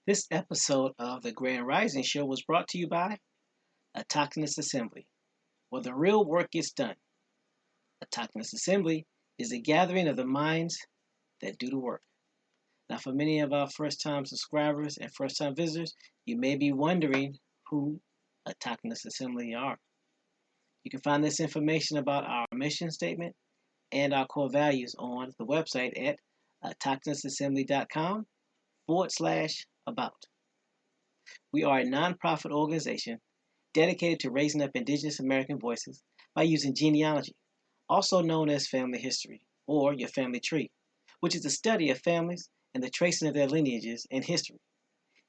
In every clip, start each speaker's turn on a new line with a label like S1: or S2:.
S1: This episode of the Grand Rising Show was brought to you by Autochthonous Assembly, where the real work gets done. Autochthonous Assembly is a gathering of the minds that do the work. Now, for many of our first time subscribers and first time visitors, you may be wondering who Autochthonous Assembly are. You can find this information about our mission statement and our core values on the website at autochthonousassembly.com/about. We are a nonprofit organization dedicated to raising up Indigenous American voices by using genealogy, also known as family history, or your family tree, which is the study of families and the tracing of their lineages and history.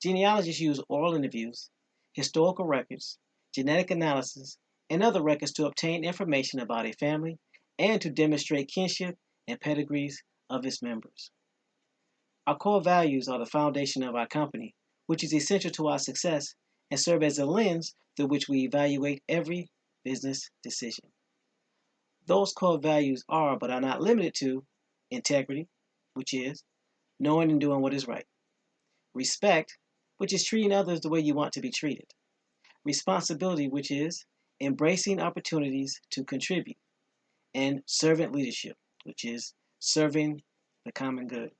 S1: Genealogists use oral interviews, historical records, genetic analysis, and other records to obtain information about a family and to demonstrate kinship and pedigrees of its members. Our core values are the foundation of our company, which is essential to our success and serve as a lens through which we evaluate every business decision. Those core values are, but are not limited to, integrity, which is knowing and doing what is right, respect, which is treating others the way you want to be treated, responsibility, which is embracing opportunities to contribute, and servant leadership, which is serving the common good.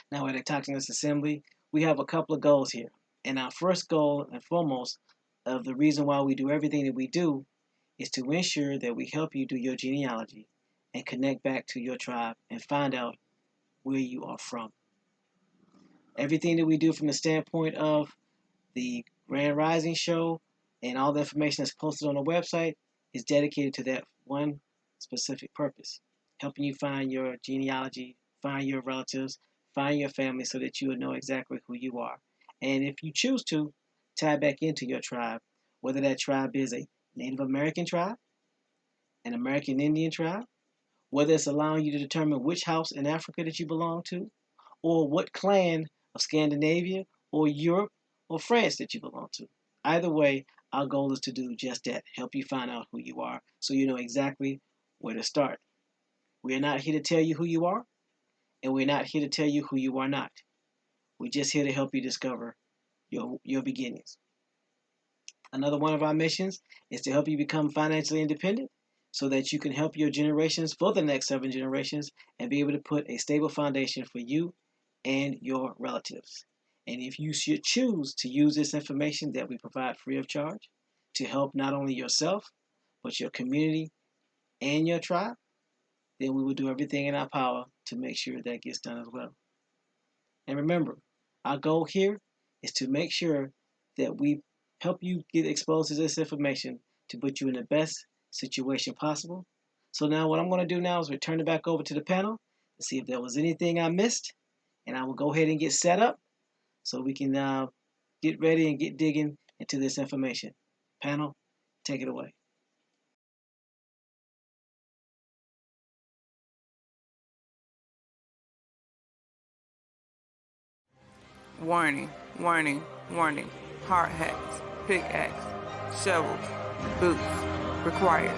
S1: Now, at Autochthonous Assembly, we have a couple of goals here. And our first goal and foremost of the reason why we do everything that we do is to ensure that we help you do your genealogy and connect back to your tribe and find out where you are from. Everything that we do from the standpoint of the Grand Rising Show and all the information that's posted on the website is dedicated to that one specific purpose, helping you find your genealogy, find your relatives, find your family so that you will know exactly who you are. And if you choose to, tie back into your tribe, whether that tribe is a Native American tribe, an American Indian tribe, whether it's allowing you to determine which house in Africa that you belong to, or what clan of Scandinavia or Europe or France that you belong to. Either way, our goal is to do just that, help you find out who you are so you know exactly where to start. We are not here to tell you who you are, and we're not here to tell you who you are not. We're just here to help you discover your beginnings. Another one of our missions is to help you become financially independent so that you can help your generations for the next 7 generations and be able to put a stable foundation for you and your relatives. And if you should choose to use this information that we provide free of charge to help not only yourself, but your community and your tribe, then we will do everything in our power to make sure that gets done as well. And remember, our goal here is to make sure that we help you get exposed to this information to put you in the best situation possible. So now what I'm going to do now is return it back over to the panel to see if there was anything I missed, and I will go ahead and get set up so we can get ready and get digging into this information. Panel, take it away.
S2: Warning, warning, warning. Hard hats, pickaxe, shovels, boots required.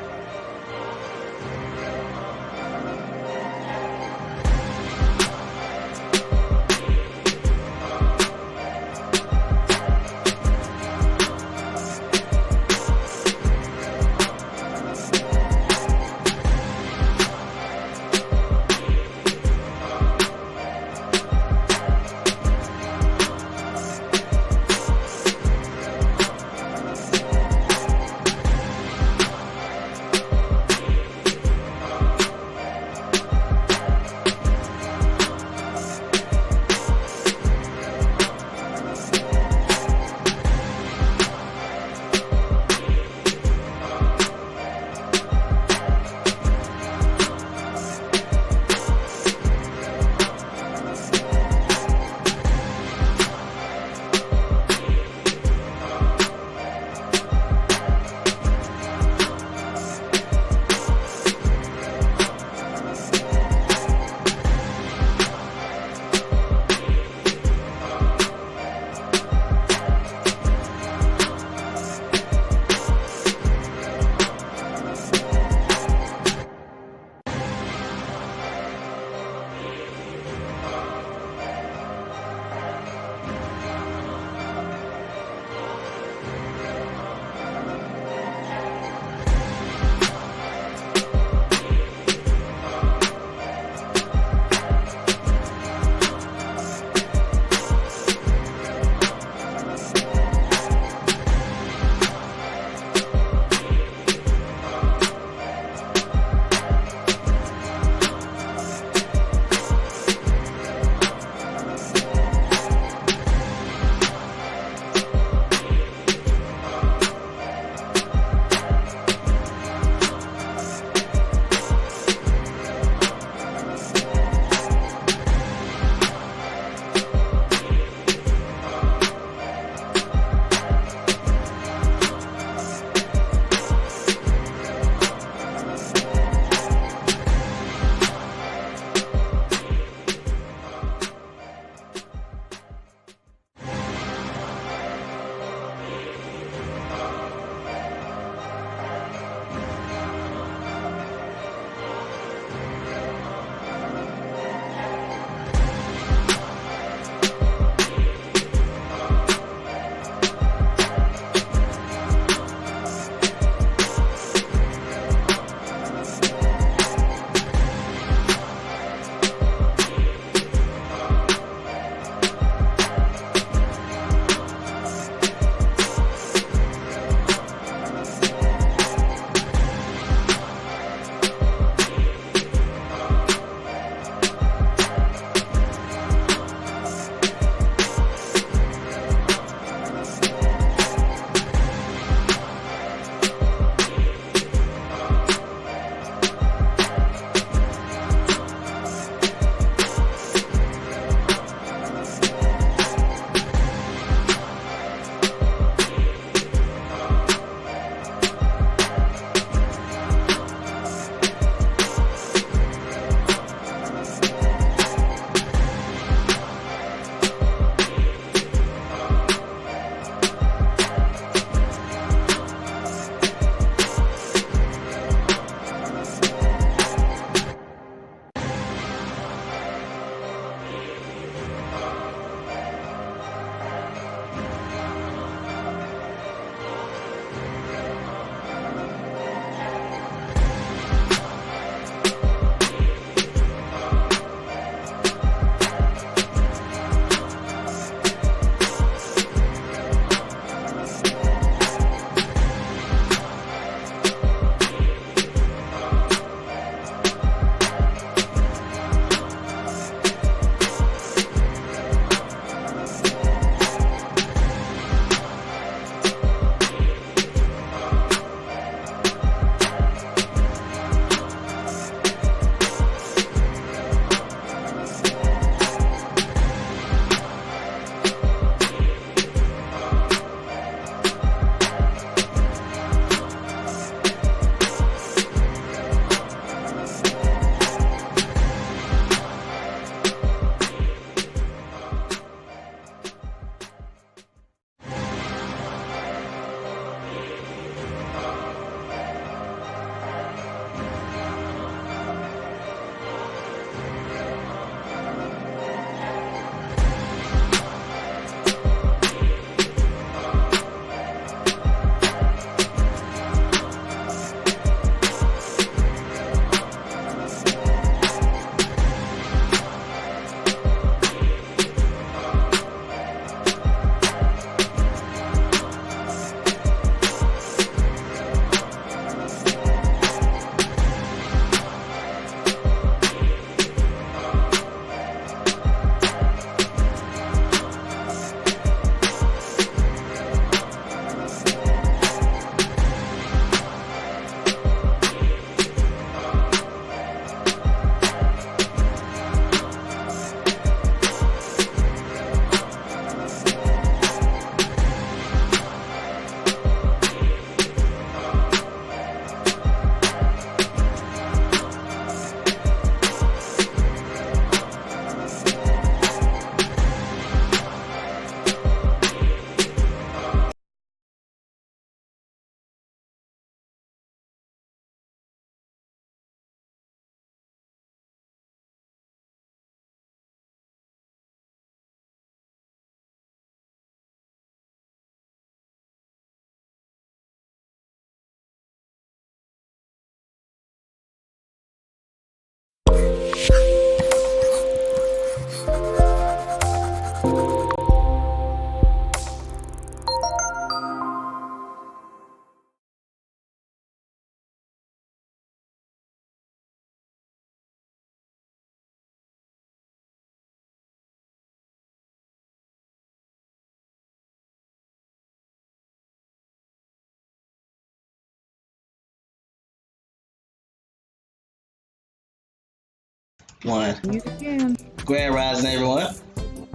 S1: One.
S3: You again.
S1: Grand Rising, everyone.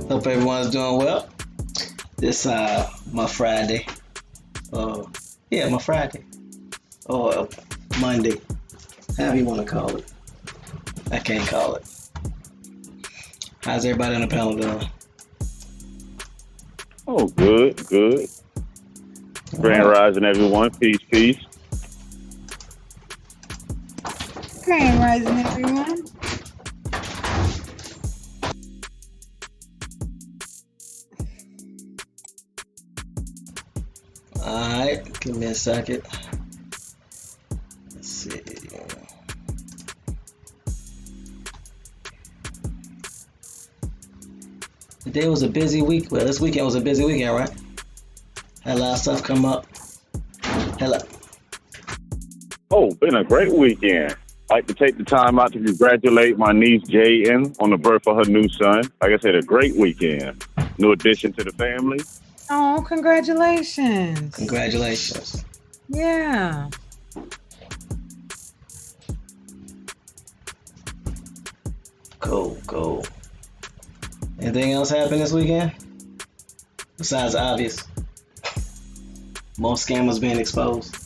S1: Hope everyone's doing well. This my Friday. My Friday. Or Monday. However you want to call it. I can't call it. How's everybody on the panel doing?
S4: Oh, good. Grand Rising, everyone. Peace.
S3: Grand Rising, everyone.
S1: Alright, give me a second. Let's see. Today was a busy week. Well, this weekend was a busy weekend, right? Had a lot of stuff come up. Hello.
S4: Oh, been a great weekend. I'd like to take the time out to congratulate my niece Jaden on the birth of her new son. Like I said, a great weekend. New addition to the family.
S3: Oh, congratulations.
S1: Congratulations.
S3: Yeah.
S1: Cool. Anything else happened this weekend? Besides obvious. Most scammers being exposed.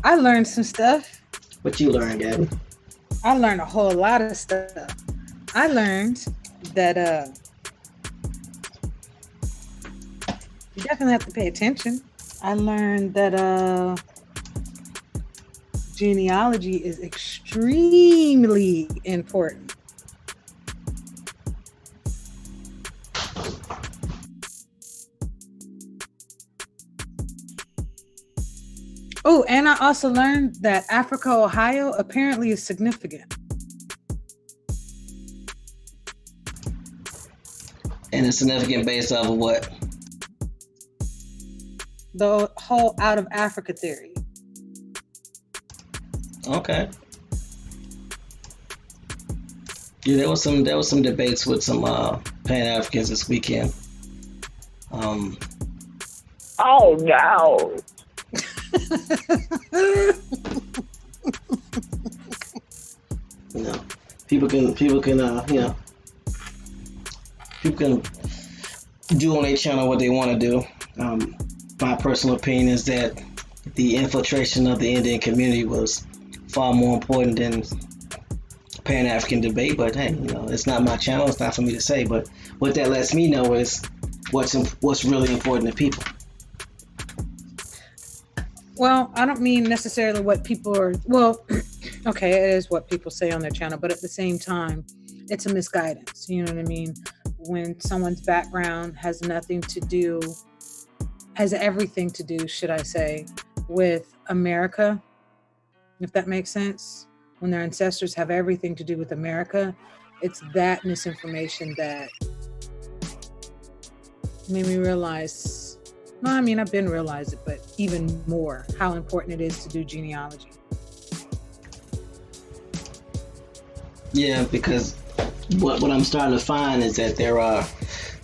S3: I learned some stuff.
S1: What you learned, Gabby?
S3: I learned a whole lot of stuff. I learned that you definitely have to pay attention. I learned that genealogy is extremely important. Oh, and I also learned that Africa, Ohio apparently is significant.
S1: And it's significant based off of what?
S3: The whole out of Africa theory.
S1: Okay. Yeah, there was some debates with some Pan-Africans this weekend.
S4: Oh no.
S1: People can people can do on their channel what they want to do. My personal opinion is that the infiltration of the Indian community was far more important than Pan-African debate. But hey, it's not my channel. It's not for me to say. But what that lets me know is what's really important to people.
S3: Well, I don't mean necessarily what people are, well, okay, it is what people say on their channel, but at the same time, it's a misguidance. You know what I mean? When someone's background has everything to do, should I say, with America, if that makes sense. When their ancestors have everything to do with America, it's that misinformation that made me realize, well, I mean, I've been realizing it, but even more how important it is to do genealogy.
S1: Yeah, because what I'm starting to find is that there are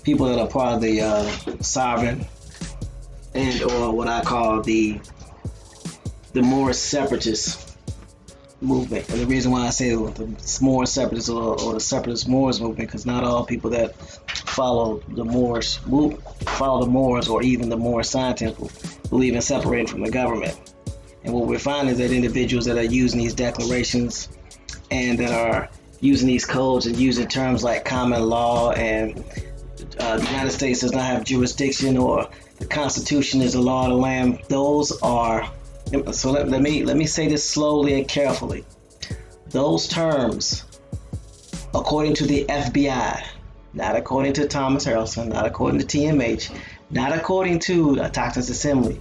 S1: people that are part of the sovereign and or what I call the Moorish separatist movement. And the reason why I say the Moorish separatists or the separatist Moors movement, because not all people that follow the Moors or even the Moorish Sun Temple believe in separating from the government. And what we're finding is that individuals that are using these declarations and that are using these codes and using terms like common law and the United States does not have jurisdiction or the Constitution is the law of the land, those are, so let me say this slowly and carefully. Those terms, according to the FBI, not according to Thomas Harrelson, not according to TMH, not according to the Toxins Assembly,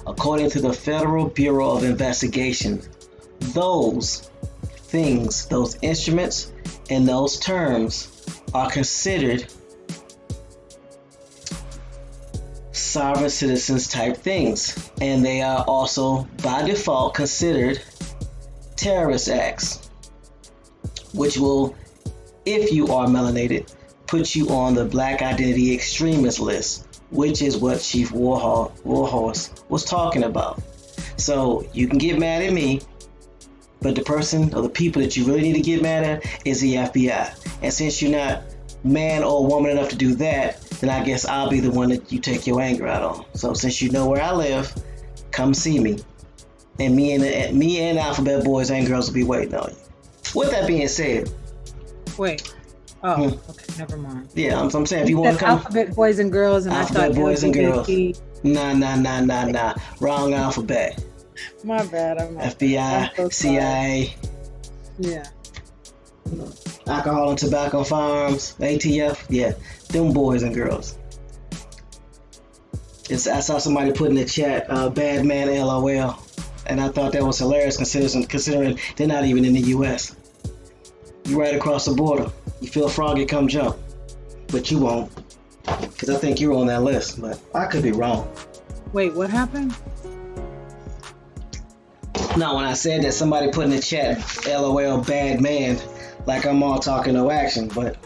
S1: according to the Federal Bureau of Investigation, those things, those instruments, and those terms are considered sovereign citizens type things, and they are also by default considered terrorist acts, which will, if you are melanated, put you on the Black Identity Extremist list, which is what Chief Warhorse was talking about. So you can get mad at me, But the person or the people that you really need to get mad at is the FBI. And since you're not man or woman enough to do that, then I guess I'll be the one that you take your anger out on. So since you know where I live, come see me. And me and Alphabet Boys and Girls will be waiting on you. With that being said.
S3: Wait. Oh, okay, never mind.
S1: Yeah, I'm saying if you want to come.
S3: Alphabet Boys and Girls, and
S1: Alphabet
S3: I thought
S1: Boys and Girls.
S3: Nah.
S1: Wrong alphabet.
S3: My bad.
S1: FBI,
S3: so
S1: CIA.
S3: Yeah.
S1: Alcohol and Tobacco Farms, ATF. Yeah, them boys and girls. I saw somebody put in the chat, bad man LOL. And I thought that was hilarious considering they're not even in the U.S. You're right across the border. You feel froggy, come jump. But you won't. Because I think you're on that list, but I could be wrong.
S3: Wait, what happened?
S1: No, when I said that, somebody put in the chat, LOL, bad man, like I'm all talking, no action. But,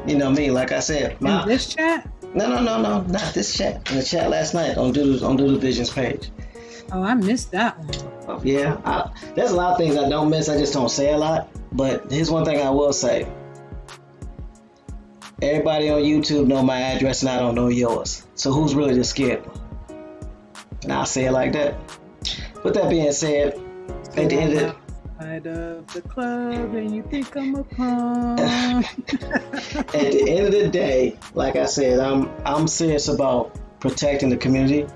S1: you know me, like I said.
S3: In this chat?
S1: No, not this chat. In the chat last night on Doodle Vision's page.
S3: Oh, I missed that one.
S1: Yeah, there's a lot of things I don't miss. I just don't say a lot. But here's one thing I will say. Everybody on YouTube know my address and I don't know yours. So who's really the scared one? And I'll say it like that. With that being said, at the end
S3: of the club and you think I'm a punk.
S1: At the end of the day, like I said, I'm serious about protecting the community.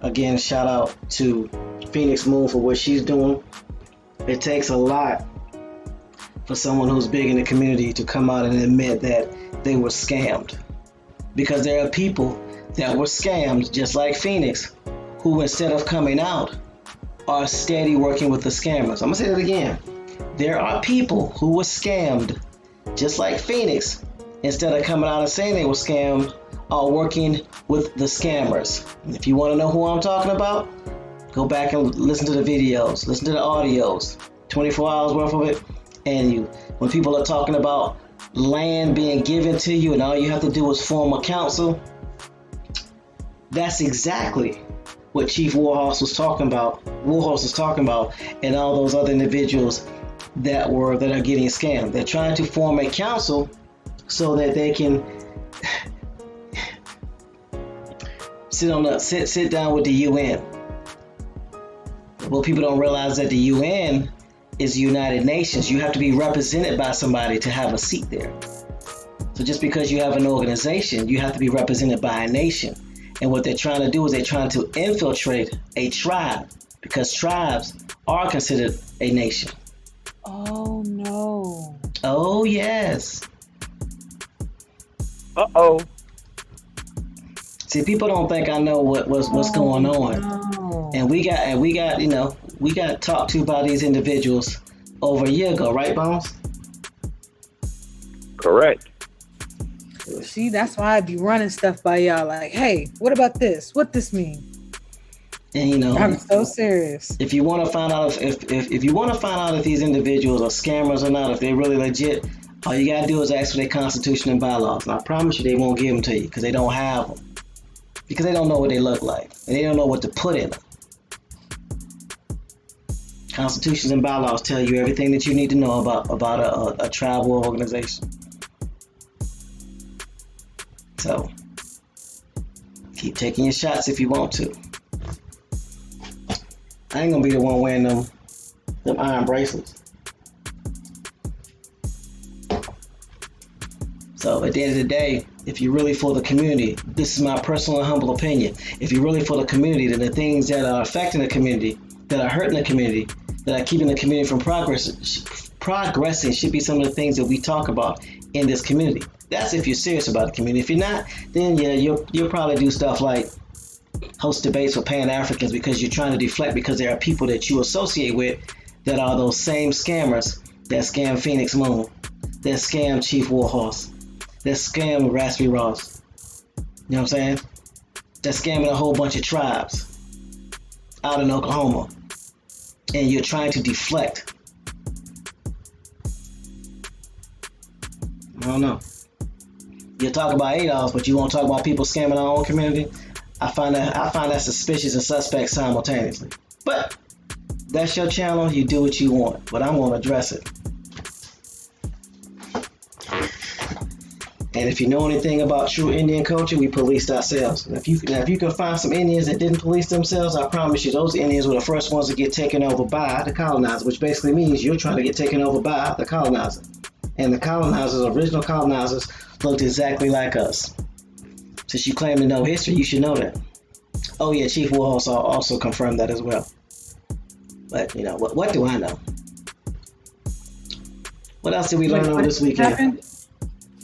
S1: Again, shout out to Phoenix Moon for what she's doing. It takes a lot for someone who's big in the community to come out and admit that they were scammed. Because there are people that were scammed, just like Phoenix, who instead of coming out, are steady working with the scammers. I'm gonna say that again. There are people who were scammed, just like Phoenix, instead of coming out and saying they were scammed, are working with the scammers. And if you want to know who I'm talking about, go back and listen to the videos, listen to the audios, 24 hours worth of it. And when people are talking about land being given to you and all you have to do is form a council, that's exactly what Chief Warhorse was talking about. And all those other individuals that are getting scammed. They're trying to form a council so that they can sit down with the UN. Well, people don't realize that the UN is the United Nations. You have to be represented by somebody to have a seat there. So just because you have an organization, you have to be represented by a nation. And what they're trying to do is they're trying to infiltrate a tribe, because tribes are considered a nation.
S3: Oh no.
S1: Oh yes.
S4: Uh-oh.
S1: See, people don't think I know what's going on.
S3: No.
S1: And we got talked to by these individuals over a year ago, right, Bones?
S4: Correct.
S3: See, that's why I be running stuff by y'all like, hey, what about this? What this mean?
S1: And
S3: I'm so serious.
S1: If you want to find out if you want to find out if these individuals are scammers or not, if they're really legit, all you gotta do is ask for their constitution and bylaws. And I promise you, they won't give them to you because they don't have them. Because they don't know what they look like and they don't know what to put in them. Constitutions and bylaws tell you everything that you need to know about a tribal organization. So keep taking your shots if you want to. I ain't gonna be the one wearing them iron bracelets. So at the end of the day, if you're really for the community, this is my personal and humble opinion. If you're really for the community, then the things that are affecting the community, that are hurting the community, that are keeping the community from progressing should be some of the things that we talk about in this community. That's if you're serious about the community. If you're not, then yeah, you'll probably do stuff like host debates with Pan-Africans because you're trying to deflect, because there are people that you associate with that are those same scammers that scam Phoenix Moon, that scam Chief Warhorse, that scam Raspy Ross. You know what I'm saying? That scamming a whole bunch of tribes out in Oklahoma. And you're trying to deflect. I don't know. You talk about ADOS, but you won't talk about people scamming our own community. I find that suspicious and suspect simultaneously. But That's your channel. You do what you want, but I'm gonna address it. And if you know anything about true Indian culture, we policed ourselves. And if you can find some Indians that didn't police themselves, I promise you, those Indians were the first ones to get taken over by the colonizer, which basically means you're trying to get taken over by the colonizer. And the colonizers, original colonizers, looked exactly like us. Since you claim to know history, you should know that. Oh yeah, Chief Warhorse also confirmed that as well. But you know, what do I know? What else did we learn over this weekend?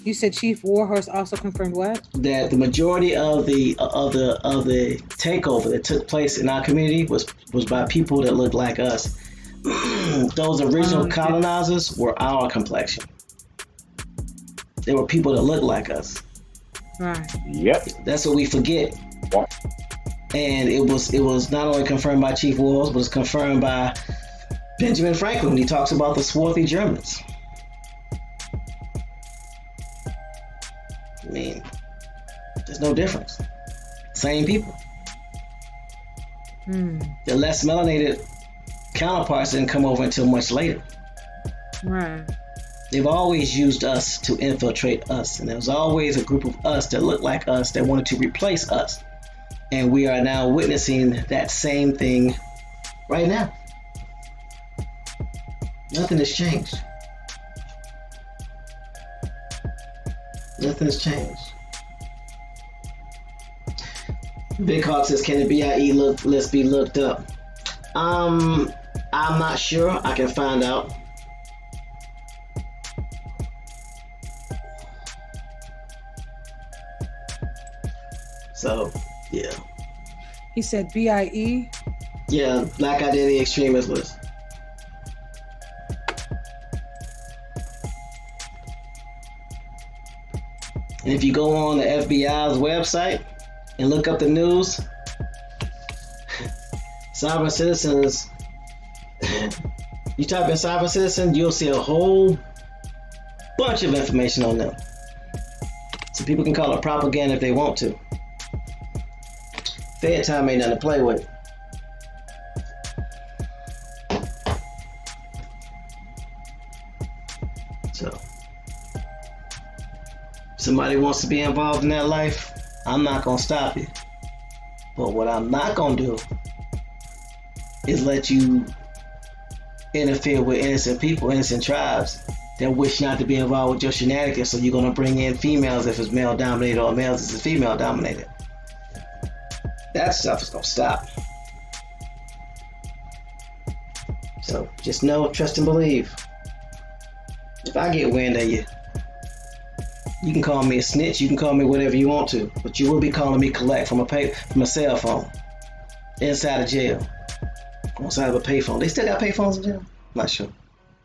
S3: You said Chief Warhorse also confirmed what?
S1: That the majority of the takeover that took place in our community was by people that looked like us. Those original colonizers were our complexion. They were people that looked like us.
S3: Right.
S4: Yep.
S1: That's what we forget. And it was not only confirmed by Chief Warhorse, but it's confirmed by Benjamin Franklin when he talks about the swarthy Germans. I mean, there's no difference. Same people. The less melanated counterparts didn't come over until much later.
S3: Right.
S1: They've always used us to infiltrate us, and there was always a group of us that looked like us that wanted to replace us. And we are now witnessing that same thing right now. Nothing has changed. Nothing has changed. Big Hawk says, can the BIE list be looked up? I'm not sure. I can find out. So, yeah.
S3: He said BIE?
S1: Yeah, Black Identity Extremist List. And if you go on the FBI's website and look up the news, cyber citizens, you type in cyber citizen, you'll see a whole bunch of information on them. So people can call it propaganda if they want to. Fed time ain't nothing to play with. So, somebody wants to be involved in that life, I'm not gonna stop you. But what I'm not gonna do is let you interfere with innocent people, innocent tribes that wish not to be involved with your shenanigans. So you're gonna bring in females if it's male dominated, or males if it's female dominated. That stuff is gonna stop. So just know, trust, and believe. If I get wind of you, you can call me a snitch, you can call me whatever you want to, but you will be calling me collect from a cell phone inside a jail, inside of a payphone. They still got payphones in jail? I'm not sure.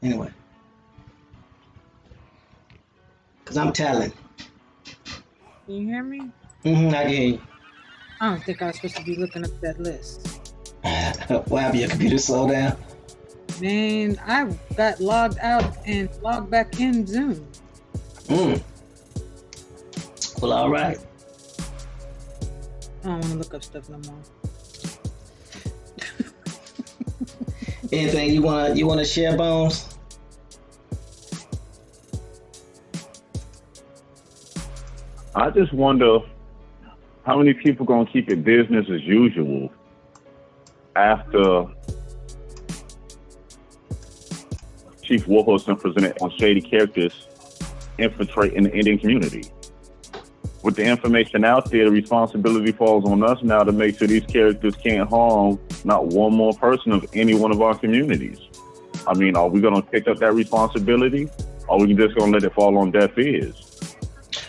S1: Anyway, because I'm telling.
S3: Can you hear me?
S1: I can hear you.
S3: I don't think I was supposed to be looking up that list.
S1: Why have your computer slow down?
S3: Man, I got logged out and logged back in Zoom.
S1: Well, all right.
S3: I don't want to look up stuff no more.
S1: Anything you wanna share, Bones?
S4: I just wonder how many people gonna keep it business as usual after Chief Warhorse presented on shady characters infiltrating the Indian community. With the information out there, the responsibility falls on us now to make sure these characters can't harm not one more person of any one of our communities. I mean, are we going to pick up that responsibility, or are we just going to let it fall on deaf ears?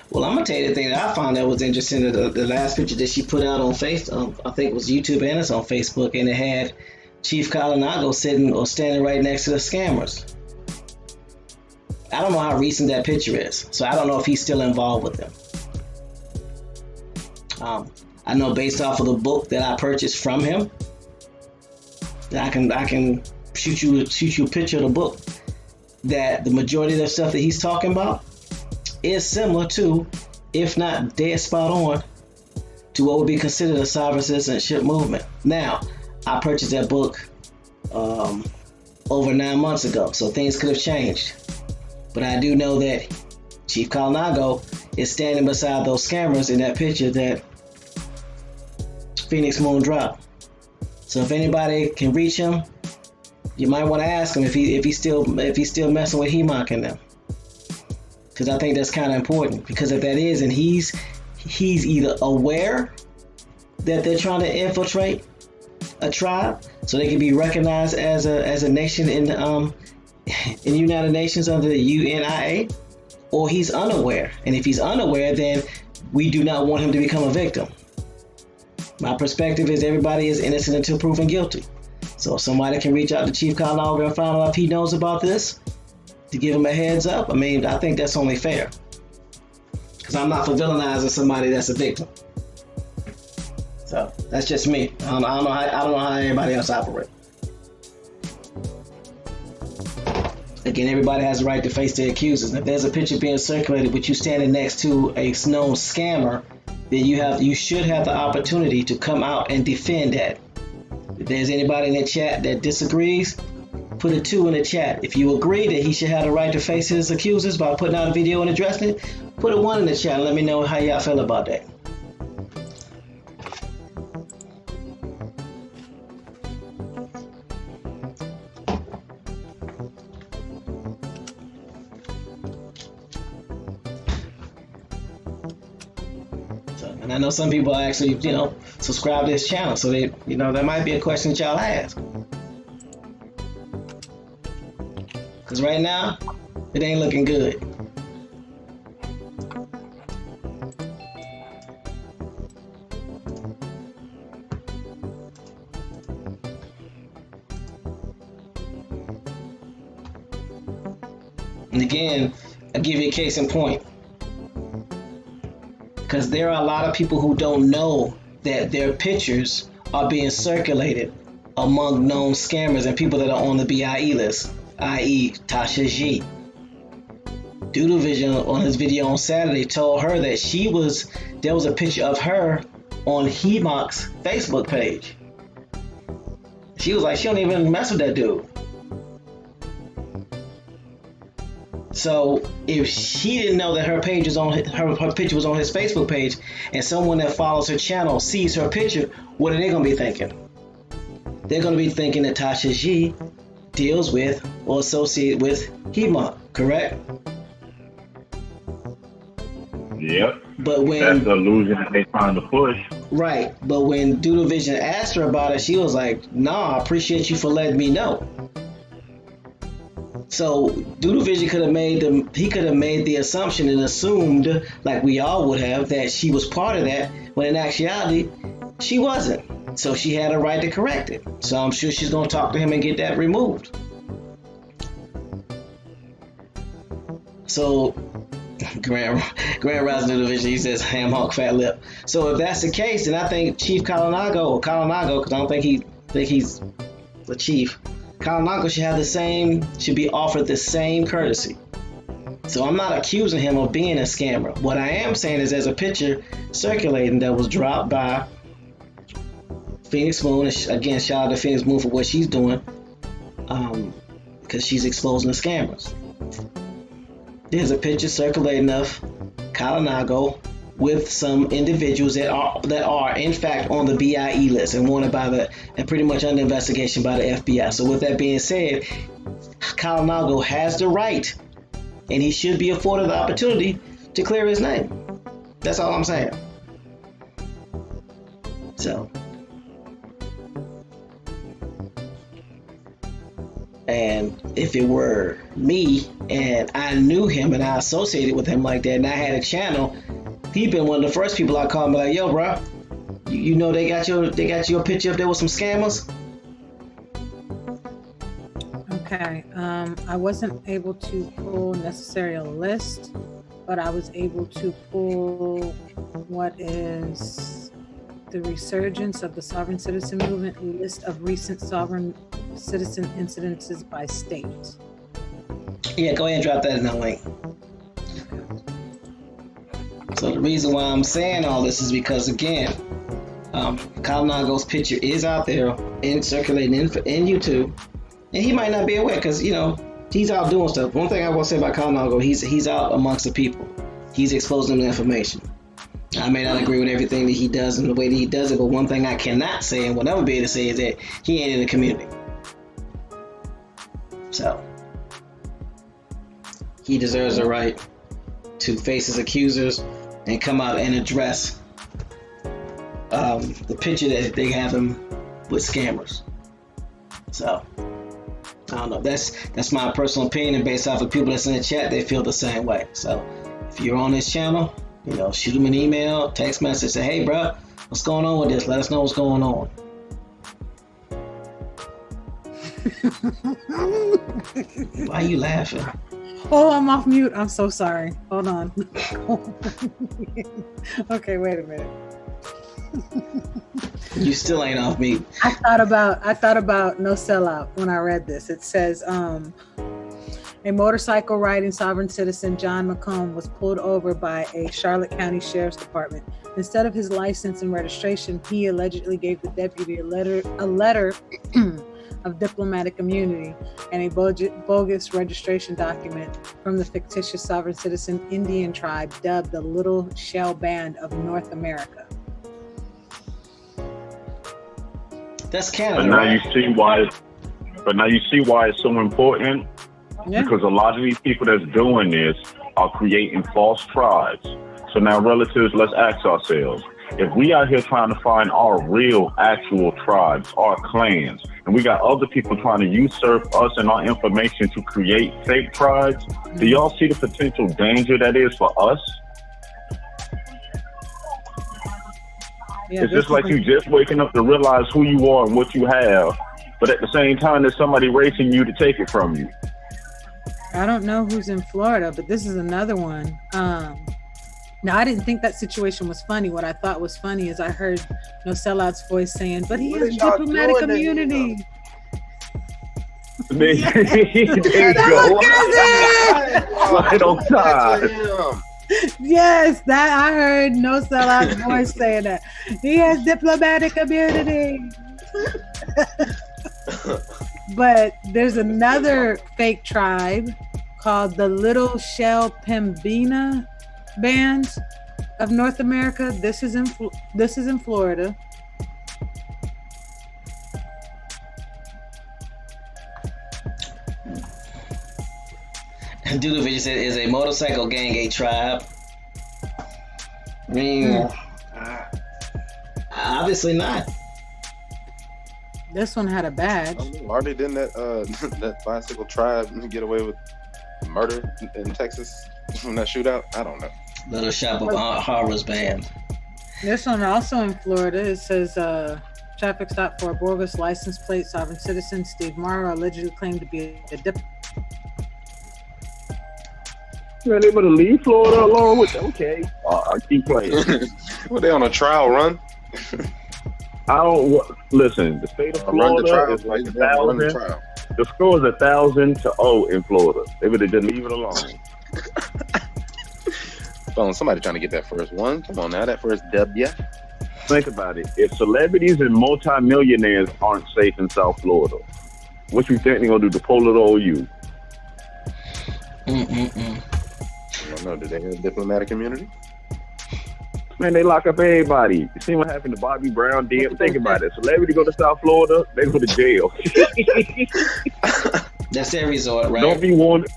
S1: Well, I'm going to tell you the thing that I found that was interesting. The last picture that she put out on Facebook, I think it was YouTube and it's on Facebook, and it had Chief Kalinago sitting or standing right next to the scammers. I don't know how recent that picture is, so I don't know if he's still involved with them. I know based off of the book that I purchased from him, that I can shoot you a picture of the book, that the majority of the stuff that he's talking about is similar to, if not dead spot on, to what would be considered a sovereign citizenship movement. Now, I purchased that book over 9 months ago. So things could have changed. But I do know that Chief Kalanago is standing beside those scammers in that picture that Phoenix Moon dropped. So if anybody can reach him, you might want to ask him if he's still messing with HEMOC in them. Because I think that's kind of important. Because if that is, and he's either aware that they're trying to infiltrate a tribe so they can be recognized as a nation in the United Nations under the UNIA, or he's unaware. And if he's unaware, then we do not want him to become a victim. My perspective is everybody is innocent until proven guilty. So if somebody can reach out to Chief Kalanago and find out if he knows about this, to give him a heads up, I mean, I think that's only fair. Because I'm not for villainizing somebody that's a victim. So that's just me. I don't know how everybody else operates. Again, everybody has the right to face their accusers. And if there's a picture being circulated with you standing next to a known scammer, then you should have the opportunity to come out and defend that. If there's anybody in the chat that disagrees, put a 2 in the chat. If you agree that he should have the right to face his accusers by putting out a video and addressing it, put a 1 in the chat and let me know how y'all feel about that. And I know some people actually, subscribe to this channel, so they, that might be a question that y'all ask. Because right now, it ain't looking good. And again, I'll give you a case in point. Because there are a lot of people who don't know that their pictures are being circulated among known scammers and people that are on the BIE list, i.e. Tasha G. Doodle Vision on his video on Saturday told her that there was a picture of her on HEMOC's Facebook page. She was like, she don't even mess with that dude. So if she didn't know that her page was on her picture was on his Facebook page, and someone that follows her channel sees her picture, what are they going to be thinking? They're going to be thinking that Tasha G deals with or associated with HEMOC, correct?
S4: Yep.
S1: But when
S4: that's the illusion that they're trying to push.
S1: Right. But when Doodle Vision asked her about it, she was like, "Nah, I appreciate you for letting me know." So Doodle Vision could have made the assumption and assumed, like we all would have, that she was part of that, when in actuality, she wasn't. So she had a right to correct it. So I'm sure she's going to talk to him and get that removed. So Grand Rising Doodle Vision, he says, ham hawk fat lip. So if that's the case, then I think Chief Kalanago, because I don't think he's the chief, Kalanago should be offered the same courtesy. So I'm not accusing him of being a scammer. What I am saying is there's a picture circulating that was dropped by Phoenix Moon. Again, shout out to Phoenix Moon for what she's doing, because she's exposing the scammers. There's a picture circulating of Kalanago with some individuals that are in fact on the BIE list and wanted and pretty much under investigation by the FBI. So with that being said, Kalanago has the right, and he should be afforded the opportunity to clear his name. That's all I'm saying. So, and if it were me and I knew him and I associated with him like that and I had a channel, he'd been one of the first people I called and be like, "Yo, bro, you know they got your picture up there with some scammers?"
S3: Okay, I wasn't able to pull necessarily a list, but I was able to pull what is the resurgence of the sovereign citizen movement list of recent sovereign citizen incidences by state.
S1: Yeah, go ahead and drop that in the link. So the reason why I'm saying all this is because, again, Calinago's picture is out there and circulating in YouTube, and he might not be aware because he's out doing stuff. One thing I will say about Calinago, he's out amongst the people. He's exposing the information. I may not agree with everything that he does and the way that he does it, but one thing I cannot say and will never be able to say is that he ain't in the community. So he deserves the right to face his accusers and come out and address the picture that they have him with scammers. So I don't know. That's my personal opinion, and based off of people that's in the chat, they feel the same way. So if you're on this channel, shoot them an email, text message, say, hey, bro, what's going on with this? Let us know what's going on. Why are you laughing?
S3: Oh, I'm off mute. I'm so sorry. Hold on. Okay, wait a minute.
S1: You still ain't off mute.
S3: I thought about no sellout when I read this. It says, a motorcycle riding sovereign citizen, John McComb, was pulled over by a Charlotte County Sheriff's Department. Instead of his license and registration, he allegedly gave the deputy a letter of diplomatic immunity and a bogus registration document from the fictitious sovereign citizen Indian tribe dubbed the Little Shell Band of North America.
S1: That's Canada.
S4: But now you see why. But now you see why it's so important. Yeah. Because a lot of these people that's doing this are creating false tribes. So now, relatives, let's ask ourselves: if we out here trying to find our real, actual tribes, our clans, and we got other people trying to usurp us and our information to create fake tribes, do y'all see the potential danger that is for us? Yeah, it's just like you just waking up to realize who you are and what you have, but at the same time, there's somebody racing you to take it from you.
S3: I don't know who's in Florida, but this is another one. Now, I didn't think that situation was funny. What I thought was funny is I heard No Sellout's voice saying, but he has diplomatic immunity.
S4: There you go. Right on time.
S3: Yes, that I heard No Sellout's voice saying that. He has diplomatic immunity. But there's another fake tribe called the Little Shell Pembina Band of North America. This is in Florida.
S1: Dudovic said is a motorcycle gang a tribe? I mean, obviously not.
S3: This one had a badge.
S5: Already didn't that bicycle tribe get away with murder in Texas from that shootout? I don't know.
S1: Little Shop of Horrors Band.
S3: This one also in Florida. It says traffic stop for a bogus license plate sovereign citizen Steve Morrow allegedly claimed to be a
S4: Man, they better leave Florida alone with okay. I keep playing.
S5: Were they on a trial run?
S4: I don't listen. The state of Florida is like 1,000. The score is 1,000-0 in Florida. They would have just leave it alone.
S5: Somebody trying to get that first one. Come on now, that first W.
S4: Think about it. If celebrities and multimillionaires aren't safe in South Florida, what you think they're gonna do? Deport it all you?
S5: I don't know. Do they have diplomatic immunity?
S4: Man, they lock up everybody. You see what happened to Bobby Brown? Think about it. Celebrity go to South Florida, they go to jail.
S1: That's their resort, right?
S4: Don't be wanted.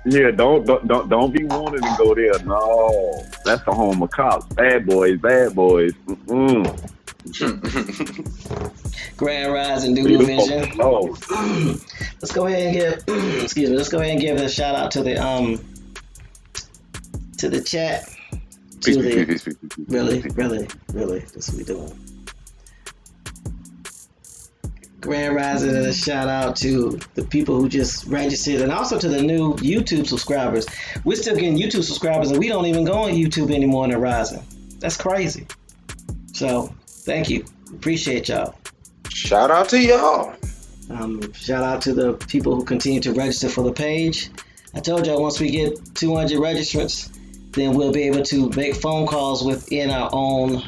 S4: Yeah, don't be wanted to go there. No, that's the home of cops. Bad boys.
S1: Grand Rising Doodle Vision. Let's go ahead and give. Excuse me. Let's go ahead and give a shout out to the chat. Really, that's what we doing. Grand Rising and a shout out to the people who just registered and also to the new YouTube subscribers. We're still getting YouTube subscribers and we don't even go on YouTube anymore in the Rising. That's crazy. So thank you. Appreciate y'all.
S5: Shout out to y'all.
S1: Shout out to the people who continue to register for the page. I told y'all once we get 200 registrants, then we'll be able to make phone calls within our own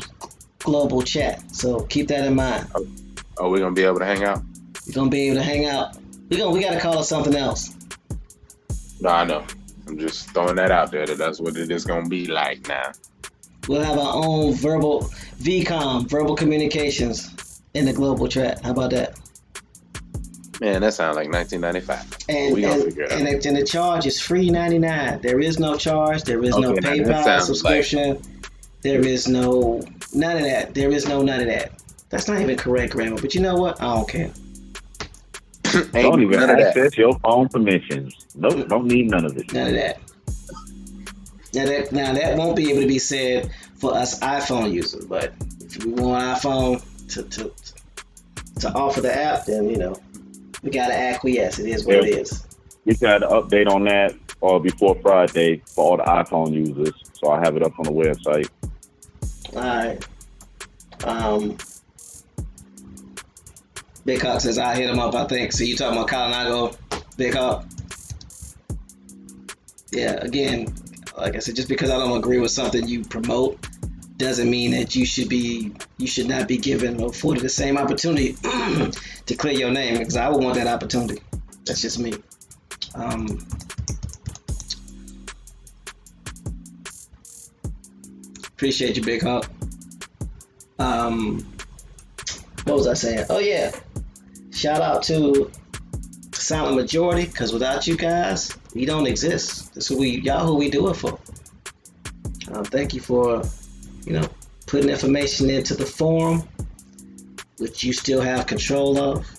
S1: global chat. So keep that in mind.
S5: Are we gonna be able to hang out?
S1: You're gonna be able to hang out. We gotta call it something else.
S5: No, I know. I'm just throwing that out there. That's what it is gonna be like now.
S1: We'll have our own verbal verbal communications in the global chat. How about that?
S5: Man, that sounds like 1995.
S1: And
S5: we gonna figure it out.
S1: And the charge is free 99. There is no charge. There is no PayPal subscription. There is no none of that. There is no none of that. That's not even correct grammar. But you know what? I don't care.
S4: Don't even access your phone permissions. Nope, don't need none of it.
S1: None of that. Now that won't be able to be said for us iPhone users. But if we want iPhone to offer the app, then we gotta acquiesce. It is what it is.
S4: We got an update on that before Friday for all the iPhone users. So I have it up on the website.
S1: All right. Big Hawk says I hit him up, I think. So you talking about Colorado, Big Hawk? Yeah, again, like I said, just because I don't agree with something you promote doesn't mean that you should not be given or afforded the same opportunity to clear your name, because I would want that opportunity. That's just me. Appreciate you, Big Hawk. What was I saying? Oh yeah. Shout out to Silent Majority, because without you guys, we don't exist. That's who we do it for. Thank you for, putting information into the forum, which you still have control of.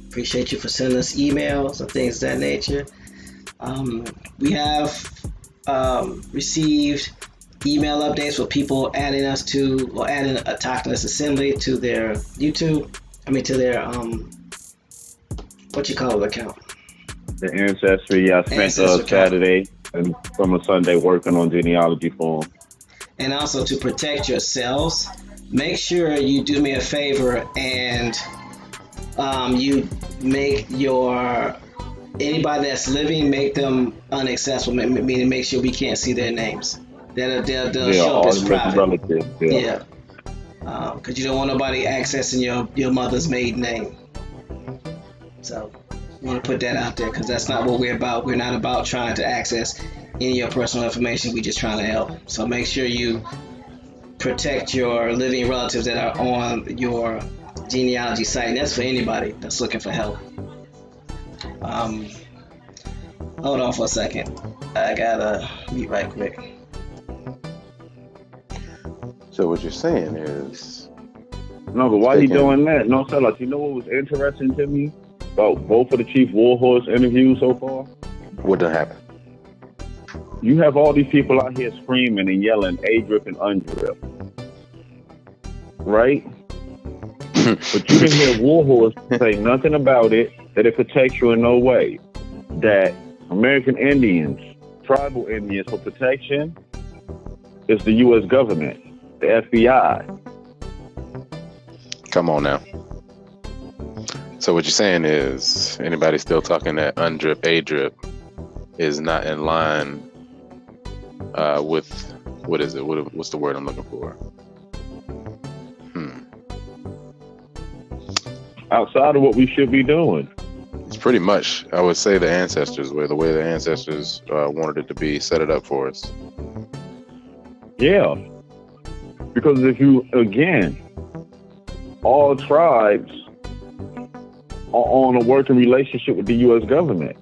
S1: Appreciate you for sending us emails and things of that nature. We have received email updates with people adding us to, or adding a Talkless Assembly to their YouTube. To their account.
S4: The Ancestry. I spent Saturday and from a Sunday working on genealogy for them.
S1: And also to protect yourselves, make sure you do me a favor and you make anybody that's living, make them inaccessible, meaning make sure we can't see their names. They'll show up as private.
S4: Relatives,
S1: yeah. Because you don't want nobody accessing your mother's maiden name. So you want to put that out there, because that's not what we're about. We're not about trying to access any of your personal information. We're just trying to help. So make sure you protect your living relatives that are on your genealogy site. And that's for anybody that's looking for help. Hold on for a second. I gotta mute right quick.
S5: So what you're saying is...
S4: No, but why are you doing that? No, Silas, you know what was interesting to me about both of the Chief Warhorse interviews so far?
S5: What done happened?
S4: You have all these people out here screaming and yelling ADRIP and UNDRIP. Right? But you can hear Warhorse say nothing about it, that it protects you in no way. That American Indians, tribal Indians, for protection is the U.S. government, the FBI.
S5: Come on now. So what you're saying is anybody still talking that UNDRIP, ADRIP is not in line with, what is it? What's the word I'm looking for?
S4: Outside of what we should be doing.
S5: It's pretty much, I would say, the ancestors way. The way the ancestors wanted it to be, set it up for us.
S4: Yeah. Because if you, again, all tribes are on a working relationship with the U.S. government.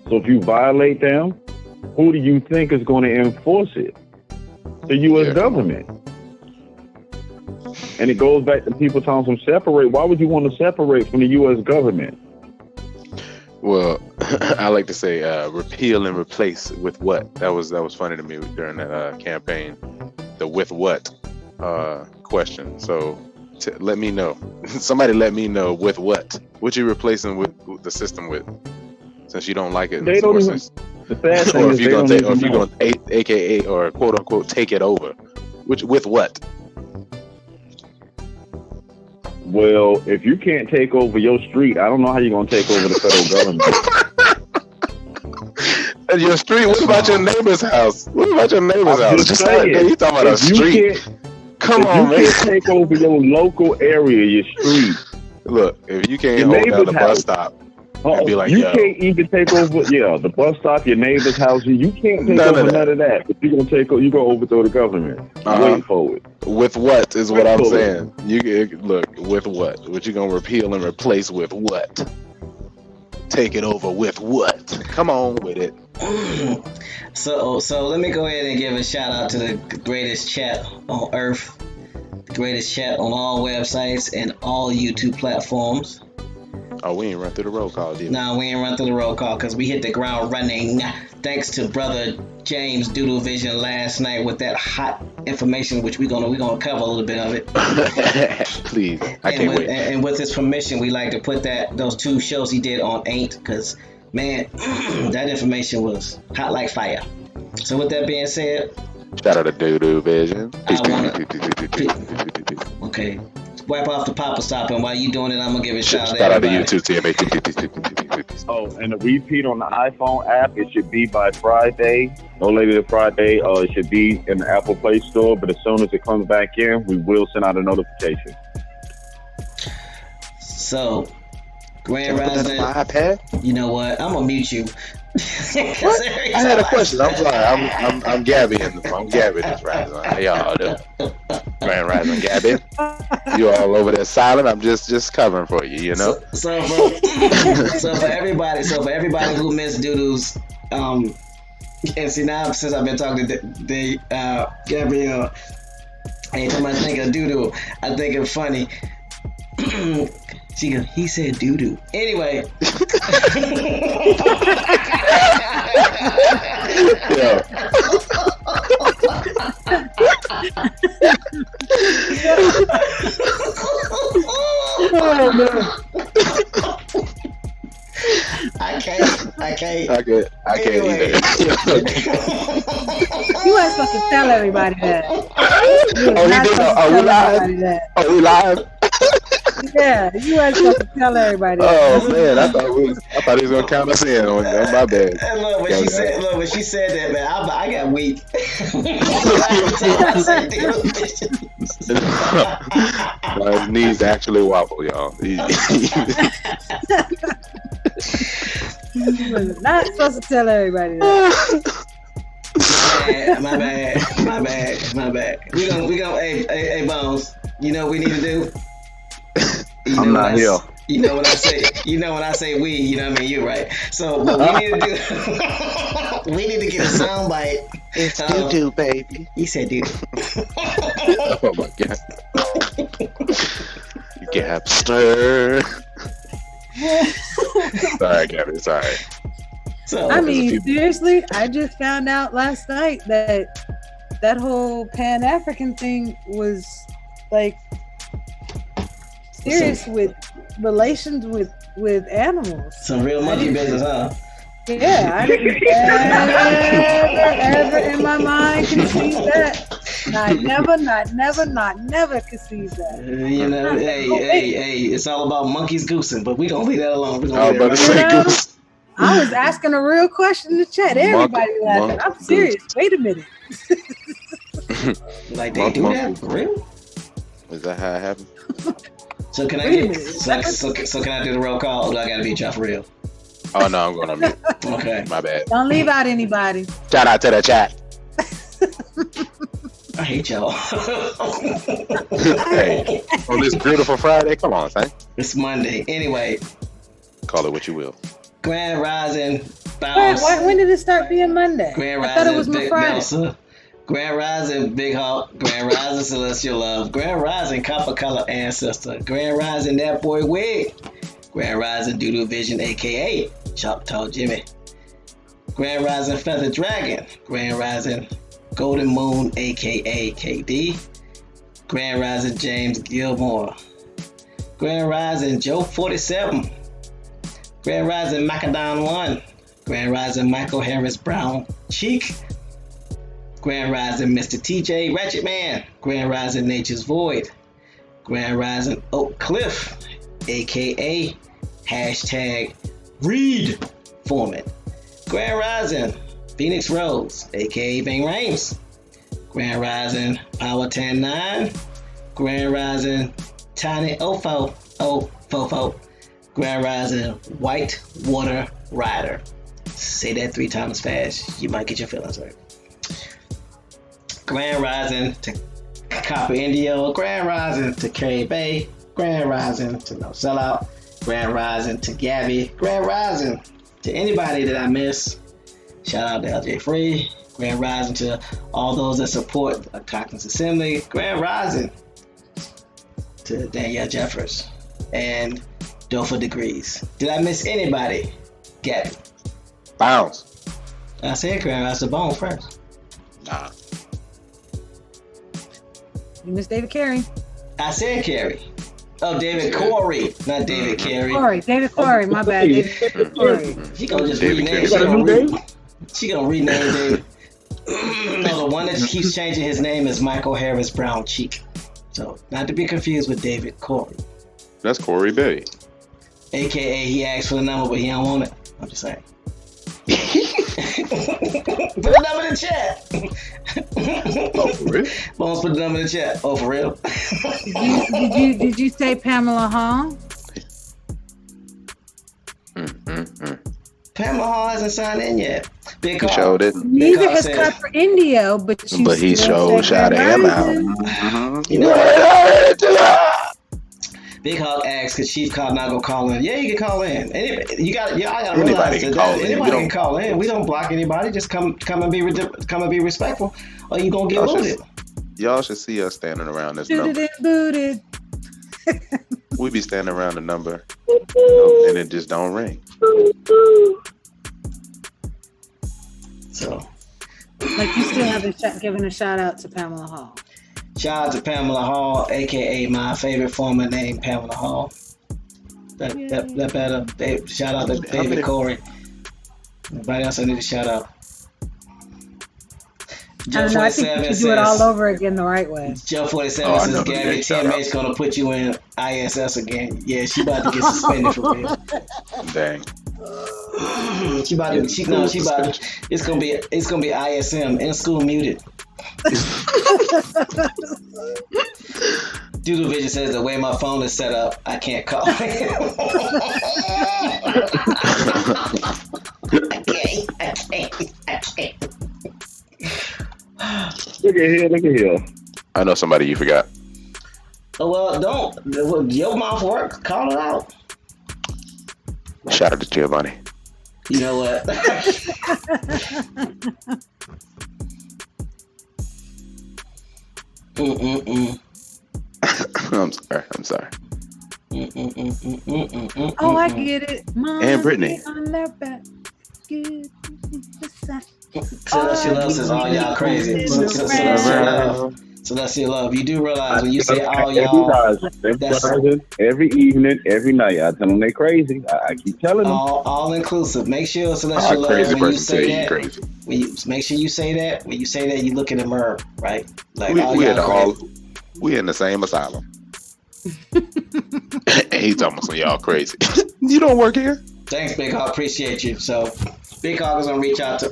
S4: So if you violate them, who do you think is going to enforce it? The U.S. government. And it goes back to people telling them separate. Why would you want to separate from the U.S. government?
S5: Well, I like to say repeal and replace with what. That was funny to me during that campaign. The with what question. So let me know. Somebody let me know with what. What you replacing with the system with? Since you don't like it.
S4: They don't even. The sad thing is,
S5: if you're gonna AKA or quote unquote take it over, with what?
S4: Well, if you can't take over your street, I don't know how you're gonna take over the federal government.
S5: And your street? What about your neighbor's house? What about your neighbor's house?
S4: Just saying,
S5: you talking about a street? Come
S4: If
S5: on,
S4: you
S5: man.
S4: can't take over your local area, your street,
S5: Look, if you can't
S4: your
S5: hold down
S4: neighbor's
S5: the bus
S4: house.
S5: stop and be like,
S4: you
S5: yo,
S4: can't even take over, the bus stop, your neighbor's house. You can't take
S5: None of
S4: over
S5: that.
S4: none of that. But you're gonna overthrow the government. Wait for it.
S5: with what is what
S4: Wait
S5: I'm
S4: for
S5: saying. Look, with what? What you gonna repeal and replace with what? Take it over with what? Come on with it.
S1: So let me go ahead and give a shout out to the greatest chat on earth, the greatest chat on all websites and all YouTube platforms.
S5: Oh, we ain't run through the roll call, did we?
S1: No, we ain't run through the roll call because we hit the ground running. Thanks to brother James Doodle Vision last night with that hot information, which we're gonna cover a little bit of it.
S5: Please, I can't wait.
S1: And with his permission, we like to put those 2 shows he did on Ain't, because man, that information was hot like fire. So with that being said,
S5: Shout out to Doodoo Vision.
S1: Okay, wipe off the Papa Stop, and while you doing it, I'm gonna give a shout out to
S5: Shout out to
S1: everybody.
S5: you too, TMA.
S4: Oh, and the repeat on the iPhone app, it should be by Friday. No later than Friday. It should be in the Apple Play Store. But as soon as it comes back in, we will send out a notification.
S1: So, Grand
S5: Put that on
S1: Rising,
S5: my iPad.
S1: you know what? I'm gonna mute you.
S5: What? I had a question. I'm sorry. I'm Gabby I'm Gabby this Rising. How y'all doing? Grand Rising, Gabby. You all over there silent. I'm just covering for you. You know.
S1: So for everybody who missed Doodoo's, and see now since I've been talking to Gabrielle, anytime I think of Doodoo, I think it's funny. She goes, he said doo-doo. Anyway.
S5: Yeah. Oh, man.
S1: I can't
S5: Anyway.
S3: You weren't supposed to tell everybody that. You were
S5: Oh, he
S3: not
S5: did?
S3: supposed to
S5: Oh, we
S3: tell
S5: live?
S3: everybody that.
S5: Oh, we live?
S3: Yeah, you weren't supposed to tell everybody that.
S5: Oh man, I thought he was gonna count us in on my bad.
S1: And look, when she said that, man, I got weak.
S5: My knees actually wobble, y'all.
S3: You were not supposed to tell everybody that.
S1: My bad. We gonna hey Bones, you know what we need to do?
S4: I'm not here.
S1: You know when I say we, you know what I mean, you right. So what we need to do, we need to get a soundbite.
S5: It's doo-doo, baby.
S1: He said doo.
S5: Oh my god. You Gabster. Sorry, Gabby, sorry.
S1: So
S3: I mean, seriously, I just found out last night that whole Pan-African thing was like serious with relations with animals.
S1: some real monkey business, huh?
S3: Yeah, I didn't ever in my mind conceive that. Not never conceive that.
S1: You know, hey, it's all about monkeys goosing, but we gonna leave that alone. We
S5: I was
S1: gonna
S5: about to
S1: leave that
S5: say
S1: right
S5: goose.
S3: I was asking a real question in the chat. Everybody laughing. I'm serious.
S5: goose.
S3: Wait a minute.
S1: Like they do that for real?
S5: Is that how it happened?
S1: So can I
S3: Wait a
S1: get
S3: minute.
S1: so can I do the roll call? Or do I gotta beat y'all for real?
S5: Oh no, I'm going on mute.
S1: Okay.
S5: My bad.
S3: Don't leave out anybody.
S5: Shout out to the chat.
S1: I hate y'all.
S5: Hey, on this beautiful Friday, come on, son.
S1: It's Monday. Anyway,
S5: Call it what you will.
S1: Grand Rising Bounce.
S3: When did it start being Monday?
S1: Grand
S3: I thought it was
S1: Rising
S3: my
S1: Big
S3: Friday.
S1: Bouncer. Grand Rising Big Hawk. Grand Rising Celestial Love. Grand Rising Copper Color Ancestor. Grand Rising That Boy Wig. Grand Rising Doodoo Vision, aka Choctaw Jimmy. Grand Rising Feather Dragon. Grand Rising Golden Moon, aka KD. Grand Rising James Gilmore. Grand Rising Joe 47. Grand Rising Macadon 1. Grand Rising Michael Harris Brown Cheek. Grand Rising Mr. TJ Ratchet Man. Grand Rising Nature's Void. Grand Rising Oak Cliff, aka hashtag Reed Foreman. Grand Rising Phoenix Rose, aka Bang Rames. Grand Rising Power 109. Grand Rising Tiny Ofo 044. Grand Rising White Water Rider. Say that 3 times fast. You might get your feelings hurt. Grand Rising to Copper Indio. Grand Rising to Carrie Bay. Grand Rising to No Sellout. Grand Rising to Gabby. Grand Rising to anybody that I miss. Shout out to LJ Free. Grand Rising to all those that support the Cochran's Assembly. Grand Rising to Danielle Jeffers and Dofa Degrees. Did I miss anybody? Gabby.
S5: Bounce.
S1: I said Grand Rising to Bone first.
S5: Nah.
S3: You missed David Carey.
S1: I said Carey. Oh, David Corey, not David Carey.
S3: David Corey, my bad. David Corey.
S1: She gonna just
S5: David
S1: rename. She gonna rename David. No, the one that keeps changing his name is Michael Harris Brown Cheek. So, not to be confused with David Corey.
S5: That's Corey Bay.
S1: AKA, he asked for the number, but he don't want it. I'm just saying. Put the number in the chat.
S5: Oh, for real?
S1: Bones, put the number in the chat. Oh, for real?
S3: Did you say Pamela Hall?
S1: Pamela Hall hasn't signed in yet. Big
S5: He
S1: Carl.
S5: showed it.
S3: Neither has Copper Indio, but
S5: He
S3: still
S5: showed
S3: say
S5: shouted
S3: Grand
S5: him out.
S3: Rising.
S1: You know, Big Hawk asked, could Chief Cognago call in? Yeah, you can call in. Y'all gotta realize
S5: can
S1: that
S5: call in.
S1: anybody
S5: We
S1: can call in. We don't block anybody. Just come and be respectful, or you gonna get booted.
S5: Y'all should see us standing around this number.
S3: Booted and booted.
S5: We be standing around the number, and it just don't ring.
S1: So,
S3: Like you still haven't given a shout out to Pamela Hall.
S1: shout out to Pamela Hall, aka my favorite former name, Pamela Hall. That better. Shout out to David Corey. Everybody else I need to shout out.
S3: I don't know. I think you should do it all over again the right way.
S1: Joe 47 says, Gabby, teammate's gonna put you in ISS again. Yeah, she about to get suspended for real.
S5: Dang.
S1: It's gonna be ISM, in school muted. Doodle Vision says the way my phone is set up, I can't call. I can't.
S4: Look at here.
S5: I know somebody you forgot.
S1: Oh, well, don't. Your mouth works. Call it out.
S5: Shout out to Giovanni.
S1: You know what?
S5: I'm sorry.
S3: Oh, I get it.
S5: And Brittany.
S3: On their back.
S1: Celestial Love says all y'all crazy. Celestial Love. You do realize when you say all y'all, that's
S4: every evening, every night. I tell them they crazy. I keep telling them.
S1: all inclusive. Make sure Celestial Love
S5: Crazy
S1: when you
S5: person
S1: say
S5: say
S1: that.
S5: crazy.
S1: Make sure you say that. When you say that, you look in the mirror, right? Like
S5: we in the same asylum. And he's almost like y'all crazy. You don't work here.
S1: Thanks, Big Hawk. Appreciate you. So, Big Hawk is gonna reach out to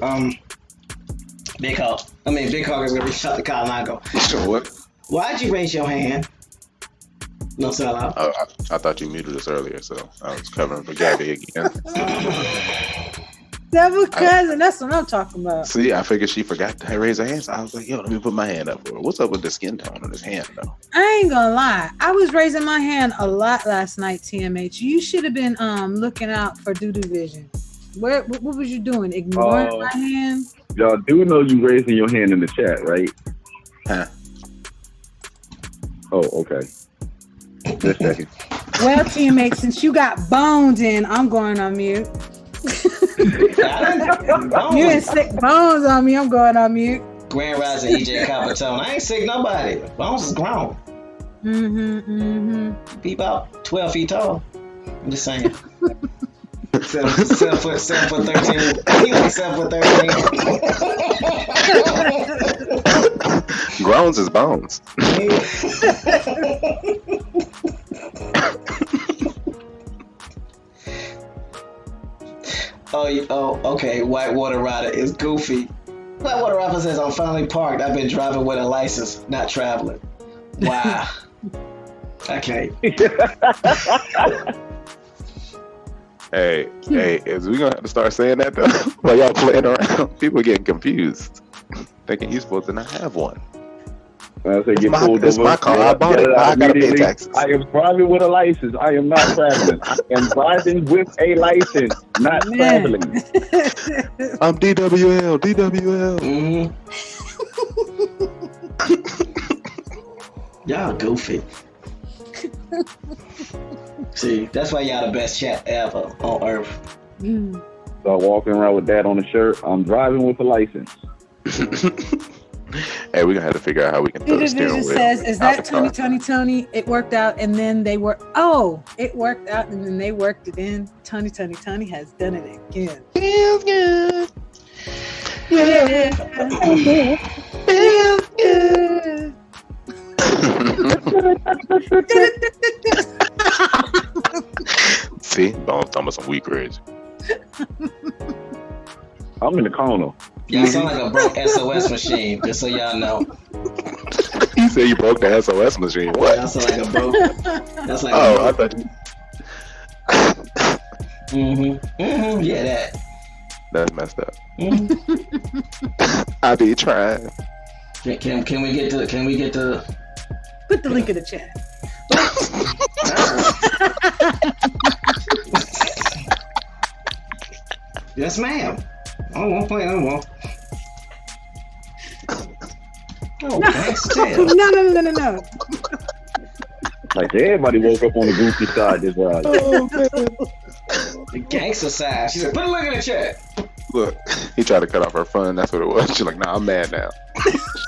S1: Big Hawk. Big Hawk is gonna reach out to Cognago.
S5: Sure. What?
S1: Why'd you raise your hand? No sellout.
S5: I thought you muted us earlier, so I was covering for Gabby again.
S3: Devil cousin, that's what I'm talking about.
S5: See, I figured she forgot to raise her hand, so I was like, yo, let me put my hand up for her. What's up with the skin tone on his hand, though?
S3: I ain't gonna lie. I was raising my hand a lot last night, TMH. You should have been looking out for Doodoo Vision. What was you doing? Ignoring my hand?
S4: Y'all do know you raising your hand in the chat, right?
S5: Huh?
S4: Oh, okay. Just a second.
S3: Well, TMH, since you got bones in, I'm going on mute. You didn't stick bones on me. I'm going on mute.
S1: Grand Rising EJ Coppertone. I ain't sick nobody. Bones is grown. Be about 12 feet tall. I'm just saying. 7 foot 13. He like 7 foot 13.
S5: Groans is bones.
S1: Oh, okay. Whitewater Rider is goofy. Blackwater Rapper says, I'm finally parked. I've been driving with a license, not traveling. Wow. Okay.
S5: Hey, is we gonna have to start saying that though? While y'all playing around, people getting confused, thinking you're supposed to not have one.
S4: I say get pulled
S5: It's
S4: over.
S5: my car. I bought it. I gotta pay taxes.
S4: I am driving with a license. I am not traveling. I am driving with a license, not traveling.
S5: I'm DWL.
S1: Mm-hmm. Y'all goofy. See, that's why y'all the best chat ever on earth.
S4: So walking around with that on the shirt. I'm driving with a license.
S5: Hey, we're gonna have to figure out how we can throw the steering wheel.
S3: Says, is that
S5: out the
S3: Tony? It worked out, and then they were. It worked out, and then they worked it in. Tony has done it again.
S5: Feels good. Yeah.
S3: Feels good.
S5: See, I'm talking about some weak rage.
S4: I'm in the corner.
S1: Y'all sound like a broke SOS machine, just so y'all know.
S5: You said you broke the SOS machine. What?
S1: Y'all sound like a broke. That's like
S5: I thought you...
S1: Yeah, that.
S5: That's messed up. I be trying.
S1: Can we get the
S3: Put the link in the chat.
S1: Yes, ma'am. I won't play no more. Oh,
S3: No.
S4: Like everybody woke up on the goofy side this ride.
S5: Oh, man.
S1: The gangster side. She said, put a link in the chat.
S5: Look, he tried to cut off her fun. That's what it was. She's like, nah, I'm mad now.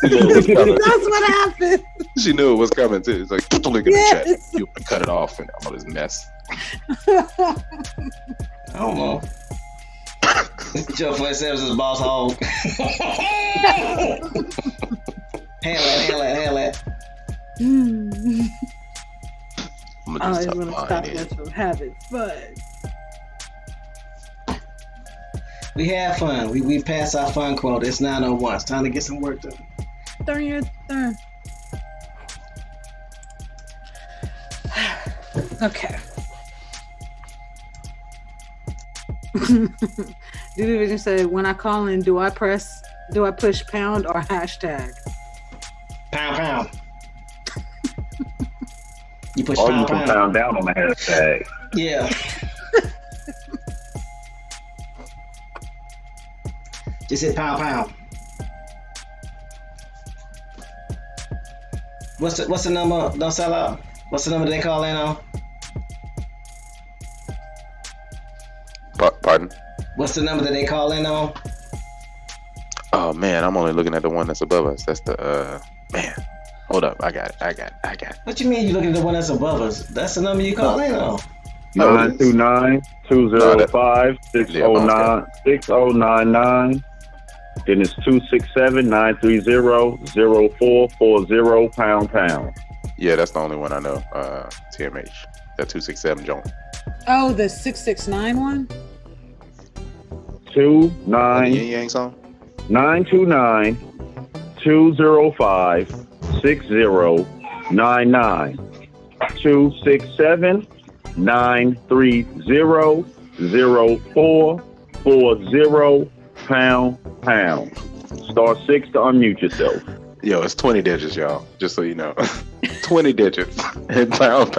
S3: That's what happened.
S5: She knew it was coming too. It's like, put the link in the chat. You cut it off and all this mess.
S1: I don't know. Joe Flint Services boss hog. Handle it.
S3: I was going to stop us from having fun.
S1: We had fun. We passed our fun quota. It's 9:01. It's time to get some work done.
S3: Turn your turn. Okay. Division said, when I call in, do I push pound or hashtag?
S1: Pound. You push
S4: Or
S1: pound,
S4: you can pound down on the hashtag.
S1: Yeah. Just hit pound. What's the number? Don't sell out. What's the number they call in on?
S5: Pardon?
S1: What's the number that they call in on?
S5: Oh man, I'm only looking at the one that's above us. That's the man. Hold up, I got it.
S1: What you mean you looking at the one that's above us? That's the number you call in on.
S4: 929-205-609-6099. Then it's 267-930-0440 pound.
S5: Yeah, that's the only one I know. TMH. That 267 joint.
S3: Oh, the 669 one?
S5: 929 song?
S4: 267-930-0440 pound. Star 6 to unmute yourself.
S5: Yo, it's 20 digits, y'all. Just so you know. 20 digits. And pound.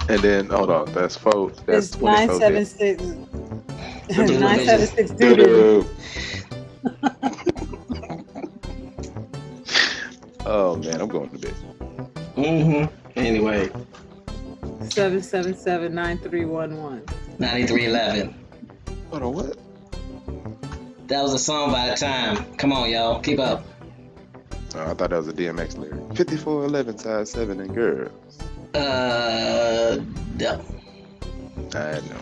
S5: And then, hold on, that's 4. That's
S3: It's 976. 976
S5: doo. Oh man, I'm going to bed.
S1: Anyway.
S3: 777-9311.
S1: 9311.
S5: Hold on, what?
S1: That was a song by the time. Come on, y'all. Keep up.
S5: Oh, I thought that was a DMX lyric. 5411 size 7 and girls.
S1: No.
S5: I know.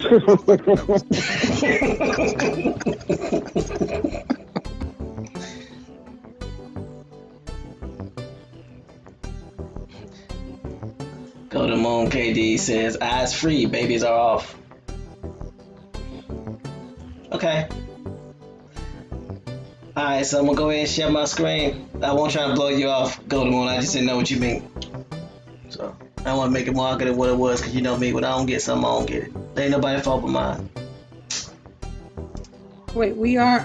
S1: Go to Moon KD says, eyes free, babies are off. Okay. Alright, so I'm gonna go ahead and share my screen. I won't try to blow you off, Golden Moon. I just didn't know what you mean. So I want to make it more accurate than what it was, because you know me, when I don't get something, I don't get it. Ain't nobody fault but mine.
S3: Wait, we are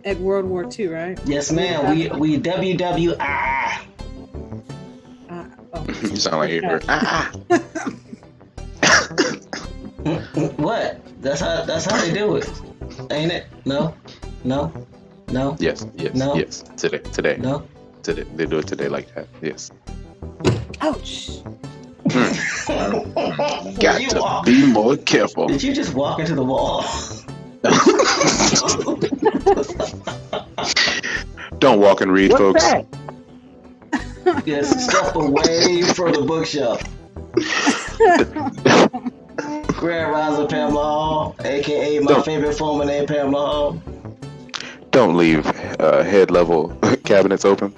S3: at World War II, right?
S1: Yes, ma'am. We WWI.
S5: You sound like you heard.
S1: What? That's how they do it, ain't it? No.
S5: Yes.
S1: No.
S5: Yes. Today.
S1: No.
S5: Today. They do it today like that. Yes.
S3: Ouch.
S5: Got to be more careful.
S1: Did you just walk into the wall?
S5: Don't walk and read, folks.
S4: That?
S1: Yes, step away from the bookshelf. Grand Rising Pamela Hall, aka my favorite former name, Pamela Hall.
S5: Don't leave head level cabinets open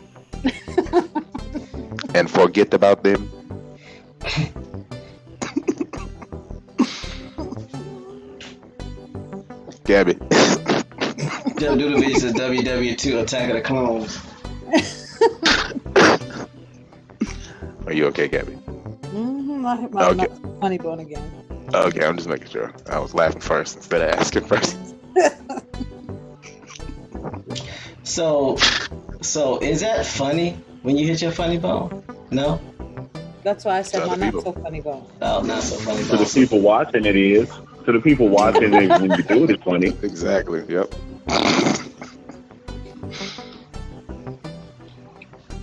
S5: and forget about them. Gabby.
S1: Jeff Doodleby says WW2 Attack of the Clones.
S5: Are you okay, Gabby?
S3: I hit my
S5: Okay.
S3: funny bone again.
S5: Okay, I'm just making sure. I was laughing first instead of asking first.
S1: So is that funny when you hit your funny bone? No?
S3: That's why I said
S5: To
S3: my
S5: other
S3: not
S5: people.
S3: so funny bone.
S1: Oh, not so funny
S4: To the
S1: bone.
S4: people watching, it is. To the people watching, it, when you do it, it's funny.
S5: Exactly. Yep.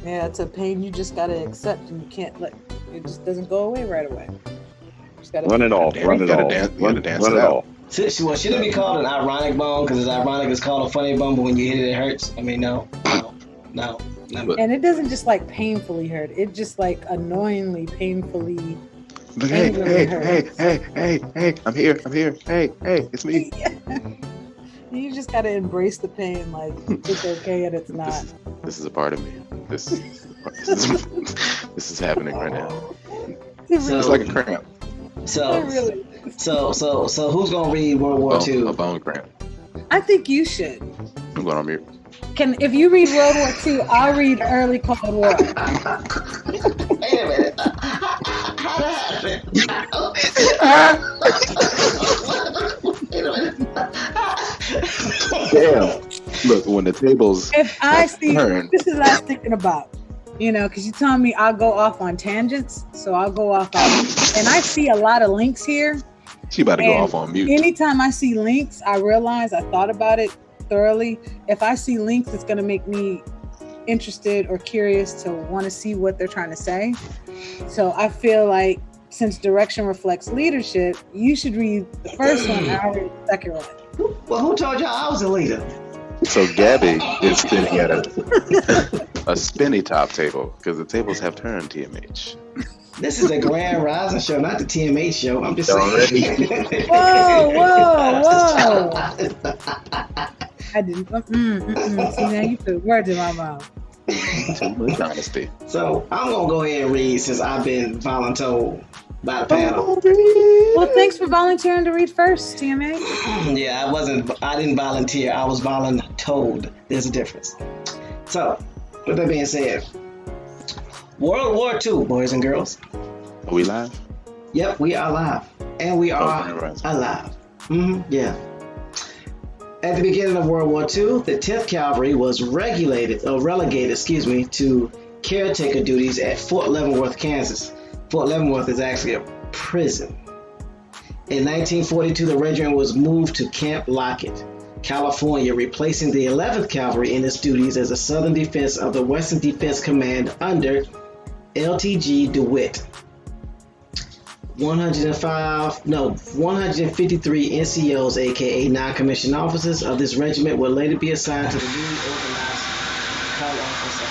S3: Yeah, it's a pain you just gotta accept, and you can't let it just doesn't go away right away. You just gotta
S4: Run it off.
S5: Damn,
S4: Run
S5: you
S4: it
S5: gotta
S4: off.
S5: dance- you
S4: Run
S5: gotta dance
S4: run
S5: it
S4: it
S5: out.
S4: off.
S1: Well, should it be called an ironic bone? Because it's ironic, it's called a funny bone, but when you hit it, it hurts. I mean, no.
S3: And it doesn't just like painfully hurt. It just like annoyingly, painfully.
S5: But hey,
S3: Angrily hurts.
S5: hey, I'm here, hey, it's me.
S3: You just gotta embrace the pain, like it's okay and it's not.
S5: This is a part of me. This is happening right now.
S3: It
S1: So-
S3: really,
S5: It's like a cramp,
S1: So,
S3: really.
S1: so who's gonna read World War
S5: a
S1: II?
S5: bone cramp.
S3: I think you should.
S5: I'm going on mute.
S3: If you read World War II, I'll read early Cold War.
S1: Wait a minute. How that happened? Wait a minute.
S5: Damn. Look, when the tables
S3: If I see,
S5: turn,
S3: this is what I was thinking about. Because you telling me I'll go off on tangents, so I'll go off on, and I see a lot of links here.
S5: she about to go
S3: And
S5: off on mute.
S3: Anytime I see links, I realize I thought about it thoroughly. If I see links, it's going to make me interested or curious to want to see what they're trying to say. So I feel like since direction reflects leadership, you should read the first one and I'll read the second one.
S1: Well, who told y'all I was a leader?
S5: So Gabby is sitting at a spinny top table because the tables have turned. TMH.
S1: This is the Grand Rising show, not the TMA show. I'm just saying.
S3: Whoa. I didn't. See, now you put words in my mouth.
S5: Too much honesty.
S1: So I'm gonna go ahead and read since I've been voluntold by the panel.
S3: Well, thanks for volunteering to read first, TMA.
S1: Yeah, I didn't volunteer. I was voluntold. There's a difference. So, with that being said, World War II, boys and girls.
S5: Are we live?
S1: Yep, we are live, and we are
S5: Grand Rising.
S1: alive. Yeah. At the beginning of World War II, the 10th Cavalry was relegated, to caretaker duties at Fort Leavenworth, Kansas. Fort Leavenworth is actually a prison. In 1942, the regiment was moved to Camp Lockett, California, replacing the 11th Cavalry in its duties as a southern defense of the Western Defense Command under LTG DeWitt. 153 NCOs, aka non-commissioned officers of this regiment, will later be assigned to the newly organized Color Officer.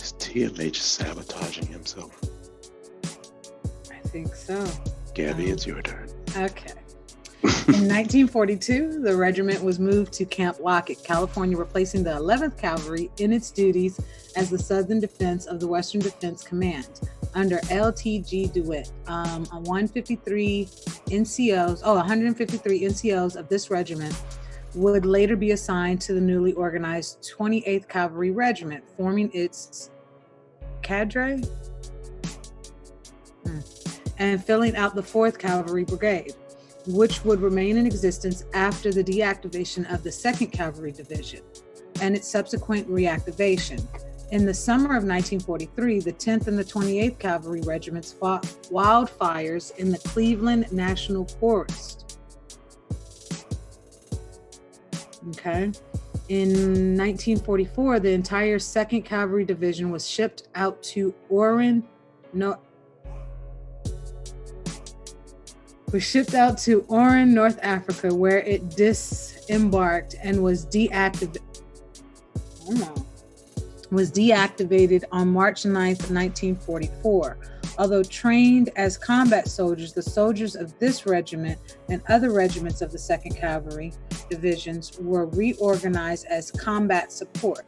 S5: Is TMH sabotaging himself?
S3: I think so.
S5: Gabby, it's your turn.
S3: Okay. In 1942, the regiment was moved to Camp Lockett, California, replacing the 11th Cavalry in its duties as the Southern Defense of the Western Defense Command under LTG DeWitt. 153 NCOs of this regiment would later be assigned to the newly organized 28th Cavalry Regiment, forming its cadre and filling out the 4th Cavalry Brigade, which would remain in existence after the deactivation of the 2nd Cavalry Division and its subsequent reactivation. In the summer of 1943, the 10th and the 28th Cavalry Regiments fought wildfires in the Cleveland National Forest. Okay. In 1944, the entire 2nd Cavalry Division was shipped out to North Africa, where it disembarked and was deactivated on March 9th, 1944. Although trained as combat soldiers, the soldiers of this regiment and other regiments of the 2nd Cavalry divisions were reorganized as combat support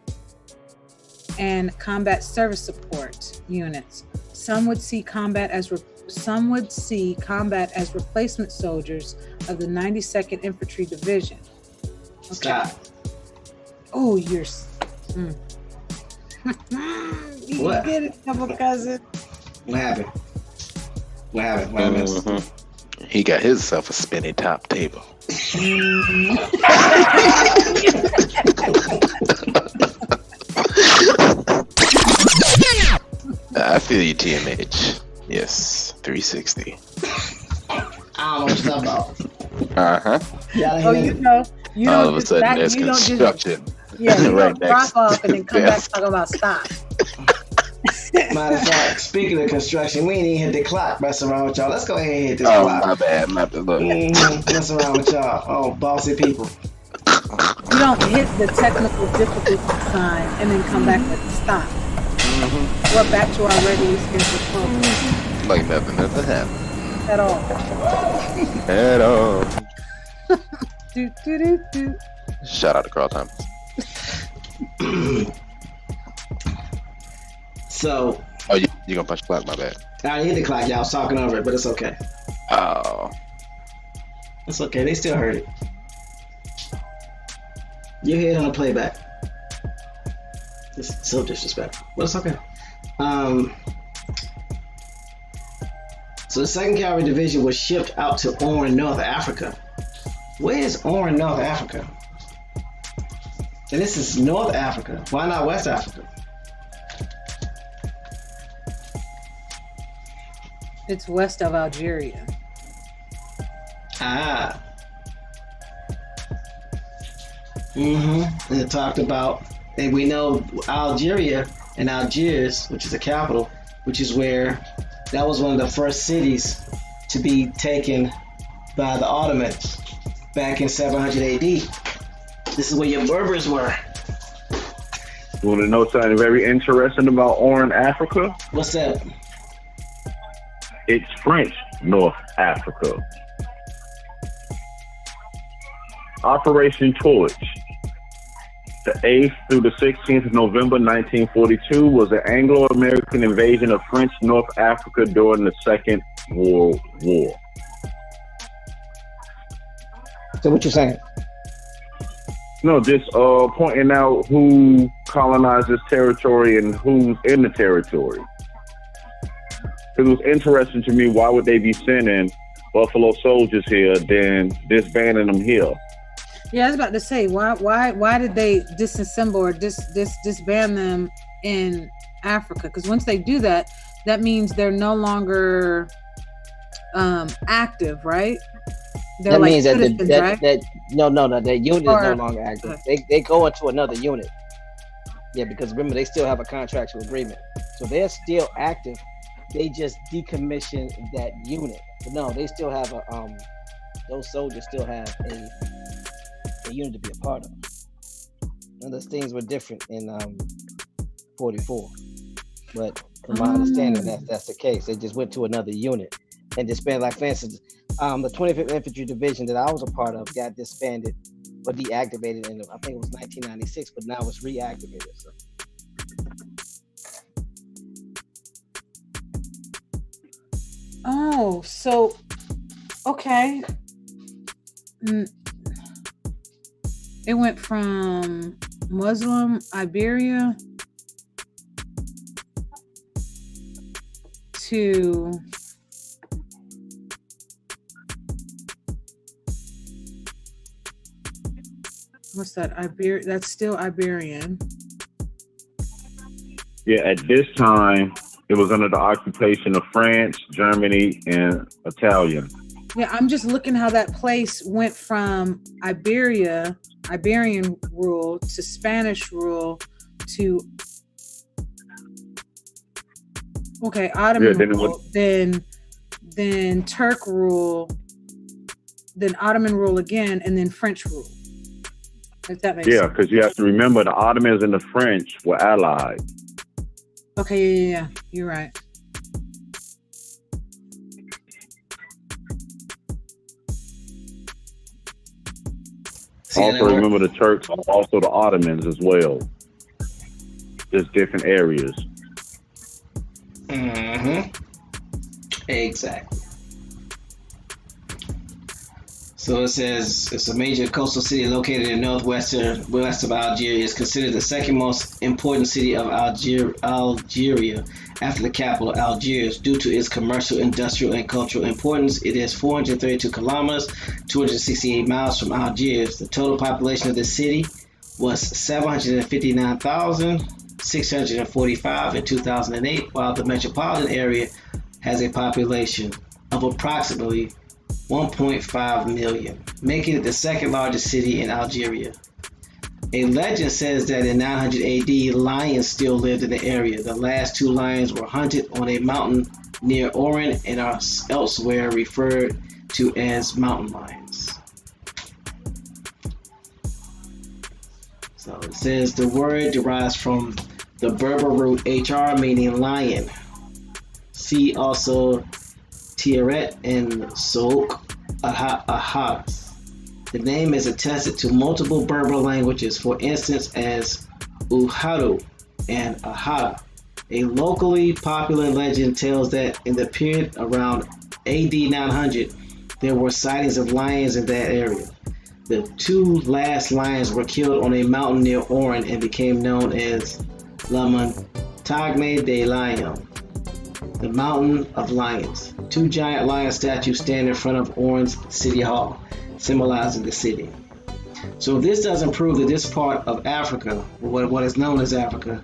S3: and combat service support units. Some would see combat as replacement soldiers of the 92nd Infantry Division. Okay.
S1: Stop.
S3: Oh, you're... You
S1: What?
S3: get it, double cousin.
S1: What happened? What happened?
S5: He got himself a spinny top table. I feel you, TMH. Yes, 360.
S1: I don't know what you're talking about.
S5: Uh-huh.
S3: Oh, you
S5: All
S3: don't
S5: of a
S3: just
S5: sudden,
S3: back,
S5: there's
S3: you don't just,
S5: construction.
S3: yeah, you
S5: right
S3: don't drop
S5: next
S3: off and
S5: to
S3: then come back
S5: desk.
S3: talking about stop.
S1: Matter of fact, speaking of construction, we ain't even hit the clock messing around with y'all. Let's go ahead and hit this
S5: Oh,
S1: clock.
S5: my bad. Look.
S1: Messing around with y'all. Oh, bossy people.
S3: You don't hit the technical difficulty sign and then come back with stop. We're back to our regularly scheduled program.
S5: Like nothing ever happened.
S3: At all.
S5: At all.
S3: Do, do, do, do.
S5: Shout out to Carl Thomas.
S1: So,
S5: Oh, you gonna punch the clock? My bad.
S1: I hit the clock. Y'all was talking over it, but it's okay.
S5: Oh.
S1: It's okay. They still heard it. You hear it on the playback. It's so disrespectful, but it's okay. So the 2nd Cavalry Division was shipped out to Oran, North Africa. Where is Oran, North Africa? And this is North Africa. Why not West Africa?
S3: It's west of Algeria.
S1: Ah. And it talked about, and we know Algeria and Algiers, which is the capital, which is where that was one of the first cities to be taken by the Ottomans back in 700 AD. This is where your Berbers were.
S4: You want to know something very interesting about Oran, Africa?
S1: What's that?
S4: It's French North Africa. Operation Torch. The 8th through the 16th of November 1942 was an Anglo-American invasion of French North Africa during the Second World War.
S1: So what you saying?
S4: No, just pointing out who colonized this territory and who's in the territory. It was interesting to me, why would they be sending Buffalo soldiers here than disbanding them here?
S3: Yeah, I was about to say, why did they disassemble or disband them in Africa? Because once they do that, that means they're no longer active, right? They're
S6: that
S3: like
S6: means that
S3: citizens, right?
S6: that unit is no longer active. They go into another unit. Yeah, because remember, they still have a contractual agreement, so they're still active. They just decommissioned that unit. But no, they still have those soldiers still have a unit to be a part of. And those things were different in 44. But from my understanding, that's the case. They just went to another unit and disbanded. Like, for instance, the 25th Infantry Division that I was a part of got disbanded or deactivated in, I think it was 1996, but now it's reactivated. So.
S3: Oh, so okay. It went from Muslim Iberia to what's that? That's still Iberian.
S4: Yeah, at this time, it was under the occupation of France, Germany, and Italian.
S3: Yeah, I'm just looking how that place went from Iberian rule to Spanish rule to Ottoman rule, then Turk rule, then Ottoman rule again, and then French rule. If that makes sense.
S4: Yeah, because you have to remember the Ottomans and the French were allied.
S3: Okay, yeah, you're right.
S4: Also remember the Turks are also the Ottomans as well. Just different areas.
S1: Mm-hmm. Exactly. So it says it's a major coastal city located in west of Algeria. It's considered the second most important city of Algeria after the capital, Algiers, due to its commercial, industrial, and cultural importance. It is 432 kilometers, 268 miles from Algiers. The total population of the city was 759,645 in 2008, while the metropolitan area has a population of approximately 1.5 million, making it the second largest city in Algeria. A legend says that in 900 AD, lions still lived in the area. The last two lions were hunted on a mountain near Oran and are elsewhere referred to as mountain lions. So it says the word derives from the Berber root HR, meaning lion. See also Tiaret and Souk Ahas. The name is attested to multiple Berber languages, for instance as Uhadu and Ahara. A locally popular legend tells that in the period around AD 900, there were sightings of lions in that area. The two last lions were killed on a mountain near Oran and became known as La Montagne des Lions, the Mountain of Lions. Two giant lion statues stand in front of Oran's City Hall, symbolizing the city. So this doesn't prove that this part of Africa, what is known as Africa,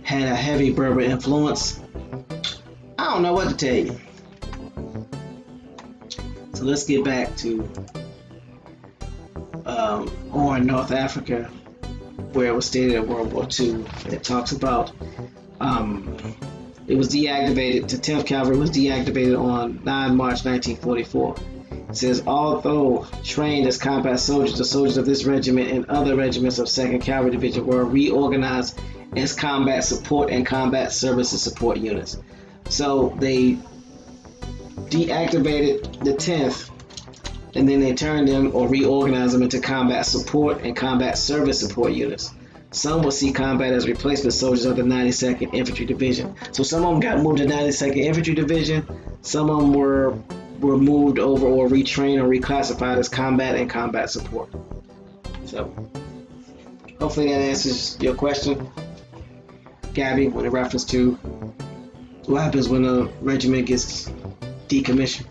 S1: had a heavy Berber influence. I don't know what to tell you. So let's get back to Oran, North Africa, where it was stated in World War II. It talks about it was deactivated. The 10th Cavalry was deactivated on 9 March 1944. It says, although trained as combat soldiers, the soldiers of this regiment and other regiments of 2nd Cavalry Division were reorganized as combat support and combat services support units. So they deactivated the 10th, and then they turned them or reorganized them into combat support and combat service support units. Some will see combat as replacement soldiers of the 92nd Infantry Division. So some of them got moved to 92nd Infantry Division. Some of them were moved over or retrained or reclassified as combat and combat support. So hopefully that answers your question, Gabby, with a reference to what happens when a regiment gets decommissioned.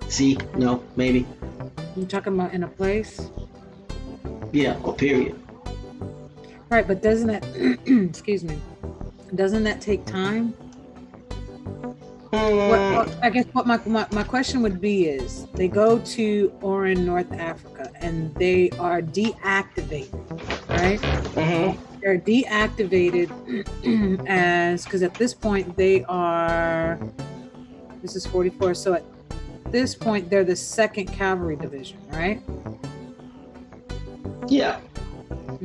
S1: See? No? Maybe?
S3: You talking about in a place?
S1: Yeah, or period.
S3: Right, but doesn't that, excuse me, doesn't that take time? I guess what my question would be is, they go to Oran, North Africa, and they are deactivated, right? Mm-hmm. They're deactivated because at this point this is 44, so at this point they're the 2nd Cavalry Division, right?
S1: Yeah.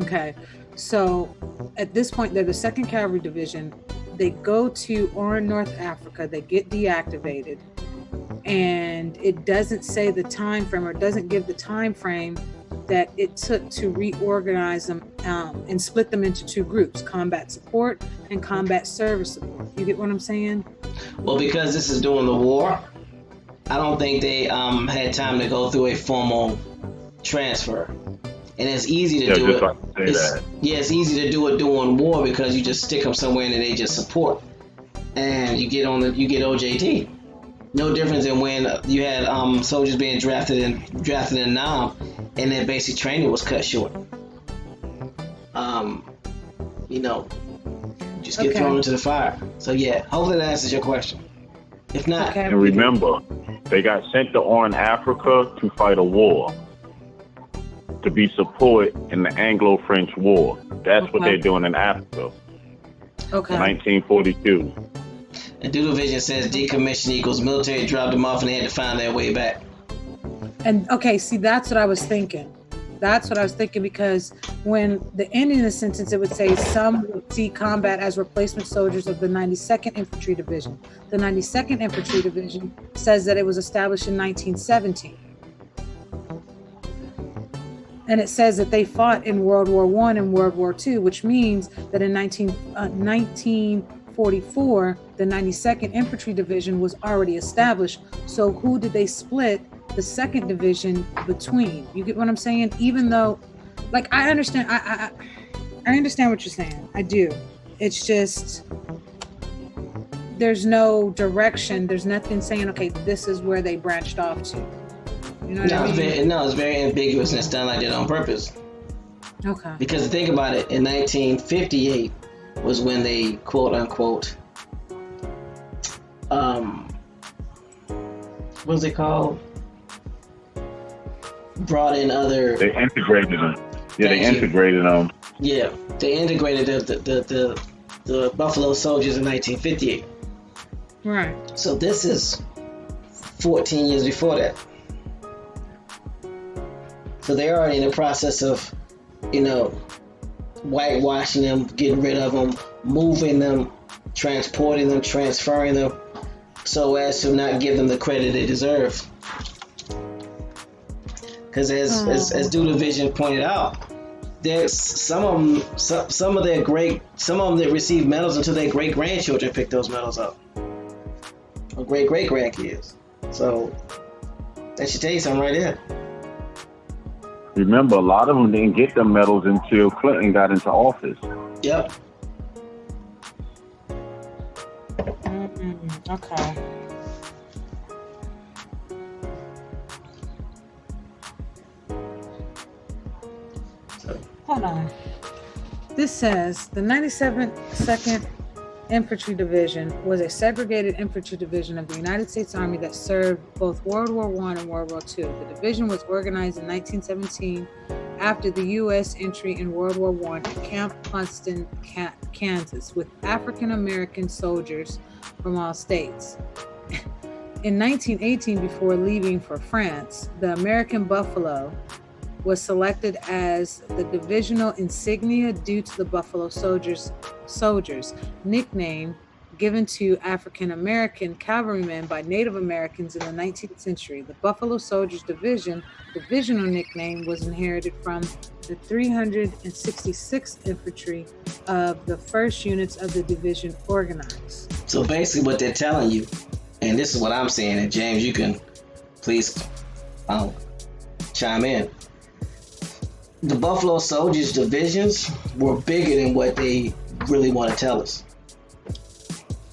S3: Okay, so at this point they're the 2nd Cavalry Division. They go to Oran, North Africa. They get deactivated, and it doesn't say the time frame, or doesn't give the time frame that it took to reorganize them and split them into two groups: combat support and combat service support. You get what I'm saying?
S1: Well, because this is during the war, I don't think they had time to go through a formal transfer. And it's easy to do it. It's easy to do it during war because you just stick them somewhere and they just support, and you get OJT. No difference than when you had soldiers being drafted in Nam, and their basic training was cut short. Just get thrown into the fire. So yeah, hopefully that answers your question. If not,
S4: and remember, they got sent to Oran, Africa to fight a war, to be support in the Anglo-French War. That's what they're doing in Africa.
S3: Okay.
S4: 1942.
S1: And Doodle Vision says decommission equals military dropped them off and they had to find their way back.
S3: And okay, see, that's what I was thinking. Because when the ending of the sentence, it would say some would see combat as replacement soldiers of the 92nd Infantry Division. The 92nd Infantry Division says that it was established in 1917. And it says that they fought in World War I and World War II, which means that in 1944, the 92nd Infantry Division was already established. So who did they split the 2nd Division between? You get what I'm saying? Even though, like, I understand, I understand what you're saying. I do. It's just, there's no direction. There's nothing saying, okay, this is where they branched off to. You know what I mean?
S1: It's very ambiguous, and it's done like that on purpose.
S3: Okay.
S1: Because think about it, in 1958 was when they quote unquote, what's it called? Brought in other.
S4: They integrated them. Yeah, they integrated them.
S1: Yeah, they integrated the Buffalo Soldiers in 1958.
S3: Right.
S1: So this is 14 years before that. So they're already in the process of, whitewashing them, getting rid of them, moving them, transporting them, transferring them, so as to not give them the credit they deserve. Because as Doodle Vision pointed out, there's some of them that receive medals until their great grandchildren pick those medals up, or great grandkids. So that should tell you something right there.
S4: Remember, a lot of them didn't get the medals until Clinton got into office.
S1: Yep.
S3: Okay. Hold on. This says the 97th 2nd Infantry Division was a segregated infantry division of the United States Army that served both World War I and World War II. The division was organized in 1917 after the U.S. entry in World War I at Camp Funston, Kansas, with African American soldiers from all states. In 1918, before leaving for France, the American Buffalo was selected as the divisional insignia due to the Buffalo Soldiers nickname given to African American cavalrymen by Native Americans in the 19th century. The Buffalo Soldiers divisional nickname was inherited from the 366th Infantry of the first units of the division organized.
S1: So basically what they're telling you, and this is what I'm saying, and James, you can please chime in. The Buffalo Soldiers divisions were bigger than what they really want to tell us.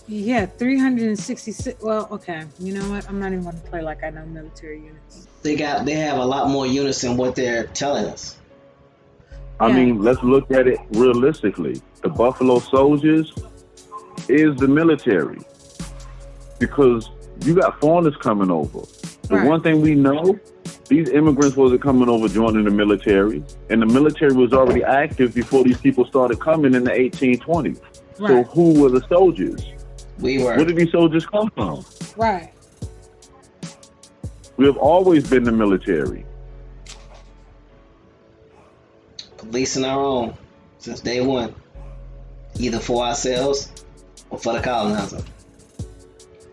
S3: Yeah, 366. Well, okay. You know what? I'm not even going to play like I know military units.
S1: They have a lot more units than what they're telling us.
S4: I mean, let's look at it realistically. The Buffalo Soldiers is the military, because you got foreigners coming over. The one thing we know, these immigrants wasn't coming over joining the military, and the military was already active before these people started coming in the 1820s. Right. So who were the soldiers?
S1: We were.
S4: Where did these soldiers come from?
S3: Right.
S4: We have always been the military.
S1: Policing our own since day one, either for ourselves or for the colonizer.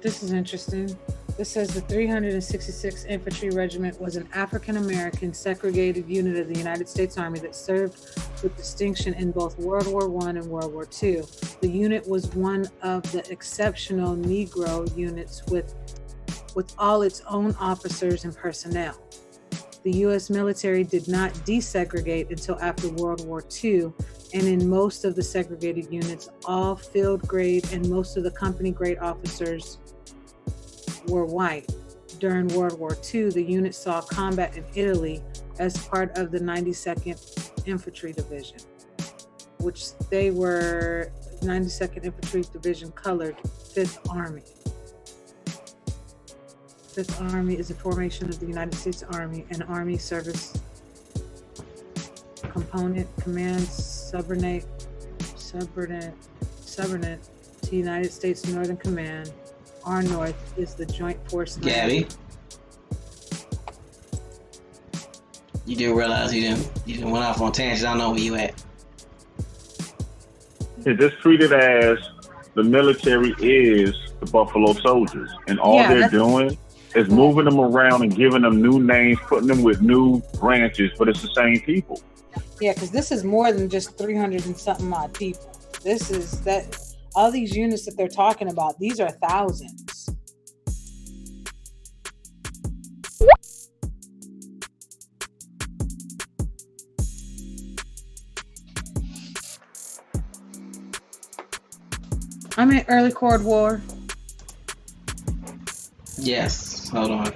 S3: This is interesting. This says the 366th Infantry Regiment was an African-American segregated unit of the United States Army that served with distinction in both World War I and World War II. The unit was one of the exceptional Negro units with all its own officers and personnel. The U.S. military did not desegregate until after World War II, and in most of the segregated units, all field grade and most of the company grade officers were white. During World War II, the unit saw combat in Italy as part of the 92nd Infantry Division, which they were 92nd Infantry Division colored 5th Army. 5th Army is a formation of the United States Army, an Army service component, commands subordinate to United States Northern Command. Our North is the Joint Force.
S7: Gabby, you do realize you didn't went off on tangents. I don't know where you at.
S4: It's just treated as the military is the Buffalo Soldiers, and all they're doing is moving them around and giving them new names, putting them with new branches, but it's the same people.
S3: Yeah, because this is more than just 300 and something odd people. This is that. All these units that they're talking about, these are thousands. I'm in early Cold War.
S7: Yes. Hold on.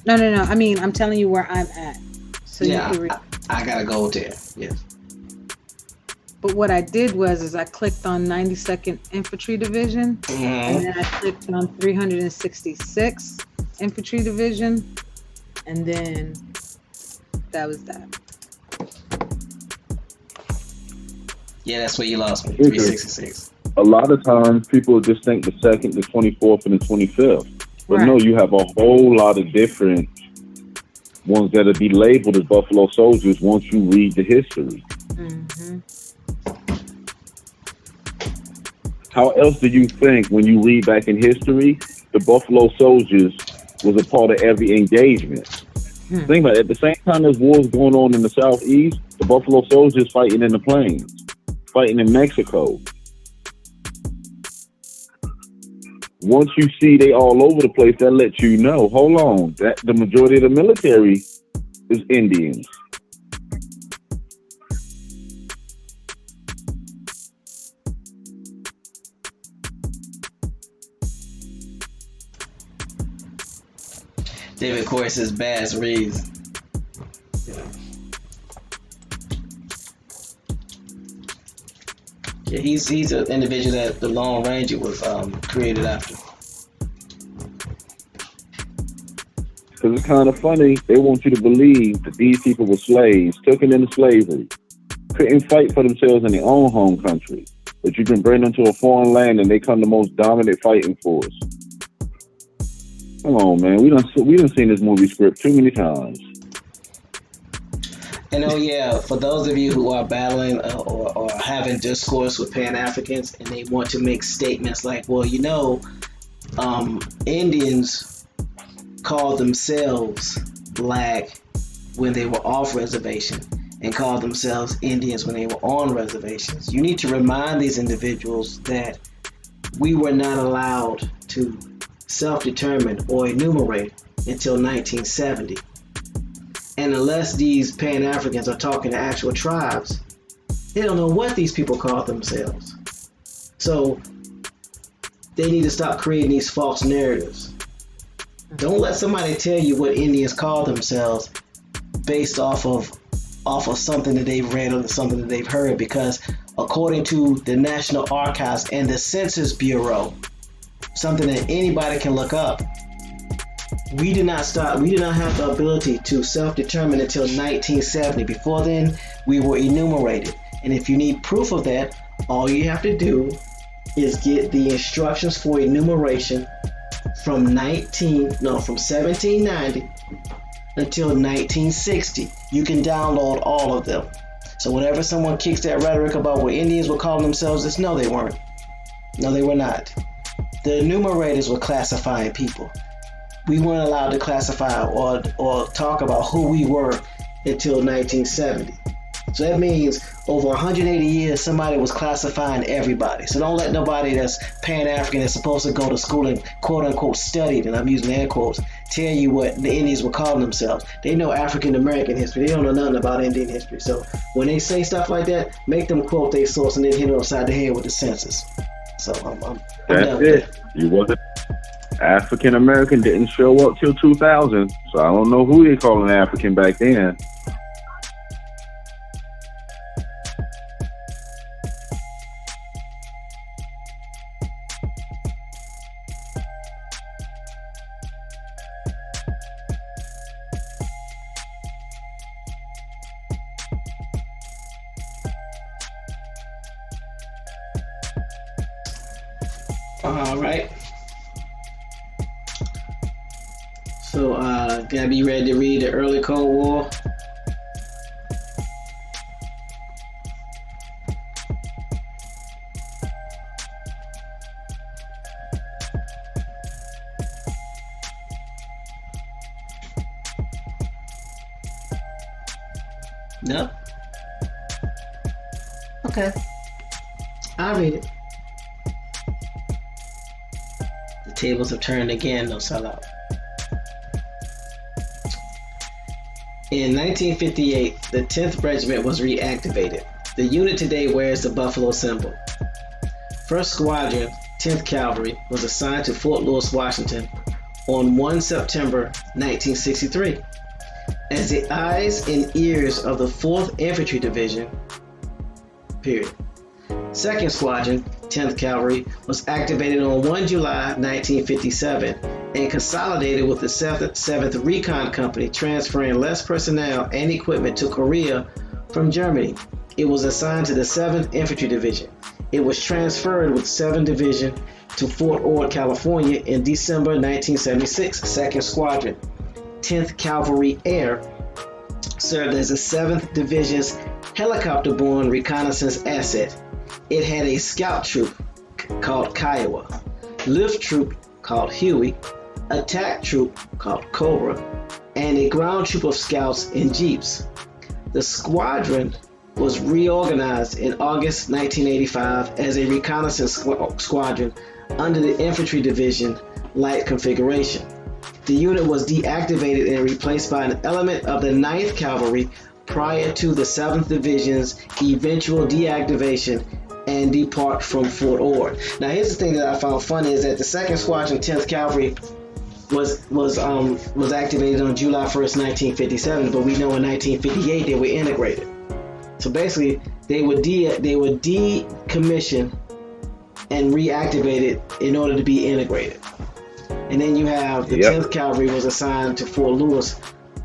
S3: No. I mean, I'm telling you where I'm at. So
S7: yeah,
S3: you can read.
S7: I gotta go there. Yes.
S3: But what I did was I clicked on 92nd Infantry Division, and then I clicked on 366th Infantry Division, and then that was that.
S7: Yeah, that's where you lost me. 366.
S4: A lot of times people just think the 2nd, the 24th, and the 25th. But no, you have a whole lot of different ones that'll be labeled as Buffalo Soldiers once you read the history.
S3: Mm-hmm.
S4: How else do you think when you read back in history, the Buffalo Soldiers was a part of every engagement? Think about it. At the same time there's wars going on in the Southeast, the Buffalo Soldiers fighting in the plains, fighting in Mexico. Once you see they all over the place, that lets you know, hold on, that the majority of the military is Indians.
S7: David Corey says Bass reads. Yeah, he's an individual that the Lone Ranger was created after.
S4: Because it's kind of funny, they want you to believe that these people were slaves, taken into slavery, couldn't fight for themselves in their own home country, but you can bring them to a foreign land and they become the most dominant fighting force. Come on, man. We done seen this movie script too many times.
S7: And oh yeah, for those of you who are battling or having discourse with Pan-Africans and they want to make statements like, well, you know, Indians called themselves black when they were off reservation and called themselves Indians when they were on reservations. You need to remind these individuals that we were not allowed to self-determine or enumerate until 1970. And unless these Pan-Africans are talking to actual tribes, they don't know what these people call themselves. So they need to stop creating these false narratives. Don't let somebody tell you what Indians call themselves based off of something that they've read or something that they've heard, because according to the National Archives and the Census Bureau, something that anybody can look up, we did not have the ability to self-determine until 1970. Before then, we were enumerated. And if you need proof of that, all you have to do is get the instructions for enumeration from 1790 until 1960. You can download all of them. So whenever someone kicks that rhetoric about what Indians were calling themselves, just no, they weren't. No, they were not. The enumerators were classifying people. we weren't allowed to classify or talk about who we were until 1970. So that means over 180 years, somebody was classifying everybody. So don't let nobody that's Pan-African that's supposed to go to school and quote unquote studied, and I'm using air quotes, tell you what the Indians were calling themselves. They know African American history. They don't know nothing about Indian history. So when they say stuff like that, make them quote their source and then hit them upside the head with the census. So I'm
S4: That's it. You wasn't African American, didn't show up till 2000. So I don't know who they calling African back then.
S7: All right. So, gotta be ready to read the early Cold War. No? Okay. I'll read it. The tables have turned again, no sellout. In 1958, the 10th Regiment was reactivated. The unit today wears the buffalo symbol. 1st Squadron, 10th Cavalry, was assigned to Fort Lewis, Washington on 1 September 1963 as the eyes and ears of the 4th Infantry Division, period. 2nd Squadron, 10th Cavalry, was activated on 1 July 1957 and consolidated with the 7th Recon Company, transferring less personnel and equipment to Korea from Germany. It was assigned to the 7th Infantry Division. It was transferred with 7th Division to Fort Ord, California in December 1976. 2nd Squadron, 10th Cavalry Air, served as the 7th Division's helicopter-borne reconnaissance asset. It had a scout troop called Kiowa, lift troop called Huey, attack troop called Cobra, and a ground troop of scouts in jeeps. The squadron was reorganized in August 1985 as a reconnaissance squadron under the Infantry Division light configuration. The unit was deactivated and replaced by an element of the 9th Cavalry prior to the 7th Division's eventual deactivation and depart from Fort Ord. Now, here's the thing that I found funny is that the 2nd Squadron, 10th Cavalry was activated on July 1st, 1957, but we know in 1958 they were integrated. So basically, they were decommissioned and reactivated in order to be integrated. And then you have the 10th Cavalry was assigned to Fort Lewis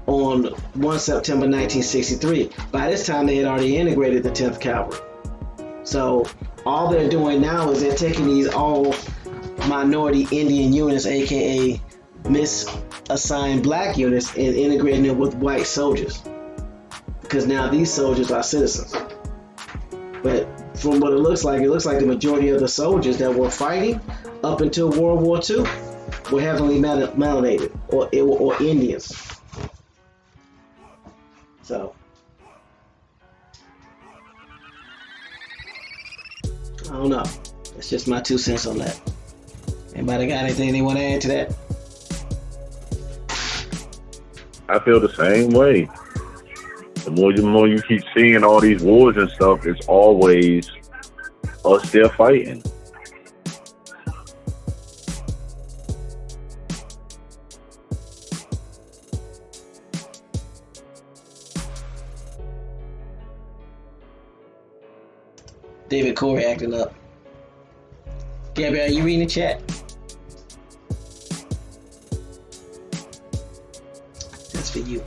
S7: on 1 September 1963. By this time, they had already integrated the 10th Cavalry. So all they're doing now is they're taking these all minority Indian units, aka misassigned black units, and integrating them with white soldiers. Because now these soldiers are citizens. But from what it looks like the majority of the soldiers that were fighting up until World War II were heavily melanated or Indians. So I don't know. That's just my 2 cents on that. Anybody got anything they want to add to that?
S4: I feel the same way. The more you keep seeing all these wars and stuff, it's always us there fighting.
S7: David Corey acting up. Gabrielle, are you reading the chat? That's for you.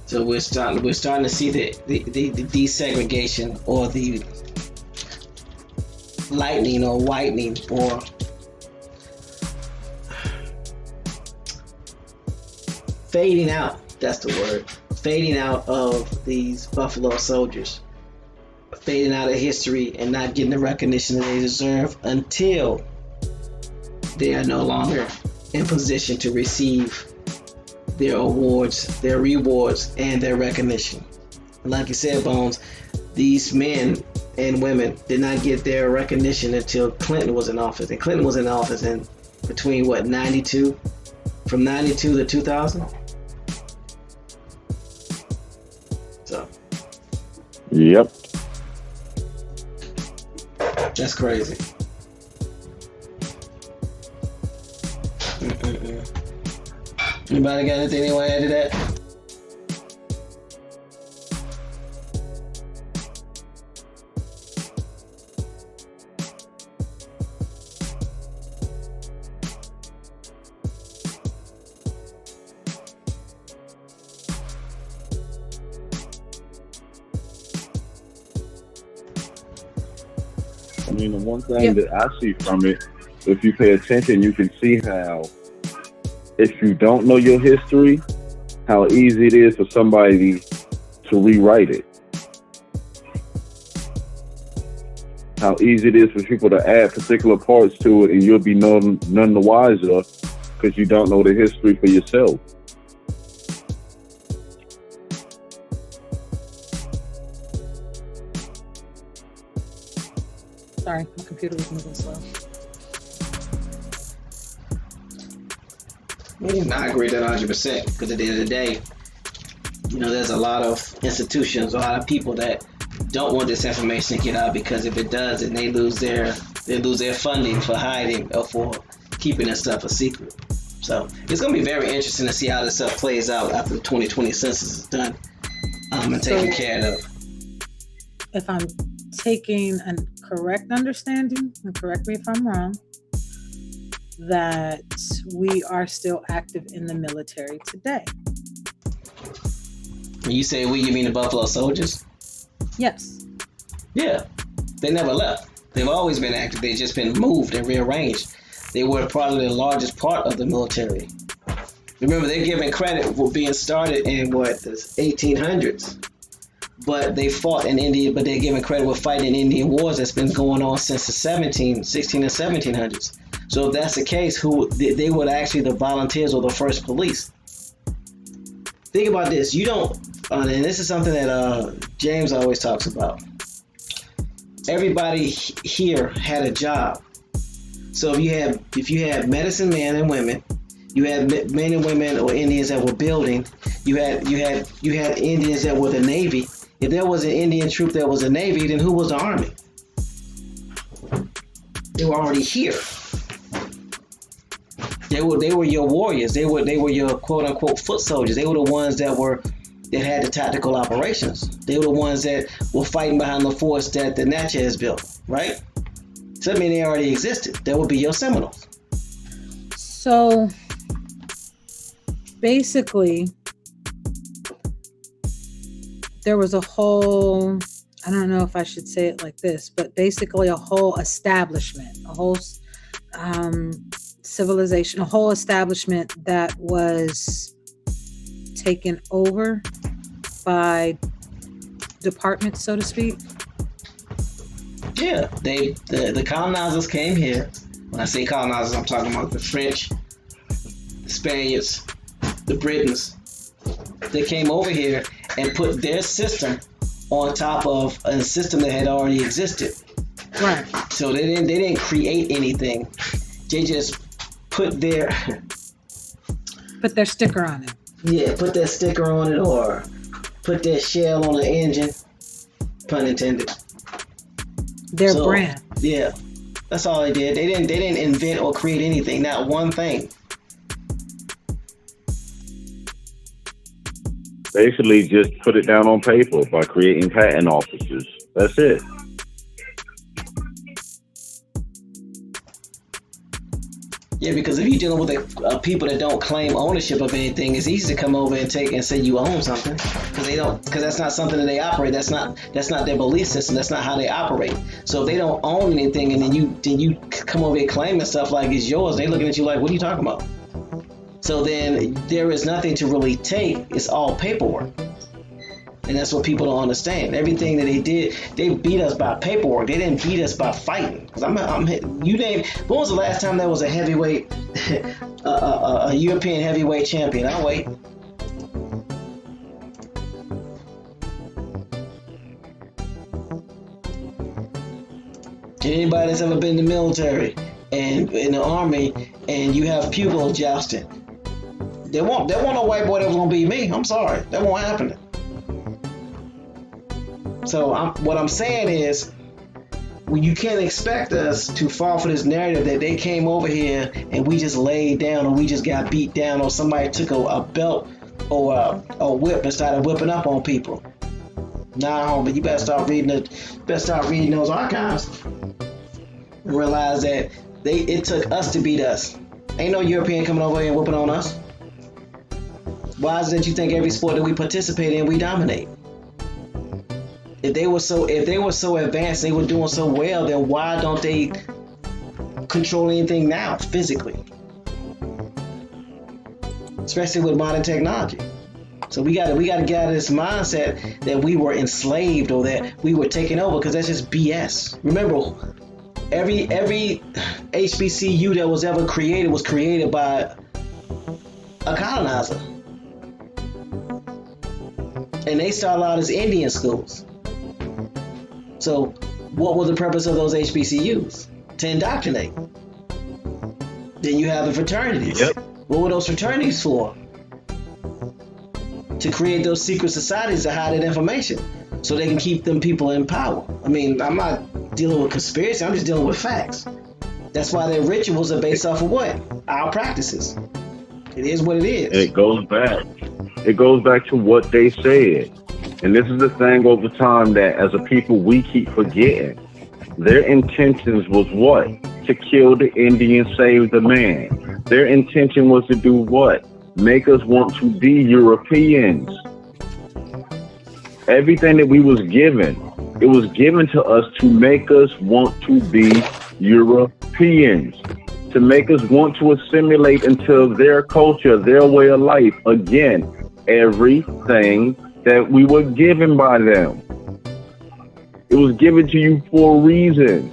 S7: So we're starting to see the desegregation or the lightening or whitening or fading out. That's the word. Fading out of these Buffalo Soldiers, fading out of history and not getting the recognition that they deserve until they are no longer in position to receive their awards, their rewards, and their recognition. Like you said, Bones, these men and women did not get their recognition until Clinton was in office. And Clinton was in office in between, what, 92? From 92 to 2000? So.
S4: Yep.
S7: That's crazy. Anybody got anything they want to add to that?
S4: I mean, the one thing that I see from it, if you pay attention, you can see how, if you don't know your history, how easy it is for somebody to rewrite it. How easy it is for people to add particular parts to it, and you'll be none the wiser because you don't know the history for yourself.
S3: Sorry, my computer was moving slow.
S7: I agree with that 100% because at the end of the day, you know, there's a lot of institutions, a lot of people that don't want this information to get out because if it does, then they lose their funding for hiding or for keeping this stuff a secret. So it's going to be very interesting to see how this stuff plays out after the 2020 census is done and taken care of.
S3: If I'm taking a correct understanding, and correct me if I'm wrong, that we are still active in the military today.
S7: When you say we, you mean the Buffalo Soldiers?
S3: Yes.
S7: Yeah, they never left. They've always been active. They've just been moved and rearranged. They were probably the largest part of the military. Remember, they're given credit for being started in the 1800s. But they fought in India, but they're given credit with fighting Indian wars that's been going on since the 16 and 1700s. So if that's the case, they were actually the volunteers or the first police. Think about this. You don't, and this is something that James always talks about. Everybody here had a job. So if you had medicine men and women, you had men and women or Indians that were building. You had Indians that were the Navy. If there was an Indian troop that was a Navy, then who was the Army? They were already here. They were your warriors. They were your quote unquote foot soldiers. They were the ones that had the tactical operations. They were the ones that were fighting behind the force that the Natchez built, right? So that means they already existed. That would be your Seminoles.
S3: So basically, there was a whole, I don't know if I should say it like this, but basically a whole establishment, a whole civilization, a whole establishment that was taken over by departments, so to speak.
S7: Yeah, the colonizers came here. When I say colonizers, I'm talking about the French, the Spaniards, the Britons. They came over here and put their system on top of a system that had already existed.
S3: Right.
S7: So they didn't create anything. They just put their
S3: sticker on it.
S7: Yeah, put their sticker on it or put their shell on the engine. Pun intended.
S3: Their brand.
S7: Yeah, that's all they did. They didn't invent or create anything, not one thing.
S4: Basically, just put it down on paper by creating patent offices. That's it.
S7: Yeah, because if you're dealing with people that don't claim ownership of anything, it's easy to come over and take and say you own something because that's not something that they operate. That's not their belief system. That's not how they operate. So if they don't own anything and then you come over and claiming stuff like it's yours, they looking at you like, what are you talking about? So then there is nothing to really take. It's all paperwork. And that's what people don't understand. Everything that they did, they beat us by paperwork. They didn't beat us by fighting. Because you name. When was the last time there was a heavyweight, a European heavyweight champion? I'll wait. Anybody that's ever been in the military and in the army, and you have pupil jousting, there won't no white boy that was gonna beat me. I'm sorry, that won't happen. So what I'm saying is, you can't expect us to fall for this narrative that they came over here and we just laid down, or we just got beat down, or somebody took a belt or a whip and started whipping up on people. Nah, homie, you better start reading those archives and realize that it took us to beat us. Ain't no European coming over here and whooping on us. Why is it that you think every sport that we participate in, we dominate? If they were so advanced, they were doing so well, then why don't they control anything now physically? Especially with modern technology. So we got to get out of this mindset that we were enslaved or that we were taken over, because that's just BS. Remember, every HBCU that was ever created was created by a colonizer. And they started out as Indian schools. So what was the purpose of those HBCUs? To indoctrinate. Then you have the fraternities.
S4: Yep.
S7: What were those fraternities for? To create those secret societies to hide that information so they can keep them people in power. I mean, I'm not dealing with conspiracy, I'm just dealing with facts. That's why their rituals are based off of what? Our practices. It is what it is.
S4: It goes back to what they said. And this is the thing over time, that as a people we keep forgetting. Their intentions was what? To kill the Indian, save the man. Their intention was to do what? Make us want to be Europeans. Everything that we was given, it was given to us to make us want to be Europeans, to make us want to assimilate into their culture, their way of life. Again, everything that we were given by them, it was given to you for a reason.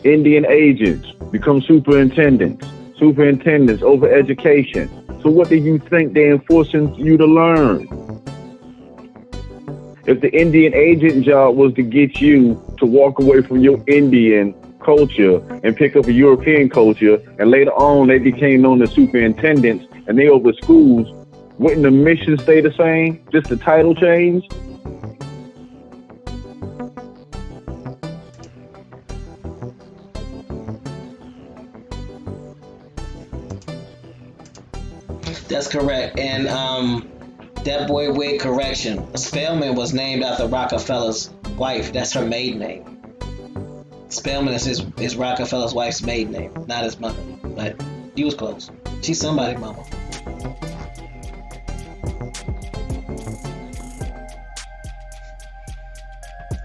S4: Indian agents become superintendents over education. So what do you think they're enforcing you to learn? If the Indian agent job was to get you to walk away from your Indian culture and pick up a European culture, and later on they became known as superintendents and they over schools, wouldn't the mission stay the same? Just the title changed?
S7: That's correct. And that boy, with correction, Spelman was named after Rockefeller's wife. That's her maiden name. Spelman is Rockefeller's wife's maiden name, not his mother. But you was close. She's somebody's mama.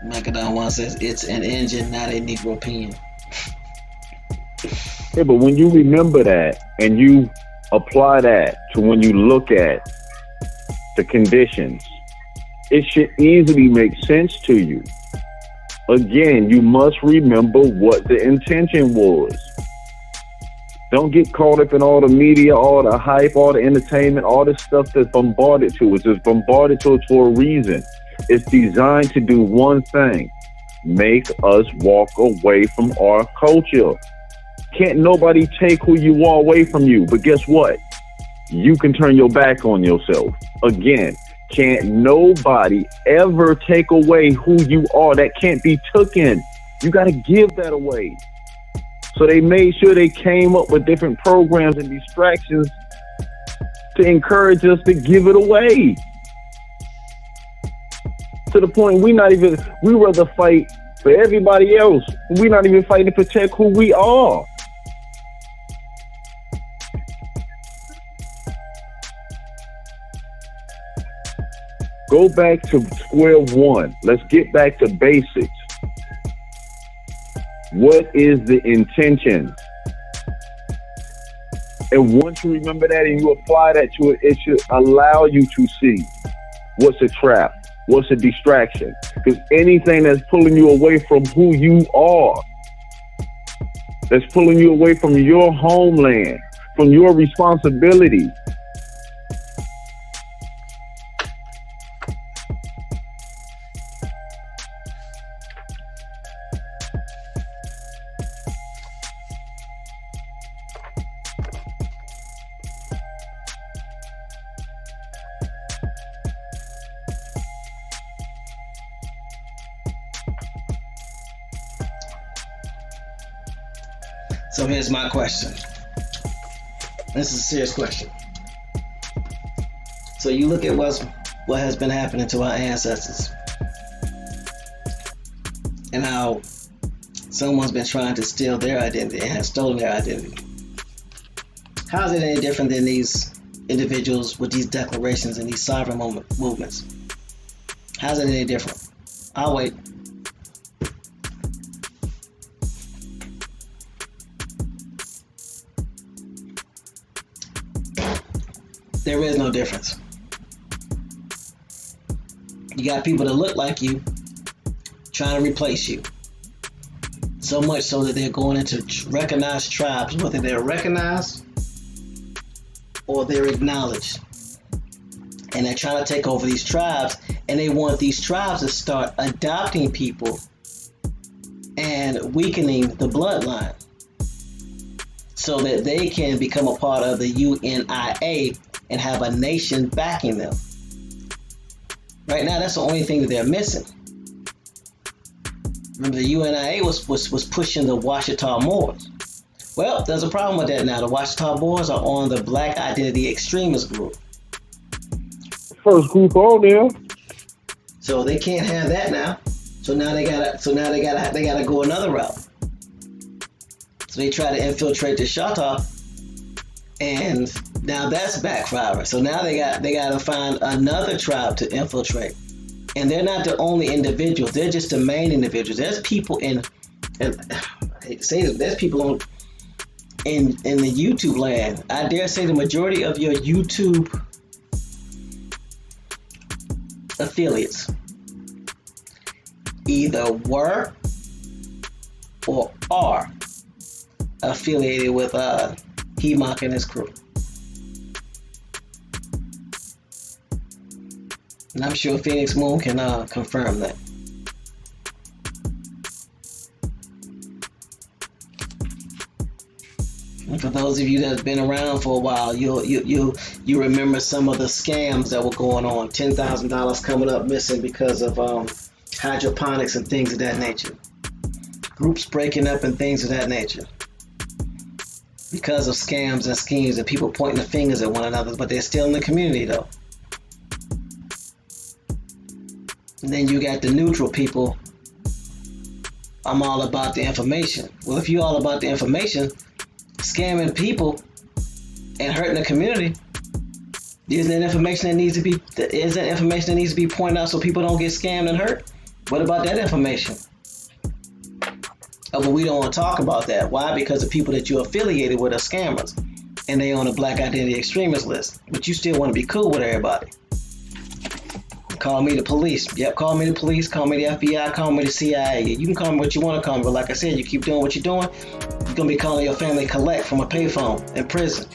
S7: Michael Don Juan says it's an engine, not a Negropean.
S4: Yeah, but when you remember that and you apply that to when you look at the conditions, it should easily make sense to you. Again, you must remember what the intention was. Don't get caught up in all the media, all the hype, all the entertainment, all the stuff that's bombarded to us. It's bombarded to us for a reason. It's designed to do one thing: make us walk away from our culture. Can't nobody take who you are away from you. But guess what? You can turn your back on yourself. Again, can't nobody ever take away who you are. That can't be taken. You got to give that away. So they made sure they came up with different programs and distractions to encourage us to give it away. To the point we rather fight for everybody else. We're not even fighting to protect who we are. Go back to square one. Let's get back to basics. What is the intention? And once you remember that and you apply that to it, it should allow you to see what's a trap, what's a distraction. Because anything that's pulling you away from who you are, that's pulling you away from your homeland, from your responsibility.
S7: So here's my question. This is a serious question. So you look at what has been happening to our ancestors and how someone's been trying to steal their identity and has stolen their identity. How is it any different than these individuals with these declarations and these sovereign movements? How's it any different? I'll wait. There is no difference. You got people that look like you trying to replace you. So much so that they're going into recognized tribes, whether they're recognized or they're acknowledged. And they're trying to take over these tribes, and they want these tribes to start adopting people and weakening the bloodline so that they can become a part of the UNIA and have a nation backing them. Right now, that's the only thing that they're missing. Remember, the UNIA was pushing the Washita Moors. Well, there's a problem with that now. The Washita Moors are on the Black Identity Extremist group.
S4: First group on there.
S7: So they can't have that now. So now they gotta go another route. So they try to infiltrate the Choctaw, and now that's backfiring. So now they gotta find another tribe to infiltrate. And they're not the only individuals, they're just the main individuals. There's people I hate to say this, there's people in the YouTube land. I dare say the majority of your YouTube affiliates either were or are affiliated with Hemok and his crew. And I'm sure Phoenix Moon can confirm that. And for those of you that have been around for a while, you remember some of the scams that were going on. $10,000 coming up missing because of hydroponics and things of that nature. Groups breaking up and things of that nature. Because of scams and schemes and people pointing the fingers at one another, but they're still in the community though. And then you got the neutral people. I'm all about the information. Well, if you're all about the information, scamming people and hurting the community, isn't that information that needs to be pointed out so people don't get scammed and hurt? What about that information? Oh, but we don't want to talk about that. Why? Because the people that you're affiliated with are scammers, and they on the Black Identity Extremist list. But you still want to be cool with everybody. Call me the police. Yep, call me the police, call me the FBI, call me the CIA. You can call me what you want to call me, but like I said, you keep doing what you're doing, you're going to be calling your family collect from a payphone in prison.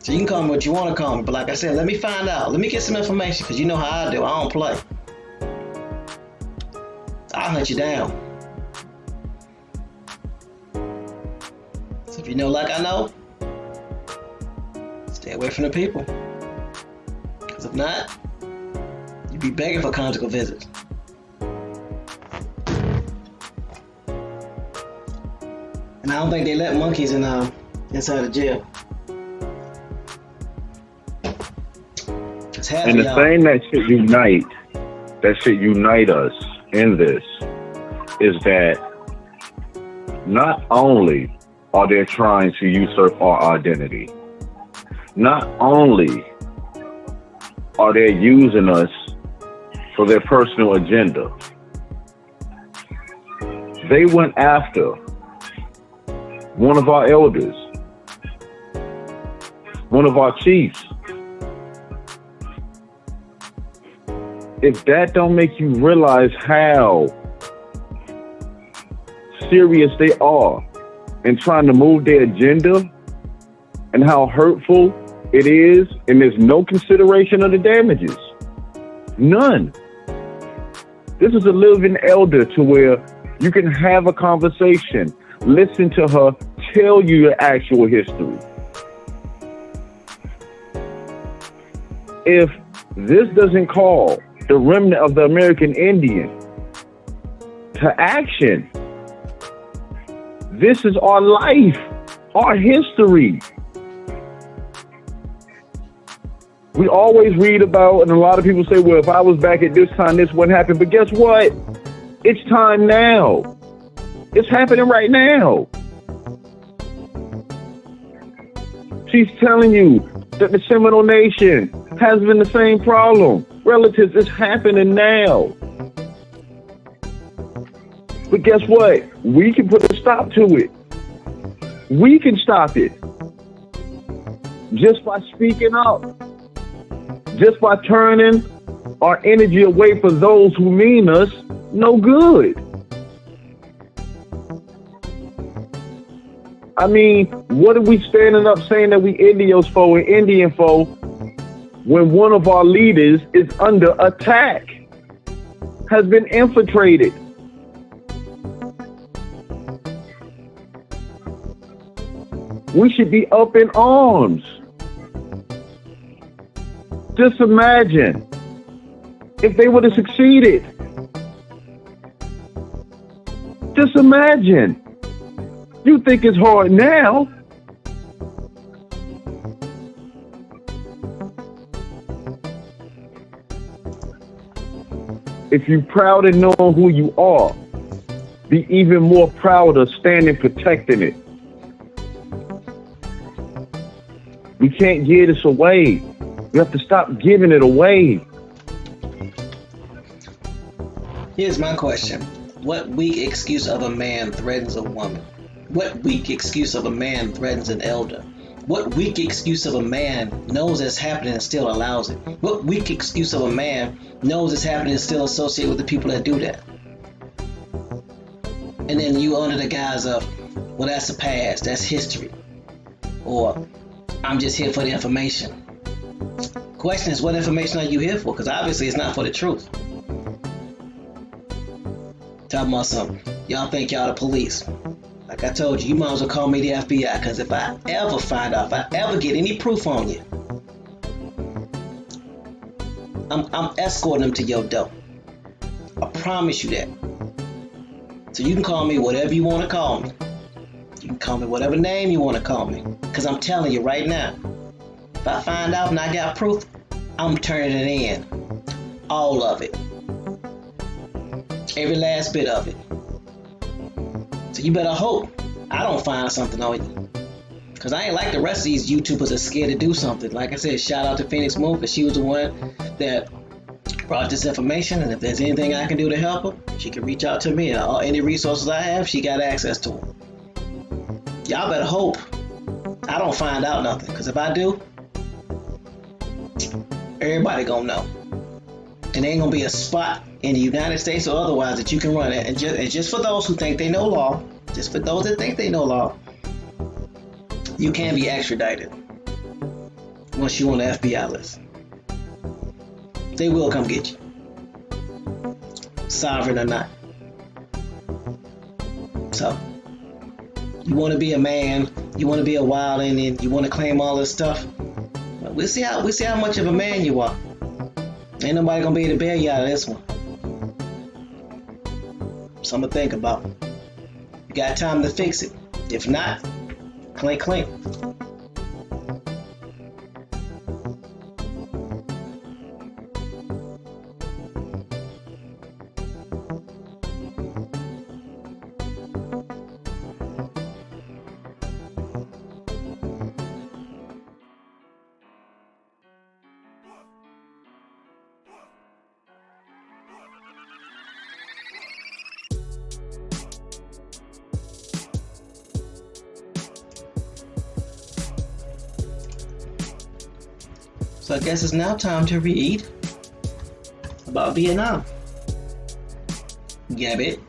S7: So you can call me what you want to call me, but like I said, let me find out. Let me get some information, because you know how I do. I don't play. I'll hunt you down. So if you know like I know, stay away from the people. Because if not, you'd be begging for conjugal visits. And I don't think they let monkeys in inside the jail.
S4: And the thing that should unite us in this is that not only are they trying to usurp our identity, not only are they using us for their personal agenda, they went after one of our elders one of our chiefs. If that don't make you realize how serious they are in trying to move their agenda and how hurtful it is, and there's no consideration of the damages. None. This is a living elder to where you can have a conversation, listen to her, tell you your actual history. If this doesn't call the remnant of the American Indian to action, this is our life, our history. We always read about, and a lot of people say, well, if I was back at this time, this wouldn't happen. But guess what? It's time now. It's happening right now. She's telling you that the Seminole Nation has been the same problem. Relatives, it's happening now. But guess what? We can put a stop to it. We can stop it. Just by speaking up. Just by turning our energy away for those who mean us no good. I mean, what are we standing up saying that we Indios for and Indian for when one of our leaders is under attack, has been infiltrated? We should be up in arms. Just imagine if they would have succeeded. Just imagine. You think it's hard now. If you're proud of knowing who you are, be even more proud of standing protecting it. We can't give this away. We have to stop giving it away.
S7: Here's my question. What weak excuse of a man threatens a woman? What weak excuse of a man threatens an elder? What weak excuse of a man knows it's happening and still allows it? What weak excuse of a man knows it's happening and still associated with the people that do that? And then you under the guise of, well, that's the past, that's history. Or, I'm just here for the information. Question is, what information are you here for? Because obviously it's not for the truth. Talking about something. Y'all think y'all the police. Like I told you, you might as well call me the FBI, because if I ever find out, if I ever get any proof on you, I'm escorting them to your door. I promise you that. So you can call me whatever you want to call me. You can call me whatever name you want to call me. Because I'm telling you right now, if I find out and I got proof, I'm turning it in. All of it. Every last bit of it. So you better hope I don't find something on you. Because I ain't like the rest of these YouTubers that's scared to do something. Like I said, shout out to Phoenix Moon, because she was the one that brought this information. And if there's anything I can do to help her, she can reach out to me. And any resources I have, she got access to them. Y'all better hope I don't find out nothing. Because if I do, everybody gonna know. And there ain't gonna be a spot in the United States or otherwise that you can run it. And just for those who think they know law, just for those that think they know law, you can be extradited once you're on the FBI list. They will come get you, sovereign or not. So, you want to be a man, you want to be a wild Indian, you want to claim all this stuff. Well, we'll see how much of a man you are. Ain't nobody gonna be able to bail you out of this one. Something to think about. You got time to fix it. If not, clink clink. So I guess it's now time to read about Vietnam. Get it?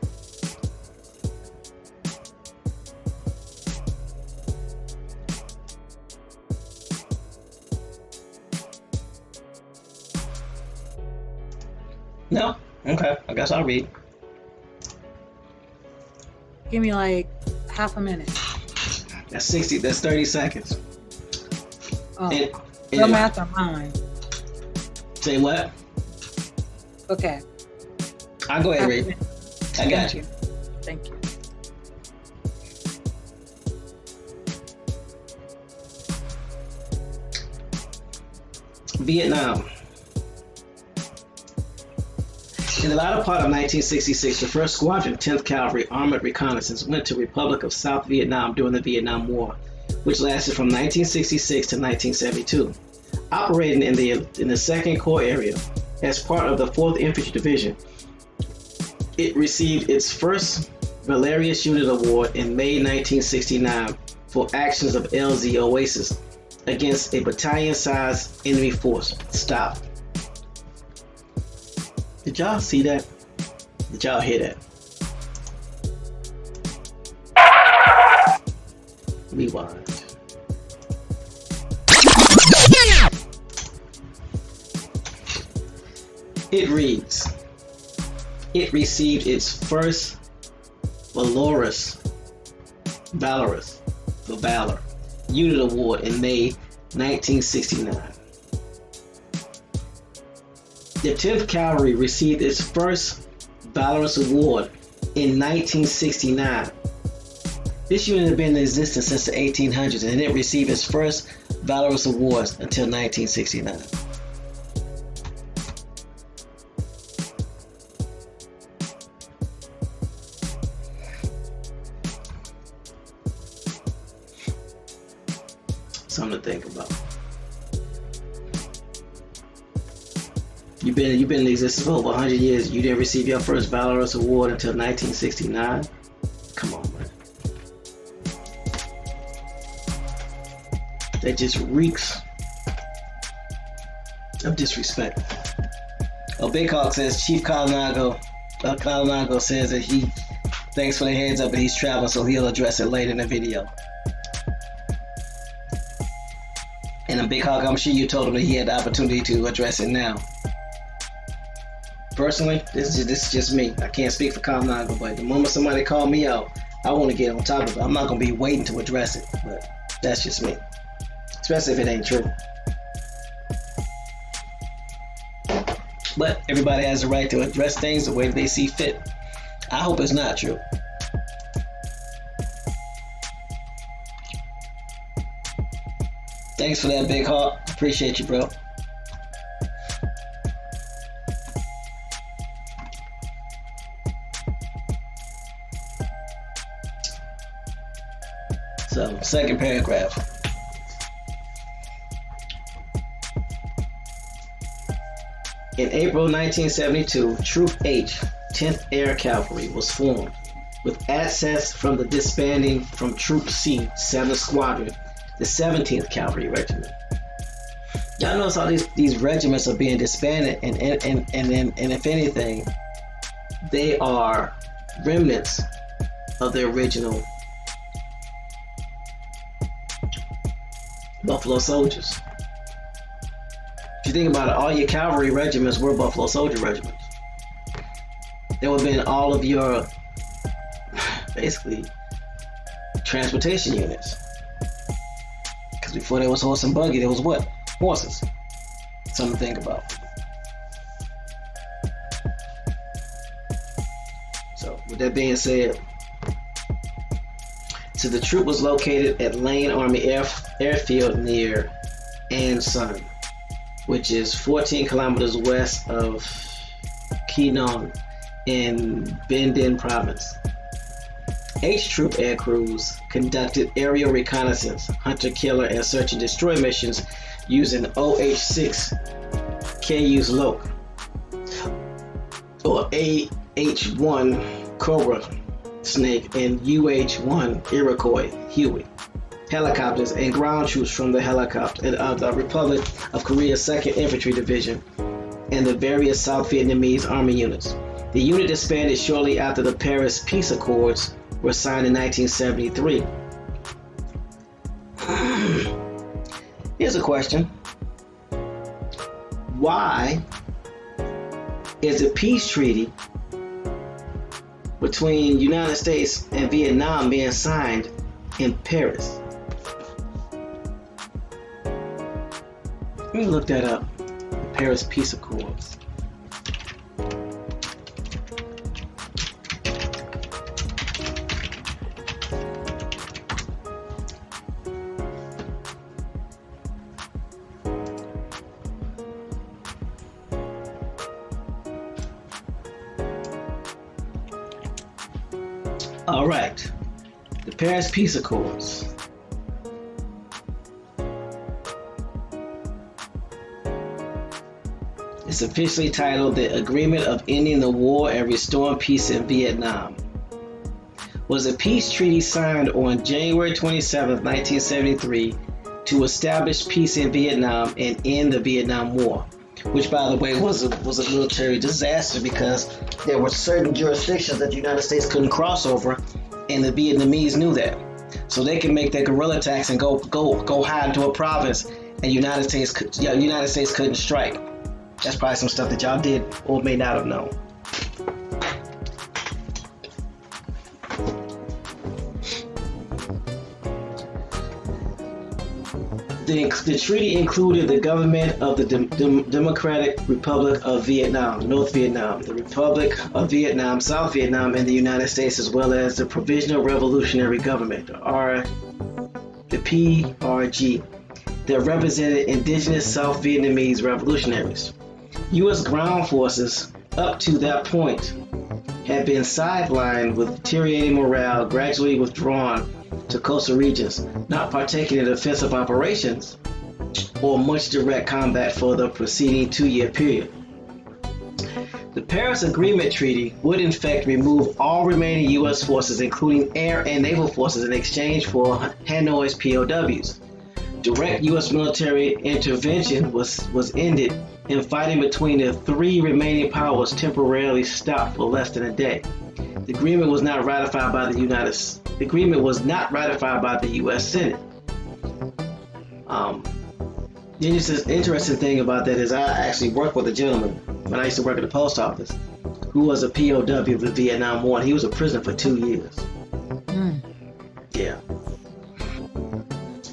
S7: No? Okay, I guess I'll read.
S3: Give me like half a minute.
S7: That's 30 seconds.
S3: Oh,
S7: And-
S3: your
S7: and-
S3: math or mine?
S7: Say what?
S3: Okay.
S7: I'll go ahead,
S3: Half a
S7: read.
S3: minute.
S7: I got
S3: Thank
S7: you.
S3: you. Thank you.
S7: Vietnam. In the latter part of 1966, the 1st Squadron, 10th Cavalry Armored Reconnaissance went to Republic of South Vietnam during the Vietnam War, which lasted from 1966 to 1972. Operating in the 2nd Corps area as part of the 4th Infantry Division, it received its first Valerius Unit Award in May 1969 for actions of LZ Oasis against a battalion-sized enemy force. Stop. Did y'all see that? Did y'all hear that? Rewind. It reads, it received its first Valorous Unit Award in May 1969. The 10th Cavalry received its first Valorous Award in 1969. This unit had been in existence since the 1800s and it received its first Valorous Awards until 1969. Something to think about. You've been in existence for over 100 years. You didn't receive your first Valorous Award until 1969. Come on, man. That just reeks of disrespect. Oh, Big Hawk says Chief Calinago says that he thanks for the heads up, but he's traveling, so he'll address it later in the video. And Big Hawk, I'm sure you told him that he had the opportunity to address it now. Personally, this is just me. I can't speak for Calinago, but the moment somebody called me out, I want to get on top of it. I'm not going to be waiting to address it, but that's just me. Especially if it ain't true. But everybody has the right to address things the way they see fit. I hope it's not true. Thanks for that, Big Hawk. Appreciate you, bro. So, second paragraph. In April 1972, Troop H, 10th Air Cavalry, was formed, with access from the disbanding from Troop C, 7th Squadron, the 17th Cavalry Regiment. Y'all notice all these regiments are being disbanded, and if anything, they are remnants of the original Buffalo Soldiers. If you think about it, all your cavalry regiments were Buffalo Soldier regiments. There would have been all of your, basically, transportation units. Because before there was horse and buggy, there was what? Horses. Something to think about. So, with that being said, so the troop was located at Lane Army Airfield near An Son, which is 14 kilometers west of Quy Nhon in Binh Dinh province. H Troop air crews conducted aerial reconnaissance, hunter-killer, and search and destroy missions using OH-6 KU's Loke or AH-1 Cobra Snake and UH-1 Iroquois Huey helicopters and ground troops from the the Republic of Korea's 2nd Infantry Division and the various South Vietnamese army units. The unit disbanded shortly after the Paris Peace Accords were signed in 1973. Here's a question. Why is the peace treaty between United States and Vietnam being signed in Paris? Let me look that up. The Paris Peace Accords. All right, the Paris Peace Accords. It's officially titled the Agreement of Ending the War and Restoring Peace in Vietnam. Was a peace treaty signed on January 27, 1973 to establish peace in Vietnam and end the Vietnam War, which, by the way, was a military disaster because there were certain jurisdictions that the United States couldn't cross over, and the Vietnamese knew that. So they could make their guerrilla attacks and go hide into a province, and United States couldn't strike. That's probably some stuff that y'all did or may not have known. The treaty included the government of the Democratic Republic of Vietnam, North Vietnam, the Republic of Vietnam, South Vietnam, and the United States, as well as the Provisional Revolutionary Government, the PRG, that represented indigenous South Vietnamese revolutionaries. U.S. ground forces up to that point had been sidelined with deteriorating morale, gradually withdrawn to coastal regions, not partaking in offensive operations or much direct combat for the preceding 2-year period. The Paris Agreement Treaty would in fact remove all remaining U.S. forces, including air and naval forces, in exchange for Hanoi's POWs. Direct U.S. military intervention was ended, and fighting between the 3 remaining powers temporarily stopped for less than a day. The agreement was not ratified by the U.S. Senate. The interesting thing about that is I actually worked with a gentleman when I used to work at the post office who was a POW of the Vietnam War, and he was a prisoner for 2 years. Yeah.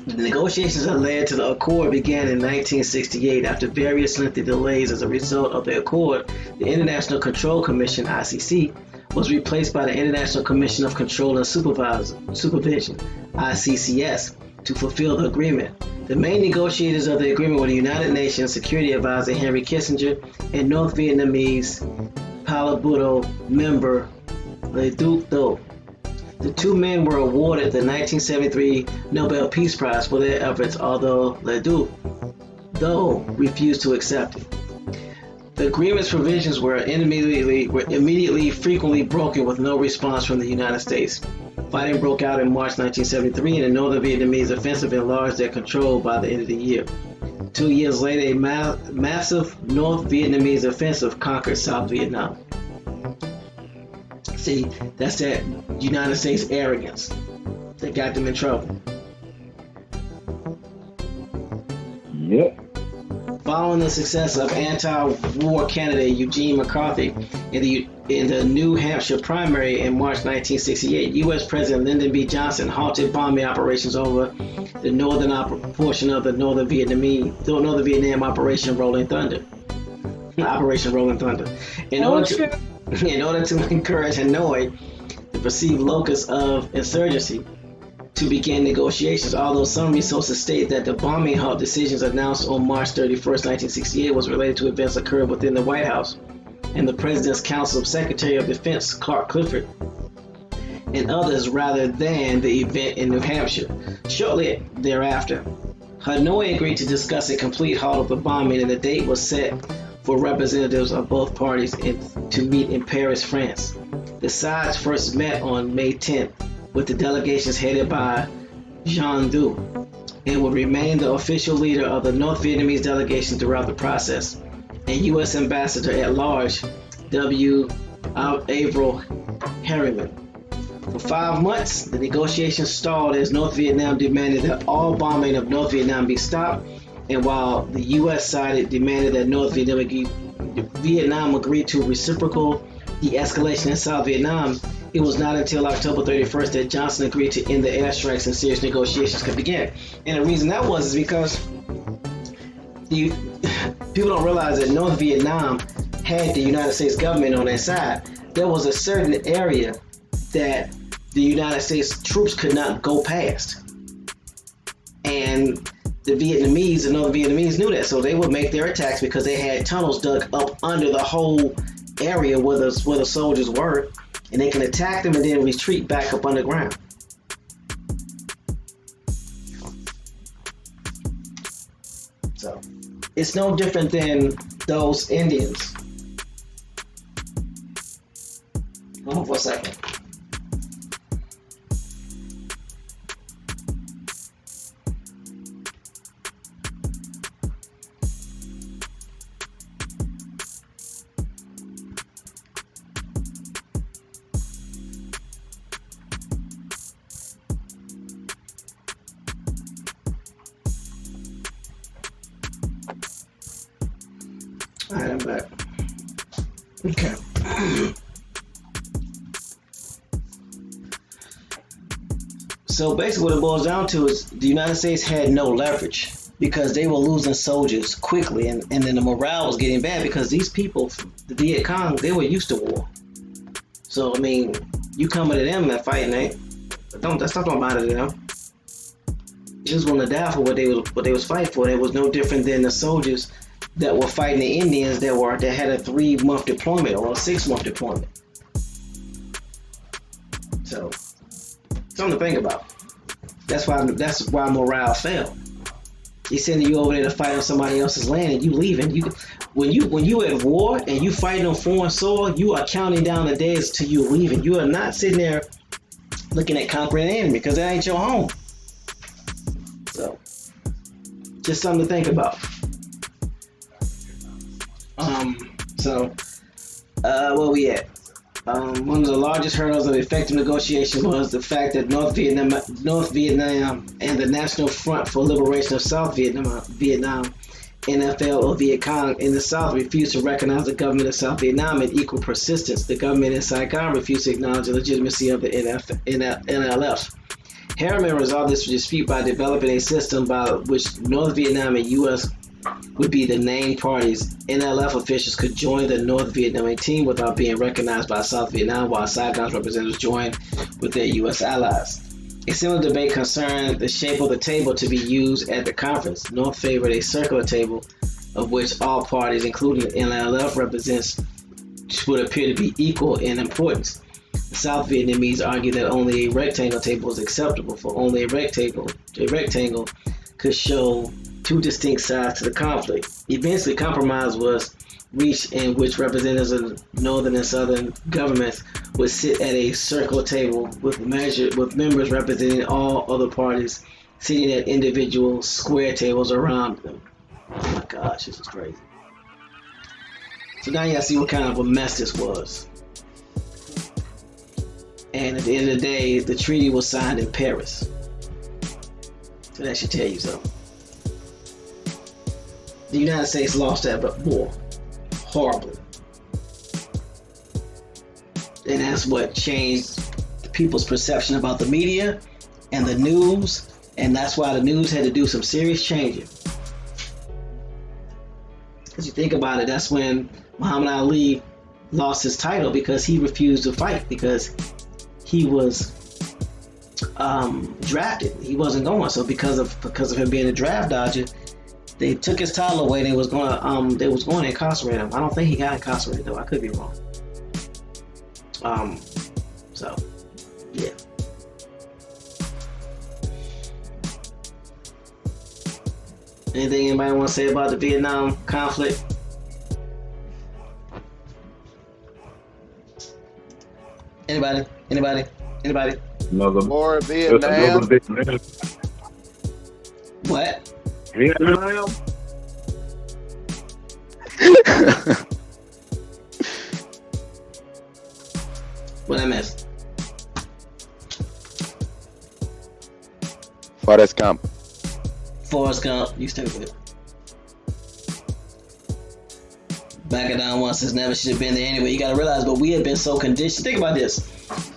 S7: The negotiations that led to the accord began in 1968. After various lengthy delays as a result of the accord, the International Control Commission, ICC, was replaced by the International Commission of Control and Supervision, ICCS, to fulfill the agreement. The main negotiators of the agreement were the United Nations Security Advisor Henry Kissinger and North Vietnamese Politburo member Le Duc Tho. The 2 men were awarded the 1973 Nobel Peace Prize for their efforts, although Le Duc Tho refused to accept it. The agreement's provisions were immediately frequently broken with no response from the United States. Fighting broke out in March 1973, and the Northern Vietnamese offensive enlarged their control by the end of the year. 2 years later, a massive North Vietnamese offensive conquered South Vietnam. See, that's that United States arrogance that got them in trouble.
S4: Yep.
S7: Following the success of anti-war candidate Eugene McCarthy in the New Hampshire primary in March 1968, U.S. President Lyndon B. Johnson halted bombing operations over the northern portion of the Northern Vietnam Operation Rolling Thunder. In order to encourage Hanoi, the perceived locus of insurgency, to begin negotiations, although some resources state that the bombing halt decisions announced on March 31st, 1968 was related to events occurred within the White House and the President's Council of Secretary of Defense Clark Clifford and others rather than the event in New Hampshire. Shortly thereafter, Hanoi agreed to discuss a complete halt of the bombing, and the date was set for representatives of both parties to meet in Paris, France. The sides first met on May 10th, with the delegations headed by Jean Du, and would remain the official leader of the North Vietnamese delegation throughout the process. And U.S. Ambassador at Large, W. Averill Harriman. For 5 months, the negotiations stalled as North Vietnam demanded that all bombing of North Vietnam be stopped, and while the U.S. side demanded that North Vietnam agree to reciprocal de-escalation in South Vietnam, it was not until October 31st that Johnson agreed to end the airstrikes and serious negotiations could begin. And the reason that was is because people don't realize that North Vietnam had the United States government on their side. There was a certain area that the United States troops could not go past. And the Northern Vietnamese knew that, so they would make their attacks because they had tunnels dug up under the whole area where the soldiers were, and they can attack them and then retreat back up underground. So it's no different than those Indians. Hold on for a second. All right, I'm back. Okay. So basically what it boils down to is the United States had no leverage because they were losing soldiers quickly, and then the morale was getting bad because these people, the Viet Cong, they were used to war. So, I mean, you coming to them and fighting, that's not gonna matter to them. They just want to die for what they was fighting for. It was no different than the soldiers that were fighting the Indians that had a 3-month deployment or a 6-month deployment. So, something to think about. That's why morale fell. He's sending you over there to fight on somebody else's land, and you leaving. When you at war and you fighting on foreign soil, you are counting down the days till you leaving. You are not sitting there looking at conquering the enemy because that ain't your home. So, just something to think about. Where we at? One of the largest hurdles of effective negotiation was the fact that North Vietnam and the National Front for Liberation of South Vietnam, NFL or Viet Cong in the South refused to recognize the government of South Vietnam in equal persistence. The government in Saigon refused to acknowledge the legitimacy of the NLF. Harriman resolved this dispute by developing a system by which North Vietnam and U.S. would be the named parties. NLF officials could join the North Vietnamese team without being recognized by South Vietnam, while Saigon's representatives joined with their U.S. allies. A similar debate concerned the shape of the table to be used at the conference. North favored a circular table, of which all parties, including the NLF represents, would appear to be equal in importance. The South Vietnamese argued that only a rectangle table is acceptable, for only a rectangle could show two distinct sides to the conflict. Eventually, compromise was reached in which representatives of northern and southern governments would sit at a circular table with members representing all other parties sitting at individual square tables around them. Oh my gosh, this is crazy. So now you gotta see what kind of a mess this was. And at the end of the day, the treaty was signed in Paris. So that should tell you something. The United States lost that war horribly. And that's what changed people's perception about the media and the news, and that's why the news had to do some serious changing. Because you think about it, that's when Muhammad Ali lost his title because he refused to fight because he was drafted. He wasn't going. So because of him being a draft dodger, they took his title away. And they was going to incarcerate him. I don't think he got incarcerated though. I could be wrong. So yeah. Anything anybody want to say about the Vietnam conflict? Anybody?
S4: Another
S2: More
S4: just another
S2: Vietnam.
S4: big mess.
S7: What?
S4: Vietnam?
S7: What I missed?
S5: Forrest Gump.
S7: Forrest Gump, you stupid. Back it down once, it's never should have been there anyway. You gotta realize, but we have been so conditioned. Think about this.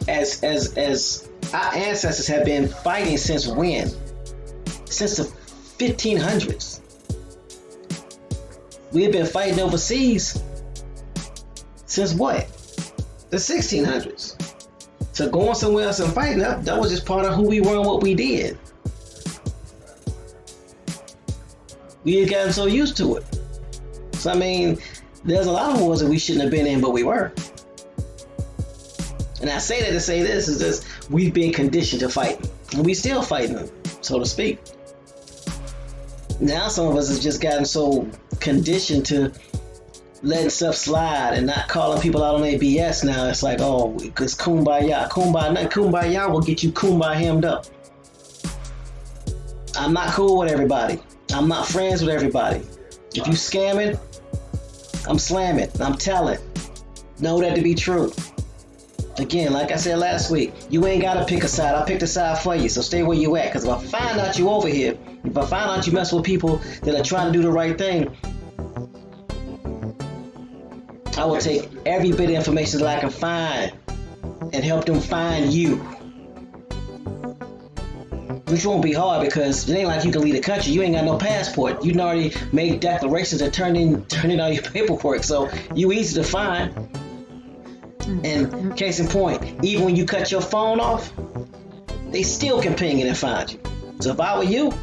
S7: As our ancestors have been fighting since when? Since the 1500s. We have been fighting overseas since what? The 1600s. So going somewhere else and fighting, that was just part of who we were and what we did. We had gotten so used to it. So I mean, there's a lot of wars that we shouldn't have been in, but we were. And I say that to say this is this: we've been conditioned to fight, and we still fighting, so to speak. Now some of us have just gotten so conditioned to letting stuff slide and not calling people out on their BS. Now it's like, oh, because kumbaya will get you hemmed up. I'm not cool with everybody. I'm not friends with everybody. If you scamming, I'm slamming. I'm telling. Know that to be true. Again, like I said last week, you ain't gotta pick a side. I picked a side for you, so stay where you at. Because if I find out you over here, if I find out you mess with people that are trying to do the right thing, I will take every bit of information that I can find and help them find you. Which won't be hard because it ain't like you can leave the country. You ain't got no passport. You can already make declarations and turn in all your paperwork. So you easy to find. And case in point, even when you cut your phone off, they still can ping it and find you. So if I were you,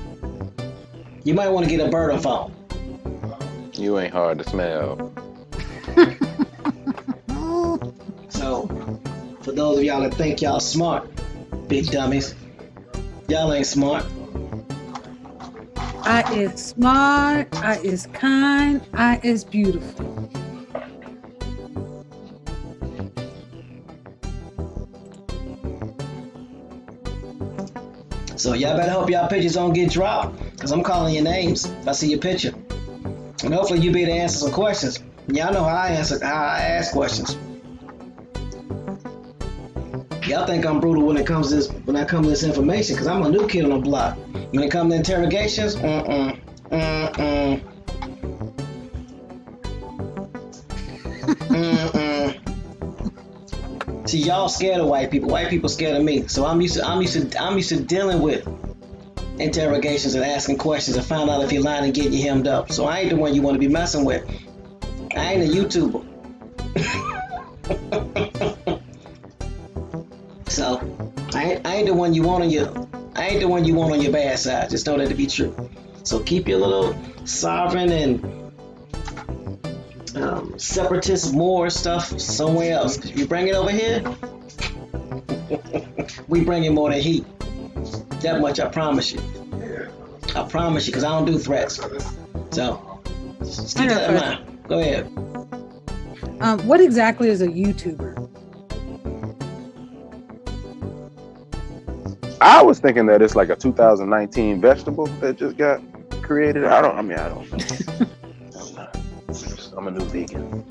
S7: you might want to get a burner phone.
S5: You ain't hard to smell.
S7: So for those of y'all that think y'all smart, big dummies, y'all ain't smart.
S3: I is smart, I is kind, I is beautiful.
S7: So y'all better hope y'all pictures don't get dropped, because I'm calling your names if I see your picture. And hopefully you be able to answer some questions. Y'all know how I ask questions. Y'all think I'm brutal when it comes to this information, because I'm a new kid on the block. When it comes to interrogations, See, y'all scared of white people. White people scared of me. So I'm used to dealing with interrogations and asking questions and find out if you're lying and getting you hemmed up. So I ain't the one you want to be messing with. I ain't a YouTuber. So I ain't the one you want on your bad side. Just know that to be true. So keep your little sovereign and separatist Moor stuff somewhere else. If you bring it over here, we bring in more than heat. That much I promise you. I promise you, because I don't do threats. So just keep that in mind. Go ahead.
S3: What exactly is a YouTuber?
S5: I was thinking that it's like a 2019 vegetable that just got created. I don't know. I'm a new vegan.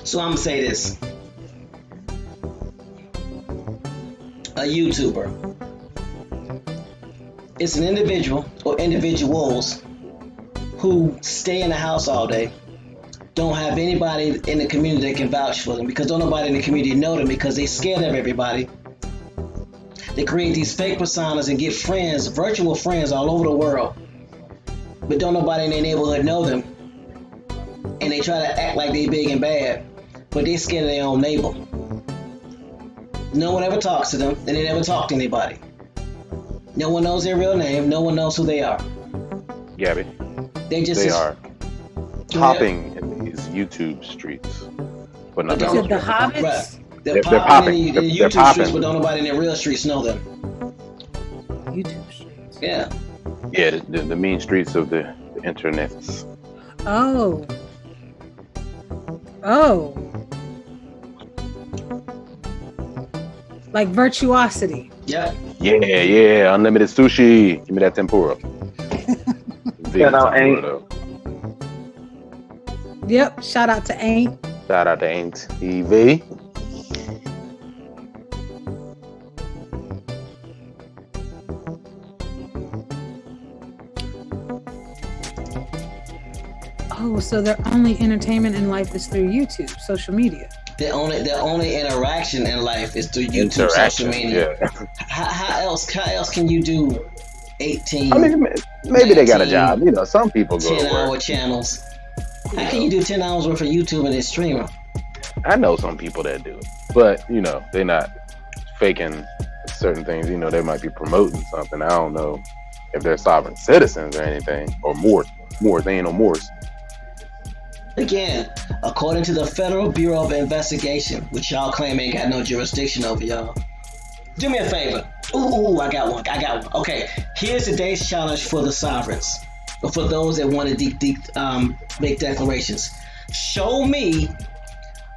S7: So I'm gonna say this. A YouTuber. It's an individual or individuals who stay in the house all day, don't have anybody in the community that can vouch for them, because don't nobody in the community know them because they scared of everybody. They create these fake personas and get friends, virtual friends all over the world, but don't nobody in their neighborhood know them. And they try to act like they big and bad, but they scared of their own neighbor. No one ever talks to them, and they never talk to anybody. No one knows their real name. No one knows who they are.
S5: Gabby,
S7: they
S5: are hopping in these YouTube streets, but not
S3: the hobbits.
S7: Right. They're popping in the YouTube streets, but don't nobody in the real streets know them.
S3: YouTube streets.
S7: Yeah.
S5: Yeah, the mean streets of the internets.
S3: Oh. Like virtuosity.
S7: Yep.
S5: Yeah, unlimited sushi. Give me that tempura.
S4: Shout out, Ain't.
S3: Yep. Shout out to Ain't.
S5: Shout out to Ain't TV.
S3: Oh, so their only entertainment in life is through YouTube, social media.
S7: Their only interaction in life is through YouTube, social media.
S5: Yeah.
S7: How else can you do 18?
S5: I mean, maybe they got a job. You know, some people go
S7: 10-hour channels. How can you do 10 hours worth of YouTube and then stream them?
S5: I know some people that do it, but you know, they're not faking certain things. You know, they might be promoting something. I don't know if they're sovereign citizens or anything, or more. They ain't no Moors.
S7: Again, according to the Federal Bureau of Investigation, which y'all claim ain't got no jurisdiction over y'all. Do me a favor. Ooh, I got one. Okay, here's today's challenge for the sovereigns, or for those that want to make declarations. Show me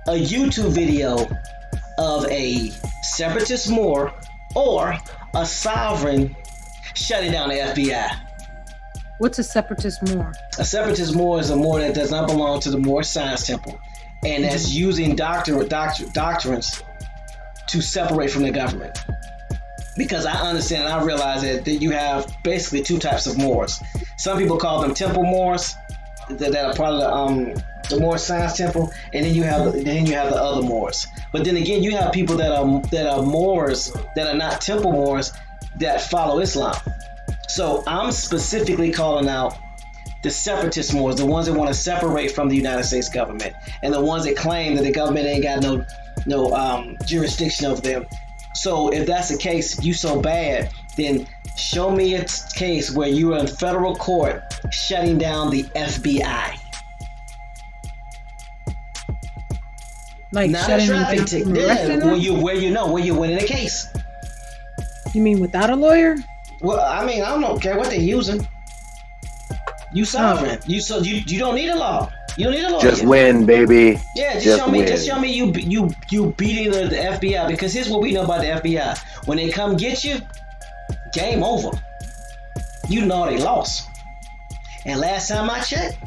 S7: a YouTube video of a separatist Moor or a sovereign shutting down the FBI.
S3: What's a separatist Moor?
S7: A separatist Moor is a Moor that does not belong to the Moor Science Temple, and that's using doctrines to separate from the government. Because I understand and I realize that you have basically two types of Moors. Some people call them Temple Moors that are part of the Moor Science Temple, and then you have the other Moors. But then again, you have people that are Moors that are not Temple Moors that follow Islam. So I'm specifically calling out the separatist Moors, the ones that want to separate from the United States government, and the ones that claim that the government ain't got no jurisdiction over them. So if that's the case, you so bad, then show me a case where you are in federal court shutting down the FBI.
S3: Like
S7: not
S3: shutting
S7: a
S3: them
S7: traffic
S3: down
S7: ticket.
S3: from arresting them?
S7: Where you're winning a case.
S3: You mean without a lawyer?
S7: Well, I mean, I don't care what they're using. You sovereign. You don't need a law. You don't need a lawyer.
S5: Just win, baby.
S7: Yeah,
S5: Just
S7: show me.
S5: win.
S7: Just show me you beating the FBI. Because here's what we know about the FBI: when they come get you, game over. You know they lost. And last time I checked,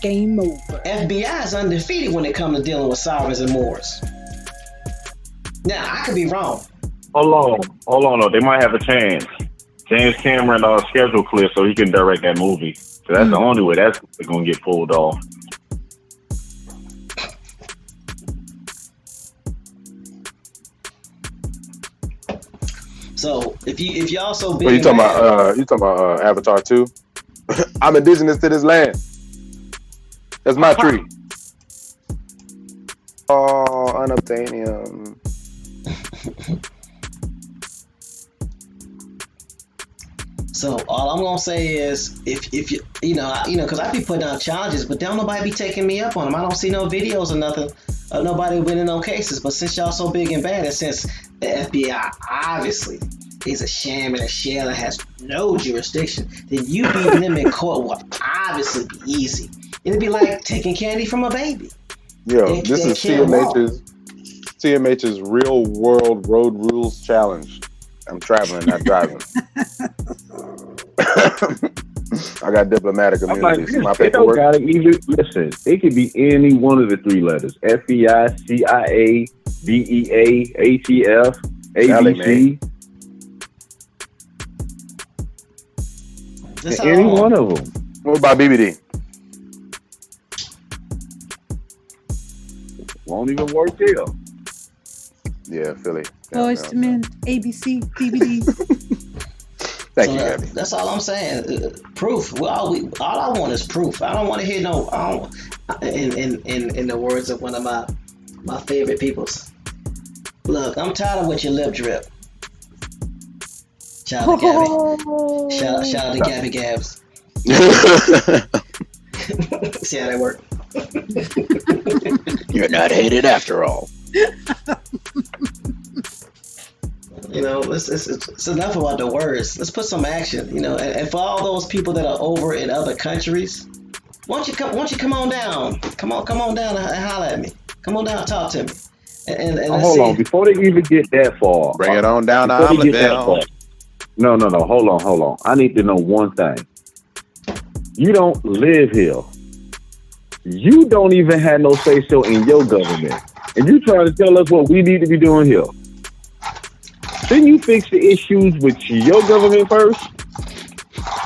S3: game over.
S7: FBI is undefeated when it comes to dealing with sovereigns and Moors. Now I could be wrong.
S4: Hold on. Though. They might have a chance. James Cameron schedule clear so he can direct that movie. So that's the only way that's going to get pulled off.
S7: So if y'all so big,
S5: What you talking about Avatar 2? I'm indigenous to this land. That's my tree. Oh, unobtainium.
S7: So all I'm gonna say is, if you because I be putting out challenges, but don't nobody be taking me up on them. I don't see no videos or nothing of nobody winning no cases. But since y'all so big and bad, and since the FBI obviously is a sham and a shell and has no jurisdiction, then you beating them in court will obviously be easy. It'd be like taking candy from a baby.
S5: Yo, this is TMH's real world road rules challenge. I'm traveling, not driving. I got diplomatic immunity.
S4: Like, they don't gotta even listen. It could be any one of the three letters: FBI, CIA, DEA, ATF, ABC. Any one of them.
S5: What about BBD?
S4: Won't even work here.
S5: Yeah, Philly.
S3: Boys to Men, ABC, BBD.
S5: Thank you, Gabby.
S7: That's all I'm saying. Proof. All I want is proof. I don't want to hear no. In the words of one of my favorite peoples. Look, I'm tired of with your lip drip. Shout out to Gabby. Shout out to Gabby Gabs. See how that worked?
S5: You're not hated after all.
S7: It's enough about the words. Let's put some action. And for all those people that are over in other countries, why don't you come on down? Come on down and holler at me. Come on down and talk to me. And
S4: hold on, before they even get that far,
S5: bring it on down to Omelet.
S4: No. Hold on. I need to know one thing. You don't live here. You don't even have no say so in your government, and you trying to tell us what we need to be doing here. Shouldn't you fix the issues with your government first?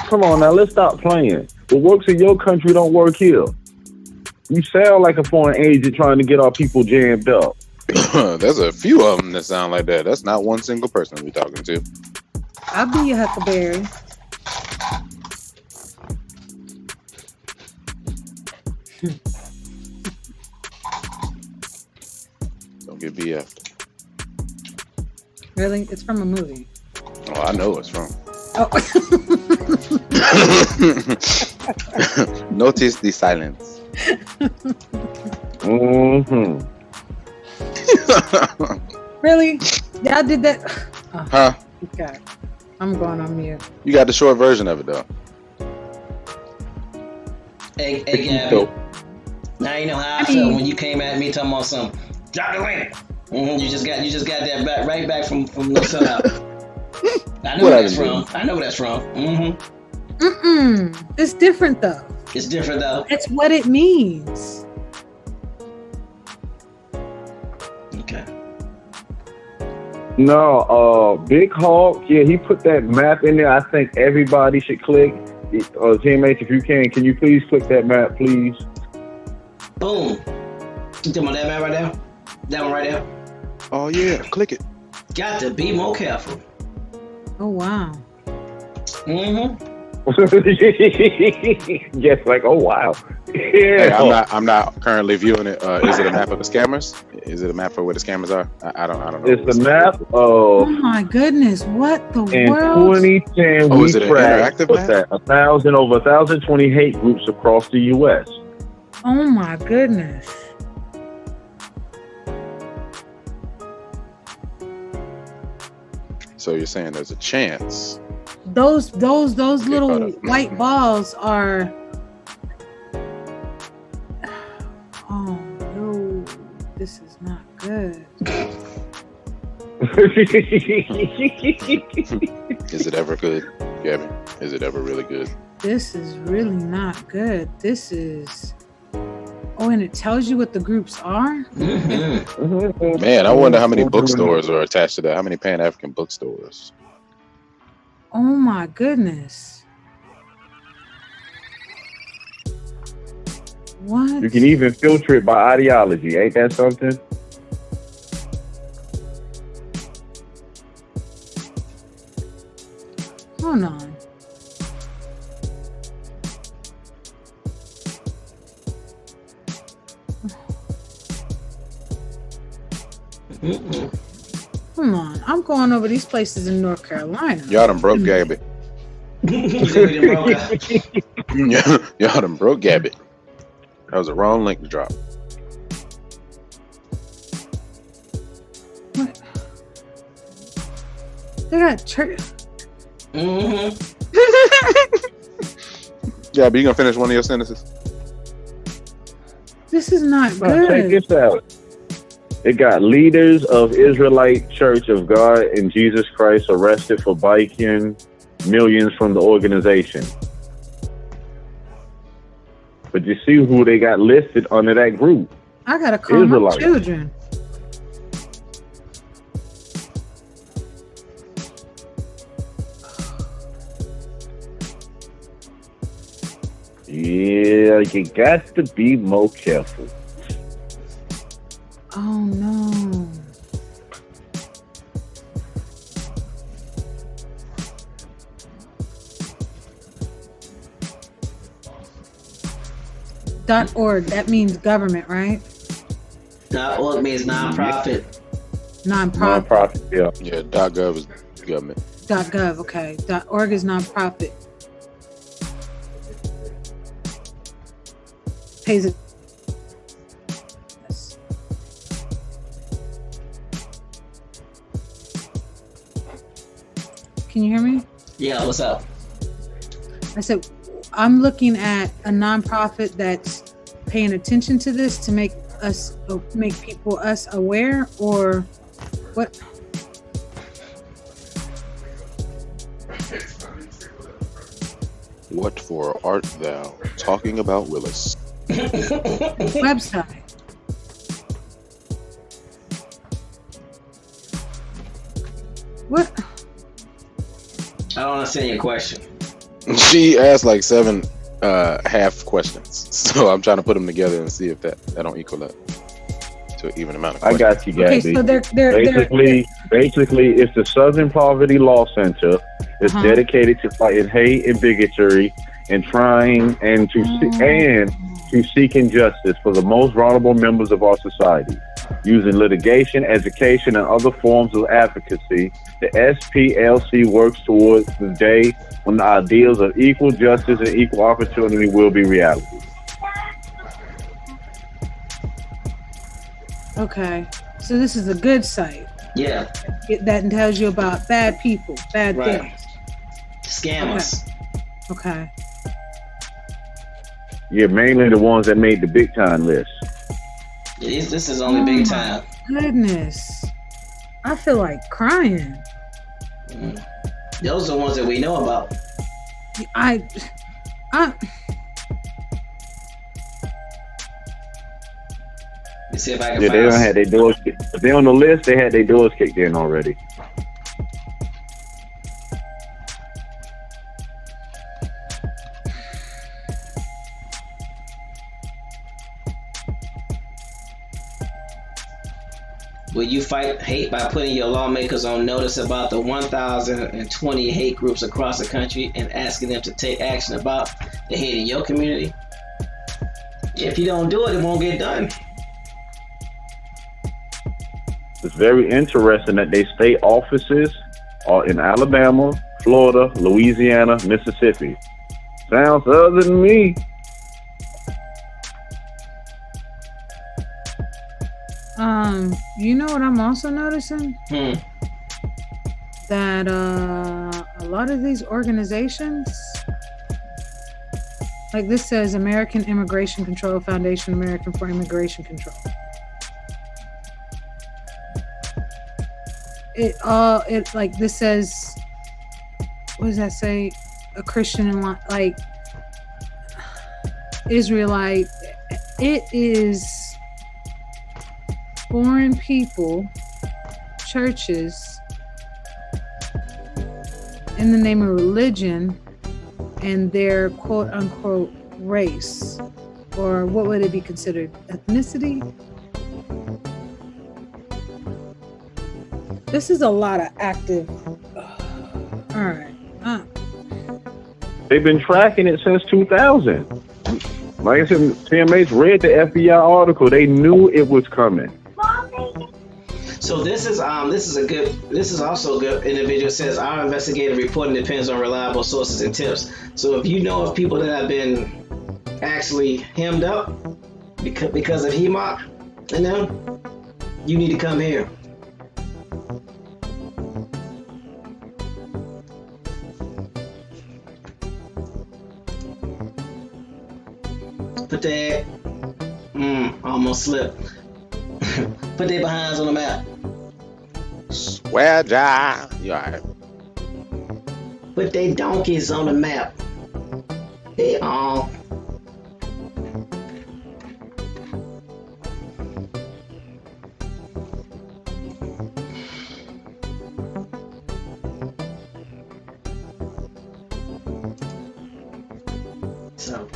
S4: Come on now, let's stop playing. What works in your country don't work here. You sound like a foreign agent trying to get our people jammed up.
S5: There's a few of them that sound like that. That's not one single person we're talking to.
S3: I'll be your Huckleberry.
S5: Don't get BF.
S3: Really? It's from a movie.
S5: Oh, I know it's from.
S3: Oh.
S5: Notice the silence.
S4: Mm-hmm.
S3: Really? Y'all did that? Oh,
S5: Huh?
S3: okay. I'm going on mute.
S5: You got the short version of it though.
S7: Hey, Gabby. Now you know how I felt when you came at me talking about some Dr. Wayne. You just got that back right back from the setup. I know where that's from.
S3: It's different though.
S7: It's different though.
S3: It's what it means.
S7: Okay.
S4: No, Big Hawk, yeah, he put that map in there. I think everybody should click. Teammates, if you can you please click that map, please?
S7: Boom. You talking about that map right there? That one right there?
S5: Oh yeah, click it.
S7: Got to be more careful.
S3: Oh wow.
S4: Yes, like, oh wow. Yeah.
S5: Hey, I'm not currently viewing it. Is it a map of the scammers? Is it a map for where the scammers are? I don't know.
S4: It's a map of.
S3: Oh my goodness! What the
S4: In
S3: world?
S4: 2010,
S5: Oh,
S4: we
S5: is it an
S4: tracked
S5: interactive map?
S4: over 1,020 hate groups across the U.S.
S3: Oh my goodness!
S5: So you're saying there's a chance?
S3: Those little
S5: caught up.
S3: white balls are. Oh no! This is not good.
S5: Is it ever good, Gabby? Is it ever really good?
S3: This is really not good. This is. Oh, and it tells you what the groups are?
S5: Man, I wonder how many bookstores are attached to that. How many Pan-African bookstores?
S3: Oh my goodness. What?
S4: You can even filter it by ideology. Ain't that something?
S3: Hold on. Come on. I'm going over these places in North Carolina.
S5: Y'all done broke Gabby. Y'all done broke Gabby. That was a wrong link to drop.
S3: What? They got church.
S5: Yeah, but you gonna finish one of your sentences?
S3: This is not
S4: Check
S3: good.
S4: this out. It got leaders of Israelite Church of God and Jesus Christ arrested for biking millions from the organization. But you see who they got listed under that group.
S3: I gotta call my
S4: Israelites.
S3: children.
S4: Yeah, you got to be more careful.
S3: Oh no. .org, that means government, right?
S7: .org means nonprofit.
S3: Nonprofit.
S4: Yeah.
S5: Yeah, .gov is government.
S3: .gov, okay. .org is nonprofit. Pays it. Can you hear me?
S7: Yeah, what's up?
S3: I said, I'm looking at a nonprofit that's paying attention to this to make people aware, or what?
S5: What for art thou talking about, Willis?
S3: Website. What?
S7: I don't understand your question.
S5: She asked like 7 half questions, so I'm trying to put them together and see if that don't equal up to an even amount of
S4: I
S5: questions.
S4: got you, Gabby.
S3: Okay, so they're
S4: Basically, it's the Southern Poverty Law Center. It's dedicated to fighting hate and bigotry and trying to seeking justice for the most vulnerable members of our society. Using litigation, education, and other forms of advocacy, the SPLC works towards the day when the ideals of equal justice and equal opportunity will be reality.
S3: Okay, so this is a good site.
S7: Yeah.
S3: That tells you about bad people, bad
S7: Right.
S3: things.
S7: Scammers.
S3: Okay.
S4: Yeah, mainly the ones that made the big time list.
S7: This is only big time.
S3: Goodness, I feel like crying.
S7: Those are the ones that we know about.
S3: I
S7: Let's see if I can
S4: Yeah,
S7: find
S4: they don't have their doors. If they're on the list, they had their doors kicked in already.
S7: Will you fight hate by putting your lawmakers on notice about the 1,020 hate groups across the country and asking them to take action about the hate in your community? If you don't do it, it won't get done.
S4: It's very interesting that they state offices are in Alabama, Florida, Louisiana, Mississippi. Sounds other than me.
S3: You know what I'm also noticing? That a lot of these organizations, like this says American Immigration Control Foundation, American for Immigration Control. It like this says, what does that say? A Christian like Israelite. It is foreign people, churches, in the name of religion and their quote unquote race, or what would it be considered? Ethnicity? This is a lot of active. All right.
S4: They've been tracking it since 2000. Like I said, CMH read the FBI article. They knew it was coming.
S7: So this is also a good individual. Says our investigative reporting depends on reliable sources and tips. So if you know of people that have been actually hemmed up because of HEMOC and them, you need to come here. Put that. Almost slipped. Put their behinds on the map.
S5: Swear jar. You alright?
S7: Put their donkeys on the map. They all. So.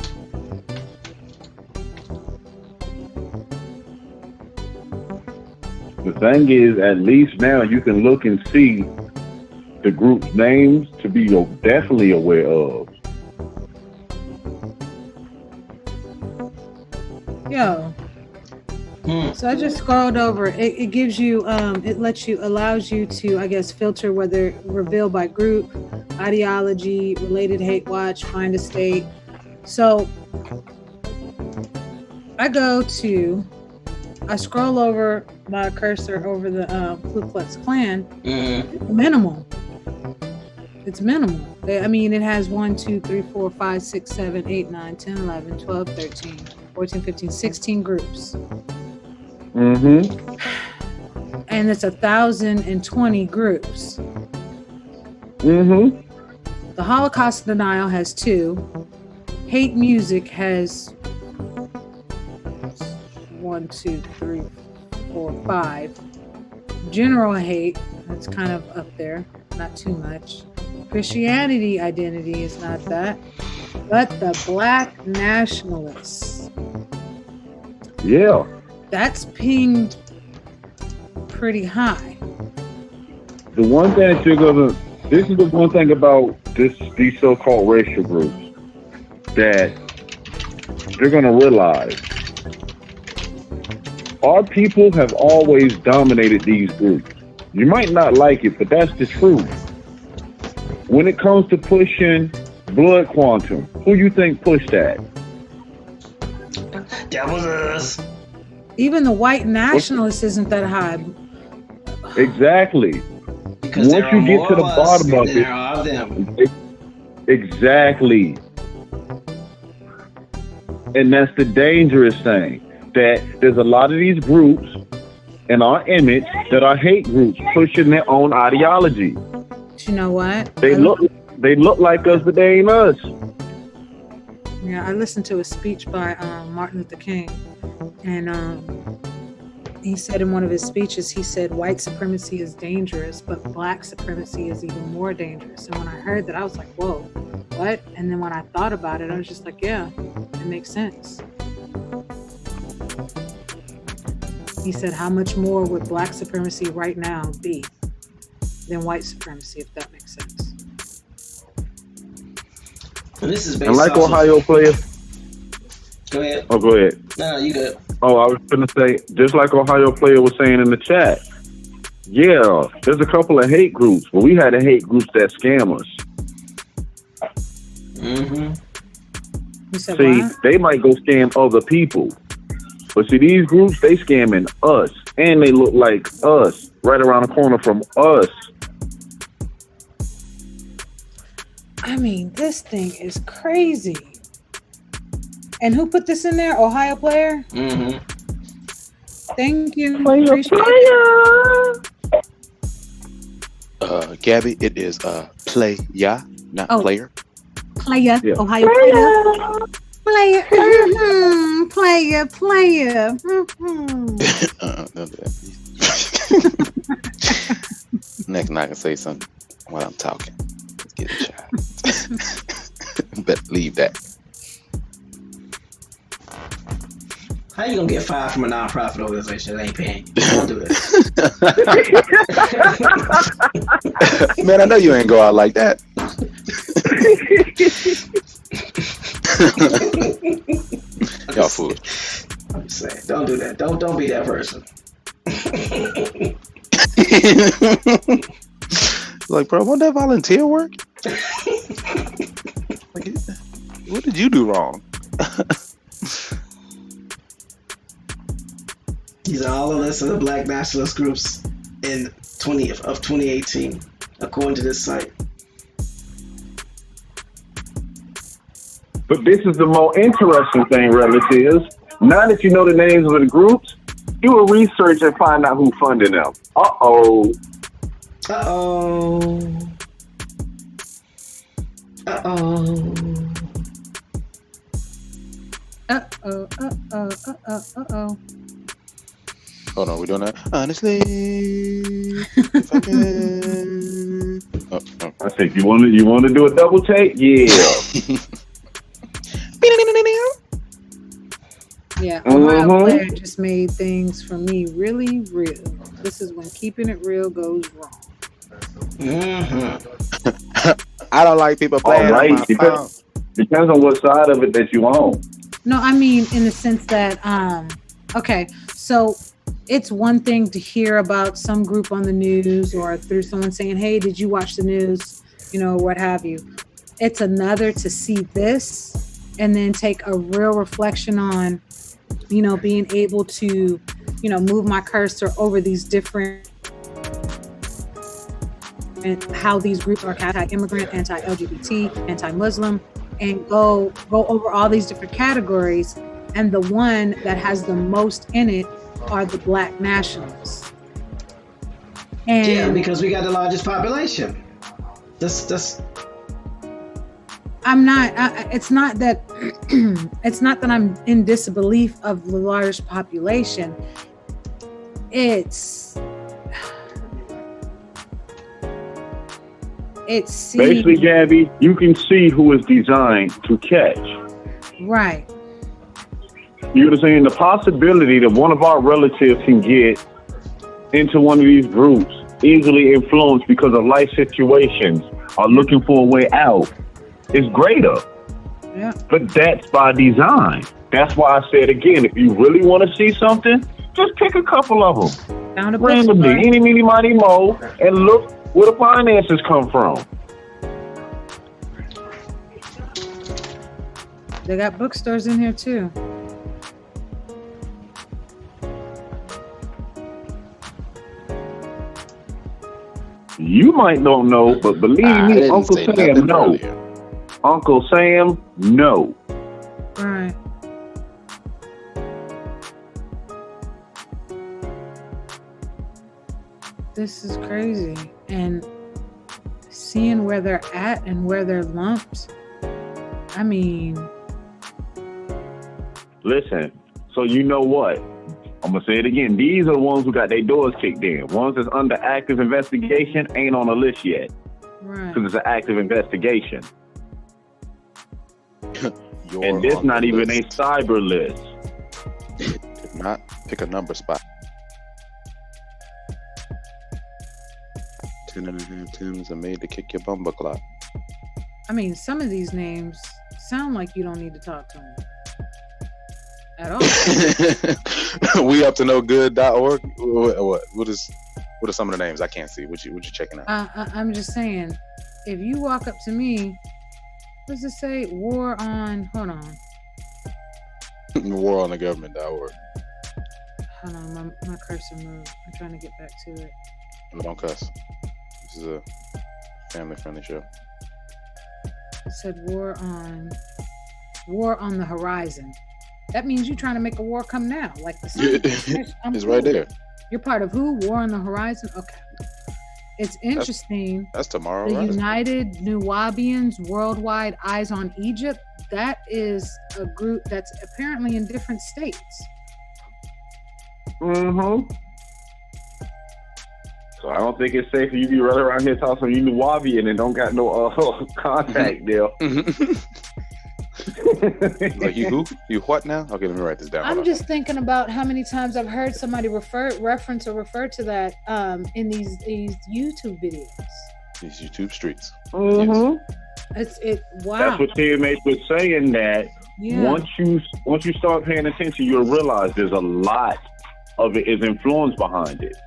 S4: The thing is, at least now you can look and see the group's names to be definitely aware of.
S3: Yo. So I just scrolled over. It gives you, allows you to, I guess, filter whether revealed by group, ideology, related hate watch, find a state. So I scroll over my cursor over the Ku Klux Klan. Minimal. It's minimal. I mean, it has 1, 2, 3, 4, 5, 6, 7, 8, 9, 10, 11, 12, 13, 14, 15, 16 groups. And it's 1,020 groups. The Holocaust denial has 2. Hate music has 1, 2, 3, 4, 5. General hate, that's kind of up there, not too much. Christianity identity is not that. But the black nationalists.
S4: Yeah.
S3: That's pinged pretty high.
S4: The one thing that you're gonna, this is the one thing about these so-called racial groups that they're gonna realize. Our people have always dominated these groups. You might not like it, but that's the truth. When it comes to pushing blood quantum, who you think pushed that?
S7: That was us.
S3: Even the white nationalist isn't that high.
S4: Exactly.
S7: Because
S4: once you get to the bottom of
S7: there are them.
S4: Exactly. And that's the dangerous thing. That there's a lot of these groups in our image that are hate groups pushing their own ideology.
S3: But you know what?
S4: They look like us, but they ain't us.
S3: Yeah, I listened to a speech by Martin Luther King, and he said in one of his speeches, he said white supremacy is dangerous, but black supremacy is even more dangerous. And when I heard that, I was like, whoa, what? And then when I thought about it, I was just like, yeah, it makes sense. He said, how much more would black supremacy right now be than white supremacy, if that makes sense?
S7: And this is based
S4: and like
S7: off
S4: Ohio players.
S7: Go ahead.
S4: Oh, go ahead.
S7: No, you good.
S4: Oh, I was going to say, just like Ohio player was saying in the chat, yeah, there's a couple of hate groups, but we had a hate groups that scam us.
S7: Mm-hmm.
S4: See, what? They might go scam other people. But see, these groups, they scamming us. And they look like us, right around the corner from us.
S3: I mean, this thing is crazy. And who put this in there? Ohio player?
S7: Mm-hmm.
S3: Thank you.
S5: Player. Gabby, it is play, not player.
S3: Player.
S5: Yeah.
S3: Ohio player. Player. Mm-hmm. Player. Mm-hmm.
S5: Don't do that. Next, I can say something while I'm talking. Let's get a shot. Better leave that.
S7: How you gonna get fired from a non-profit organization that ain't paying you? Don't do that.
S5: Man, I know you ain't go out like that. Y'all fools.
S7: I'm just saying, don't do that. Don't be that person.
S5: Like, bro, won't that volunteer work? Like, what did you do wrong?
S7: These are all the lists of the black nationalist groups in 2018, according to this site.
S4: But this is the more interesting thing, relatives. Now that you know the names of the groups, do a research and find out who funded them. Uh-oh.
S7: Uh-oh. Uh-oh.
S3: Uh-oh. Uh-oh. Uh-oh. Uh-oh.
S5: Hold on, we doing that? Honestly, if I can.
S4: I think you want to do a double take? Yeah.
S3: Yeah, Ohio player just made things for me really real. This is when keeping it real goes wrong.
S5: I don't like people playing.
S4: All right, depends on what side of it that you own.
S3: No, I mean in the sense that, okay, so it's one thing to hear about some group on the news or through someone saying, hey, did you watch the news? You know, what have you. It's another to see this and then take a real reflection on, you know, being able to, you know, move my cursor over these different and how these groups are anti-immigrant, anti-LGBT, anti-Muslim, and go over all these different categories. And the one that has the most in it are the black nationalists. And
S7: yeah, because we got the largest population. That's
S3: I'm not. It's not that. It's not that I'm in disbelief of the large population. It's
S4: basically, Gabby, you can see who is designed to catch.
S3: Right.
S4: You know what I'm saying? The possibility that one of our relatives can get into one of these groups, easily influenced because of life situations, are looking for a way out, is greater.
S3: Yeah.
S4: But that's by design. That's why I said again, if you really want to see something, just pick a couple of them.
S3: Found a
S4: Randomly, eeny, meeny, miny, mo, and look where the finances come from.
S3: They got bookstores in here too.
S4: You might don't know, but believe me, Uncle Sam knows. Uncle Sam knows.
S3: Right. This is crazy. And seeing where they're at and where they're lumped, I mean...
S4: Listen, so you know what? I'm going to say it again. These are the ones who got their doors kicked in. Ones that's under active investigation ain't on the list yet.
S3: Right.
S4: Because it's an active investigation. And this not even a cyber list.
S5: If not, pick a number spot. 10.5 Tims are made to kick your bumper clock.
S3: I mean, some of these names sound like you don't need to talk to them at all.
S5: We up to no good.org. What are some of the names? I can't see. What you checking out?
S3: I'm just saying, if you walk up to me, what does it say? War on. Hold on.
S5: War on the government.org.
S3: Hold on, my cursor moved. I'm trying to get back to it.
S5: Don't cuss. This is a family-friendly show.
S3: It said war on the horizon. That means you're trying to make a war come now, like the sun.
S5: It's right there.
S3: You're part of who? War on the horizon. Okay. It's interesting.
S5: That's tomorrow.
S3: The
S5: right?
S3: United Nuwaubians Worldwide Eyes on Egypt. That is a group that's apparently in different states.
S4: Mm-hmm. So I don't think it's safe for you to be running around here talking you Nuwaubian and don't got no contact deal.
S5: Like you who? You what now? Okay, let me write this down.
S3: I'm just thinking about how many times I've heard somebody refer to that in these YouTube videos.
S5: These YouTube streets.
S4: Mm-hmm.
S5: Yes.
S3: Wow.
S4: That's what TMH was saying, that once you start paying attention, you'll realize there's a lot of it is influence behind it.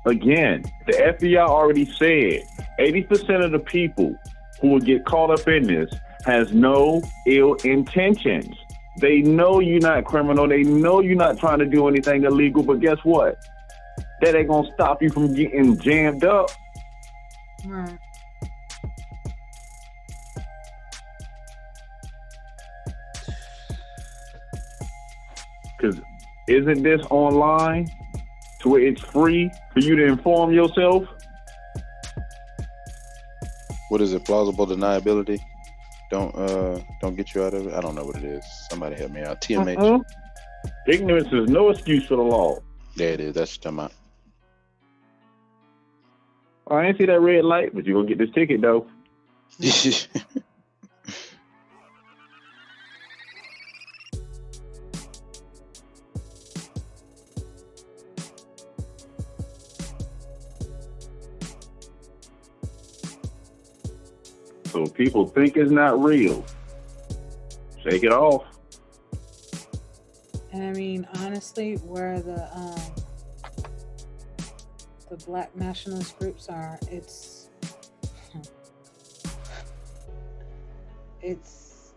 S4: Again, the FBI already said 80% of the people who will get caught up in this has no ill intentions. They know you're not criminal. They know you're not trying to do anything illegal, but guess what? That ain't gonna stop you from getting jammed up.
S3: Right.
S4: Because isn't this online to where it's free for you to inform yourself?
S5: What is it? Plausible deniability? Don't get you out of it. I don't know what it is. Somebody help me out. TMH.
S4: Ignorance is no excuse for the law.
S5: Yeah, it is. That's what I'm talking
S4: about. I ain't see that red light, but you're gonna get this ticket though. So people think it's not real. Shake it off.
S3: And I mean, honestly, where the black nationalist groups are, it's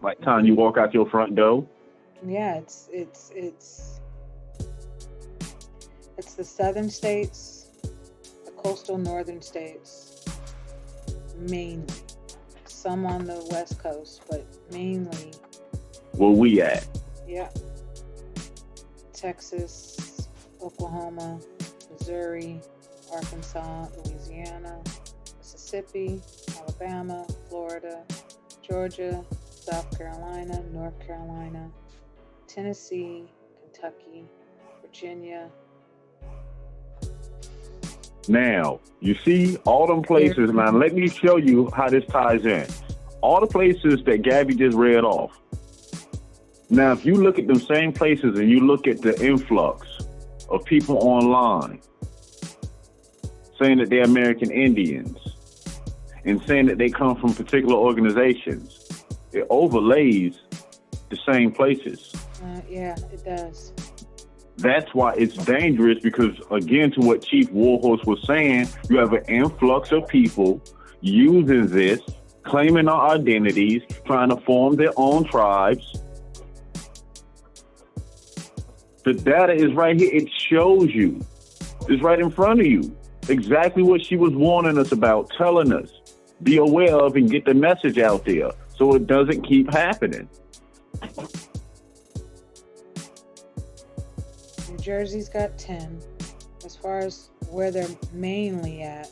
S4: like time you walk out your front door.
S3: Yeah, it's the southern states, the coastal northern states, mainly. Some on the west coast, but mainly
S4: where we at?
S3: Yeah. Texas, Oklahoma, Missouri, Arkansas, Louisiana, Mississippi, Alabama, Florida, Georgia, South Carolina, North Carolina, Tennessee, Kentucky, Virginia.
S4: Now, you see all them places. Now, let me show you how this ties in. All the places that Gabby just read off. Now, if you look at them same places and you look at the influx of people online saying that they're American Indians and saying that they come from particular organizations, it overlays the same places.
S3: Yeah, it does.
S4: That's why it's dangerous because, again, to what Chief Warhorse was saying, you have an influx of people using this, claiming our identities, trying to form their own tribes. The data is right here. It shows you. It's right in front of you. Exactly what she was warning us about, telling us. Be aware of and get the message out there so it doesn't keep happening.
S3: New Jersey's got 10. As far as where they're mainly at,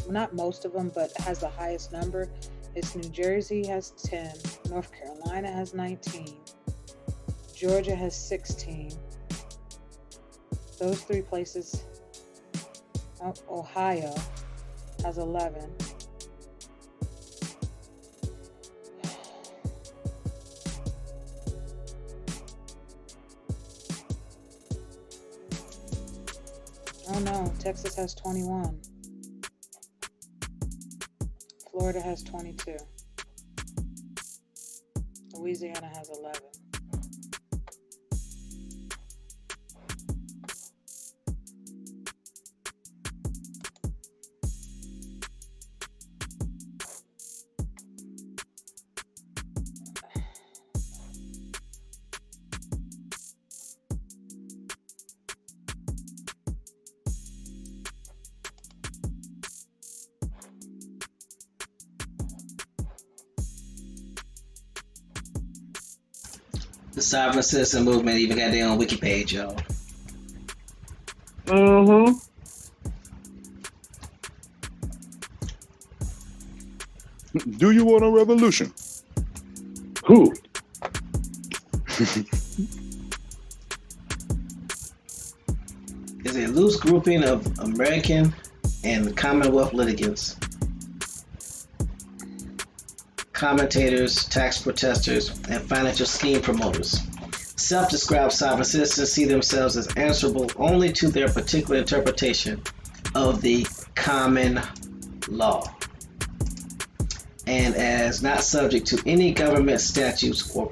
S3: not most of them, but has the highest number, is New Jersey has 10, North Carolina has 19, Georgia has 16. Those three places. Ohio has 11. Oh no, Texas has 21. Florida has 22. Louisiana has 11.
S7: The sovereign citizen movement even got their own wiki page, y'all.
S4: Mm-hmm.
S5: Do you want a revolution?
S4: Who?
S7: Is a loose grouping of American and Commonwealth litigants, commentators, tax protesters, and financial scheme promoters. Self-described sovereign citizens see themselves as answerable only to their particular interpretation of the common law, and as not subject to any government statutes or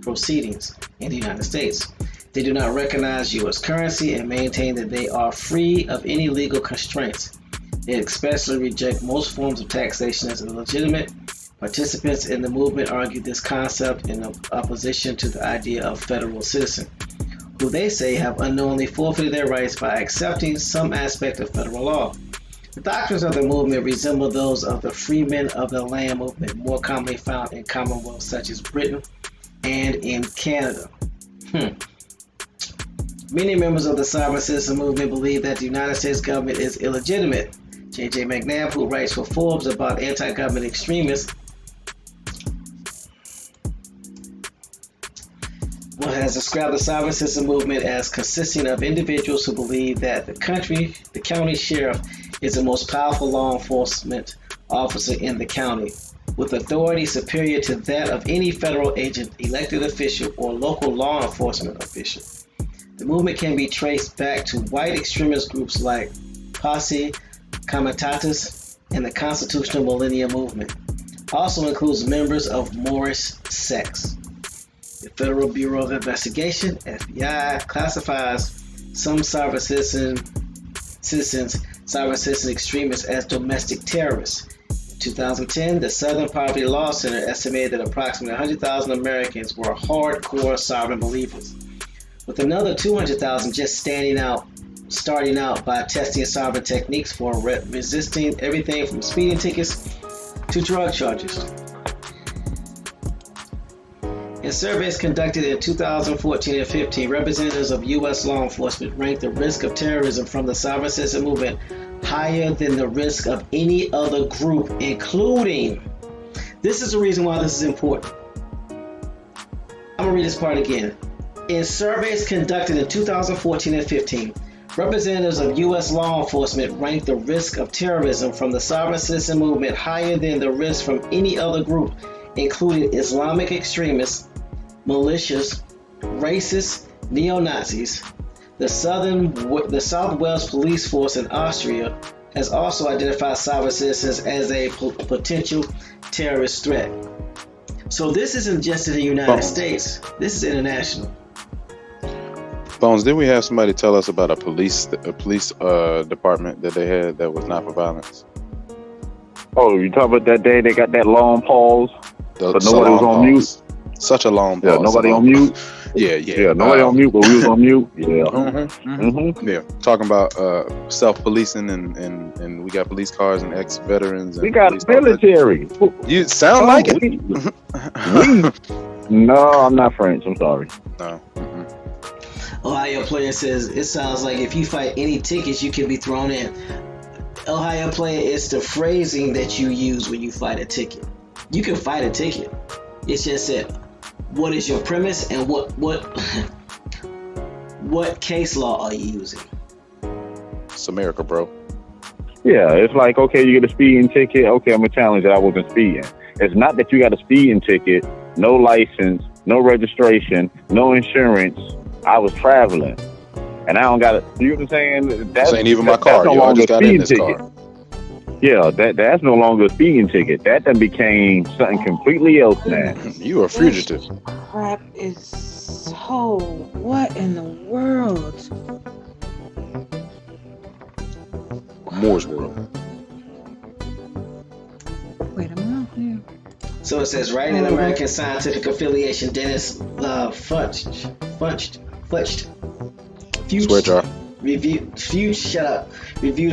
S7: proceedings in the United States. They do not recognize U.S. currency and maintain that they are free of any legal constraints. They especially reject most forms of taxation as illegitimate. Participants in the movement argue this concept in opposition to the idea of federal citizen, who they say have unknowingly forfeited their rights by accepting some aspect of federal law. The doctrines of the movement resemble those of the freemen of the land movement, more commonly found in commonwealths such as Britain and in Canada. Many members of the sovereign citizen movement believe that the United States government is illegitimate. J.J. McNabb, who writes for Forbes about anti-government extremists, has described the sovereign citizen movement as consisting of individuals who believe that the county sheriff is the most powerful law enforcement officer in the county, with authority superior to that of any federal agent, elected official, or local law enforcement official. The movement can be traced back to white extremist groups like Posse Comitatus and the Constitutional Millennium Movement. Also includes members of Moorish sects. The Federal Bureau of Investigation, FBI, classifies some sovereign citizen extremists as domestic terrorists. In 2010, the Southern Poverty Law Center estimated that approximately 100,000 Americans were hardcore sovereign believers, with another 200,000 just starting out by testing sovereign techniques for resisting everything from speeding tickets to drug charges. In surveys conducted in 2014 and 15, representatives of U.S. law enforcement ranked the risk of terrorism from the sovereign citizen movement higher than the risk of any other group, including. This is the reason why this is important. I'm going to read this part again. In surveys conducted in 2014 and 15, representatives of U.S. law enforcement ranked the risk of terrorism from the sovereign citizen movement higher than the risk from any other group, including Islamic extremists, militias, racists, neo-Nazis. The South Wales Police Force in Austria has also identified sovereign citizens as a potential terrorist threat. So this isn't just in the United States. This is international.
S5: Bones, didn't we have somebody tell us about a police department that they had that was not for violence?
S4: Oh, you talking about that day they got that long pause, but
S5: So
S4: nobody was
S5: long
S4: on mute?
S5: pause. Such a long pause.
S4: Yeah, nobody on mute?
S5: Yeah.
S4: Nobody on mute, but we was on mute. Yeah.
S5: Yeah, talking about self-policing and we got police cars and ex-veterans. And
S4: We got
S5: police
S4: military.
S5: You sound like it.
S4: No, I'm not French. I'm sorry.
S5: No.
S7: Ohio Player says, it sounds like if you fight any tickets, you can be thrown in. Ohio Player, it's the phrasing that you use when you fight a ticket. You can fight a ticket. It's just that, what is your premise and what case law are you using?
S5: It's America, bro.
S4: Yeah, it's like, okay, you get a speeding ticket. Okay, I'm going to challenge that I wasn't speeding. It's not that you got a speeding ticket, no license, no registration, no insurance. I was traveling, and I don't got it. You know what I'm saying?
S5: This ain't even my car.
S4: No
S5: Y'all just got in this
S4: ticket.
S5: car.
S4: Yeah, that's no longer a speeding ticket. That then became something completely else now.
S5: You are a fugitive.
S3: Crap is so. What in the world?
S5: Moore's World.
S3: Wait a minute. Yeah.
S7: So it says, right in American Scientific Affiliation, Dennis
S5: Swear jar.
S7: Reviewed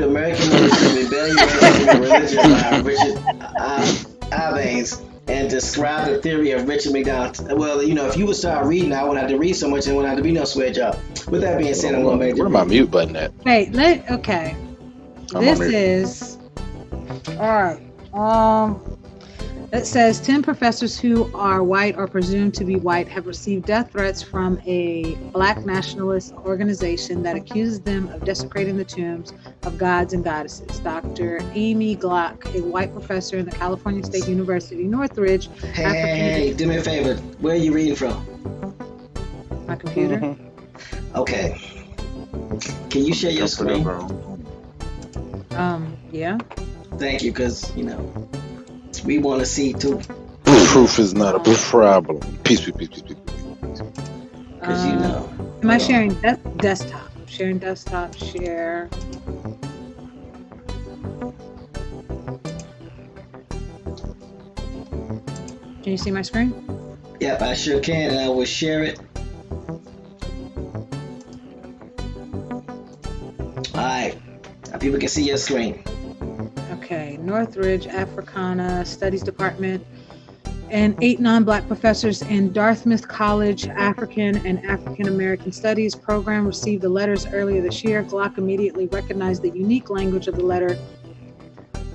S7: American Rebellion and Religion by Richard Ibanez and described the theory of Richard McDonald. Well, if you would start reading, I wouldn't have to read so much and wouldn't have to be no swear jar. With that being said, I'm going to make
S5: Where's my mute button at?
S3: Wait, okay. This is all right. It says 10 professors who are white or presumed to be white have received death threats from a black nationalist organization that accuses them of desecrating the tombs of gods and goddesses. Dr. Amy Glock, a white professor in the California State University, Northridge.
S7: Hey, do me a favor. Where are you reading from?
S3: My computer.
S7: Okay. Can you share your screen?
S3: Yeah.
S7: Thank you, because, we want to see too.
S5: Proof is not a problem. Peace.
S7: Because
S3: Am I sharing desktop? Sharing desktop, share. Can you see my screen?
S7: Yep, I sure can, and I will share it. Alright, now people can see your screen.
S3: Okay, Northridge Africana Studies Department and 8 non-black professors in Dartmouth College African and African American Studies program received the letters earlier this year. Glock immediately recognized the unique language of the letter.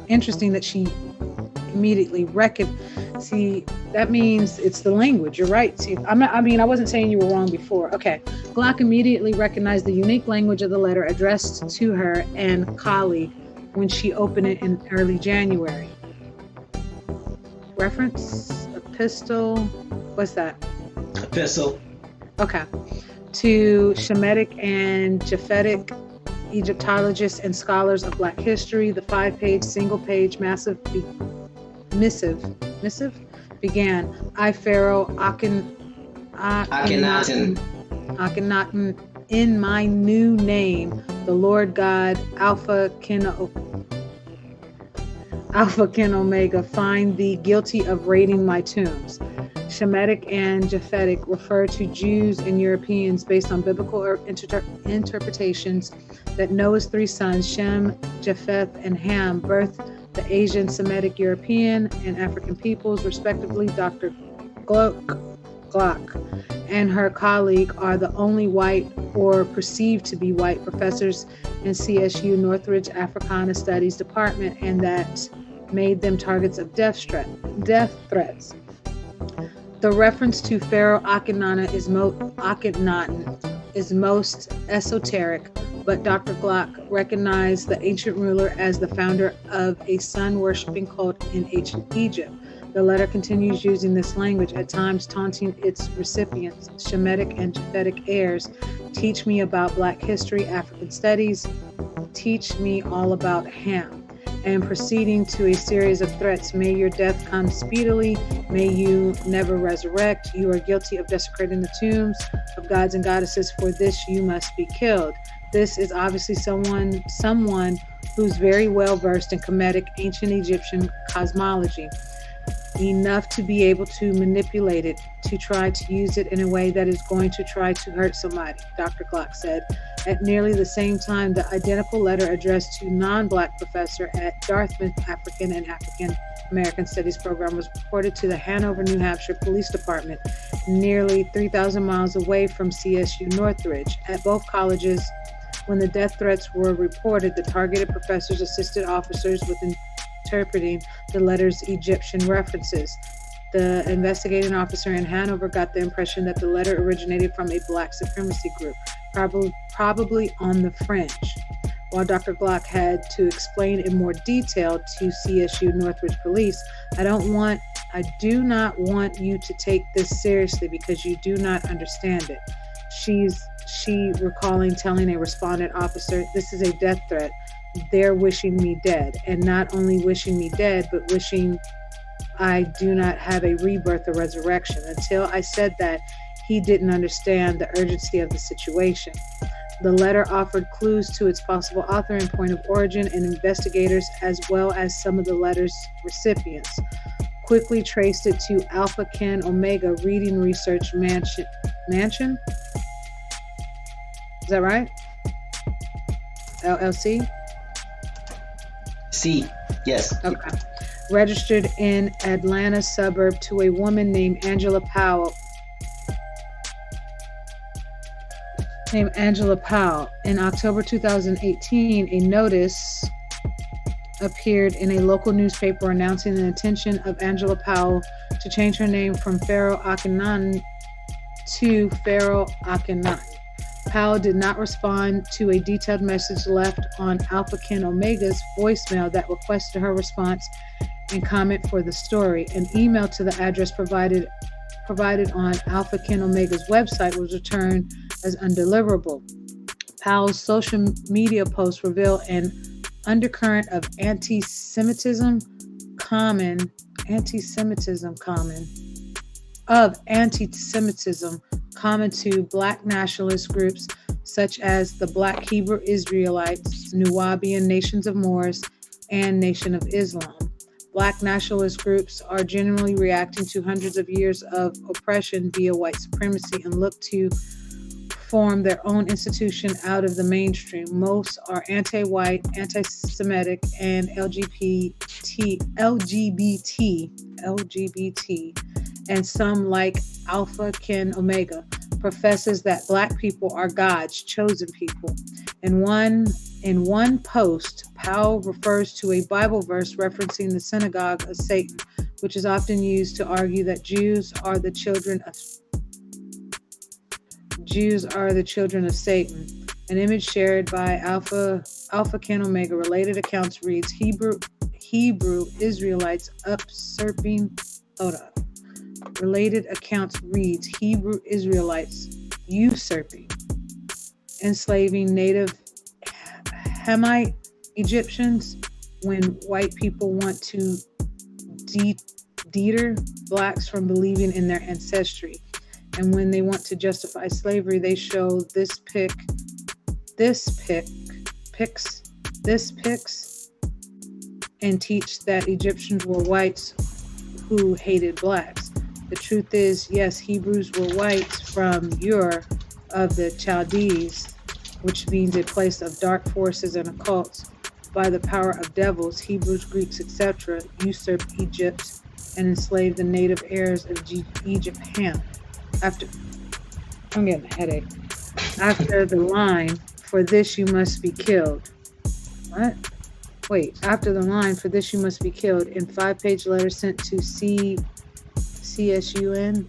S3: Interesting that she immediately see, that means it's the language. You're right. See, I wasn't saying you were wrong before. Okay. Glock immediately recognized the unique language of the letter addressed to her and colleague when she opened it in early January. Reference, epistle, what's that?
S7: Epistle.
S3: Okay. To Shemitic and Japhetic Egyptologists and scholars of Black history, the 5-page, single-page, massive missive began, I, Pharaoh Akhenaten, in my new name, the Lord God, Alpha Ken Omega, find thee guilty of raiding my tombs. Shemitic and Japhetic refer to Jews and Europeans based on biblical interpretations that Noah's 3 sons, Shem, Japheth, and Ham, birthed the Asian, Semitic, European, and African peoples, respectively. Dr. Glock Glock and her colleague are the only white or perceived to be white professors in CSU Northridge Africana Studies Department, and that made them targets of death threats. The reference to Pharaoh Akhenaten is most esoteric, but Dr. Glock recognized the ancient ruler as the founder of a sun-worshipping cult in ancient Egypt. The letter continues using this language, at times taunting its recipients, Shemitic and Japhetic heirs. Teach me about Black history, African studies. Teach me all about Ham. And proceeding to a series of threats. May your death come speedily. May you never resurrect. You are guilty of desecrating the tombs of gods and goddesses. For this you must be killed. This is obviously someone who's very well versed in Kemetic ancient Egyptian cosmology, enough to be able to manipulate it, to try to use it in a way that is going to try to hurt somebody, Dr. Glock said. At nearly the same time, the identical letter addressed to non-Black professor at Dartmouth African and African American Studies program was reported to the Hanover, New Hampshire Police Department, nearly 3,000 miles away from CSU Northridge. At both colleges, when the death threats were reported, the targeted professors assisted officers with interpreting the letter's Egyptian references. The investigating officer in Hanover got the impression that the letter originated from a Black supremacy group, probably on the fringe. While Dr. Glock had to explain in more detail to CSU Northridge Police, I do not want you to take this seriously because you do not understand it. She recalling telling a respondent officer, this is a death threat. They're wishing me dead, and not only wishing me dead, but wishing I do not have a rebirth or resurrection. Until I said that, he didn't understand the urgency of the situation. The letter offered clues to its possible author and point of origin, and investigators, as well as some of the letter's recipients, quickly traced it to Alpha Ken Omega Reading Research Mansion? Is that right? LLC?
S7: C. Yes.
S3: Okay. Registered in Atlanta suburb to a woman named Angela Powell. In October 2018, a notice appeared in a local newspaper announcing the intention of Angela Powell to change her name from Pharaoh Akhenaten to Pharaoh Akhenaten. Powell did not respond to a detailed message left on Alpha Ken Omega's voicemail that requested her response and comment for the story. An email to the address provided on Alpha Ken Omega's website was returned as undeliverable. Powell's social media posts reveal an undercurrent of anti-Semitism common to Black nationalist groups such as the Black Hebrew Israelites, Nubian Nations of Moors, and Nation of Islam. Black nationalist groups are generally reacting to hundreds of years of oppression via white supremacy and look to form their own institution out of the mainstream. Most are anti-white, anti-Semitic, and LGBT, and some, like Alpha Ken Omega, professes that Black people are God's chosen people. In one post, Powell refers to a Bible verse referencing the synagogue of Satan, which is often used to argue that Jews are the children of Satan. An image shared by Alpha Ken Omega related accounts reads Hebrew Israelites usurping. Related accounts reads Hebrew Israelites usurping, enslaving native Hamite Egyptians when white people want to deter Blacks from believing in their ancestry. And when they want to justify slavery, they show this pics, and teach that Egyptians were whites who hated Blacks. The truth is, yes, Hebrews were whites from Ur of the Chaldees, which means a place of dark forces and occults. By the power of devils, Hebrews, Greeks, etc., usurped Egypt and enslaved the native heirs of Egypt, Ham. After I'm getting a headache. After the line, "For this you must be killed." What? Wait, after the line, "For this you must be killed," in 5-page letter sent to CSUN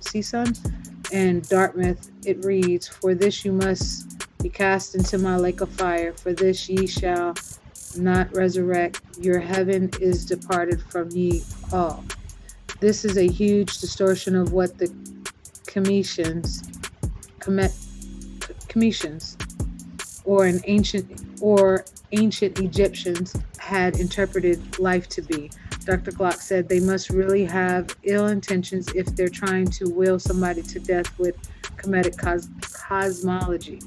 S3: and Dartmouth, it reads, "For this you must be cast into my lake of fire. For this ye shall not resurrect. Your heaven is departed from ye all." This is a huge distortion of what the Commissions or ancient Egyptians had interpreted life to be. Dr. Glock said they must really have ill intentions if they're trying to will somebody to death with Kemetic cosmology.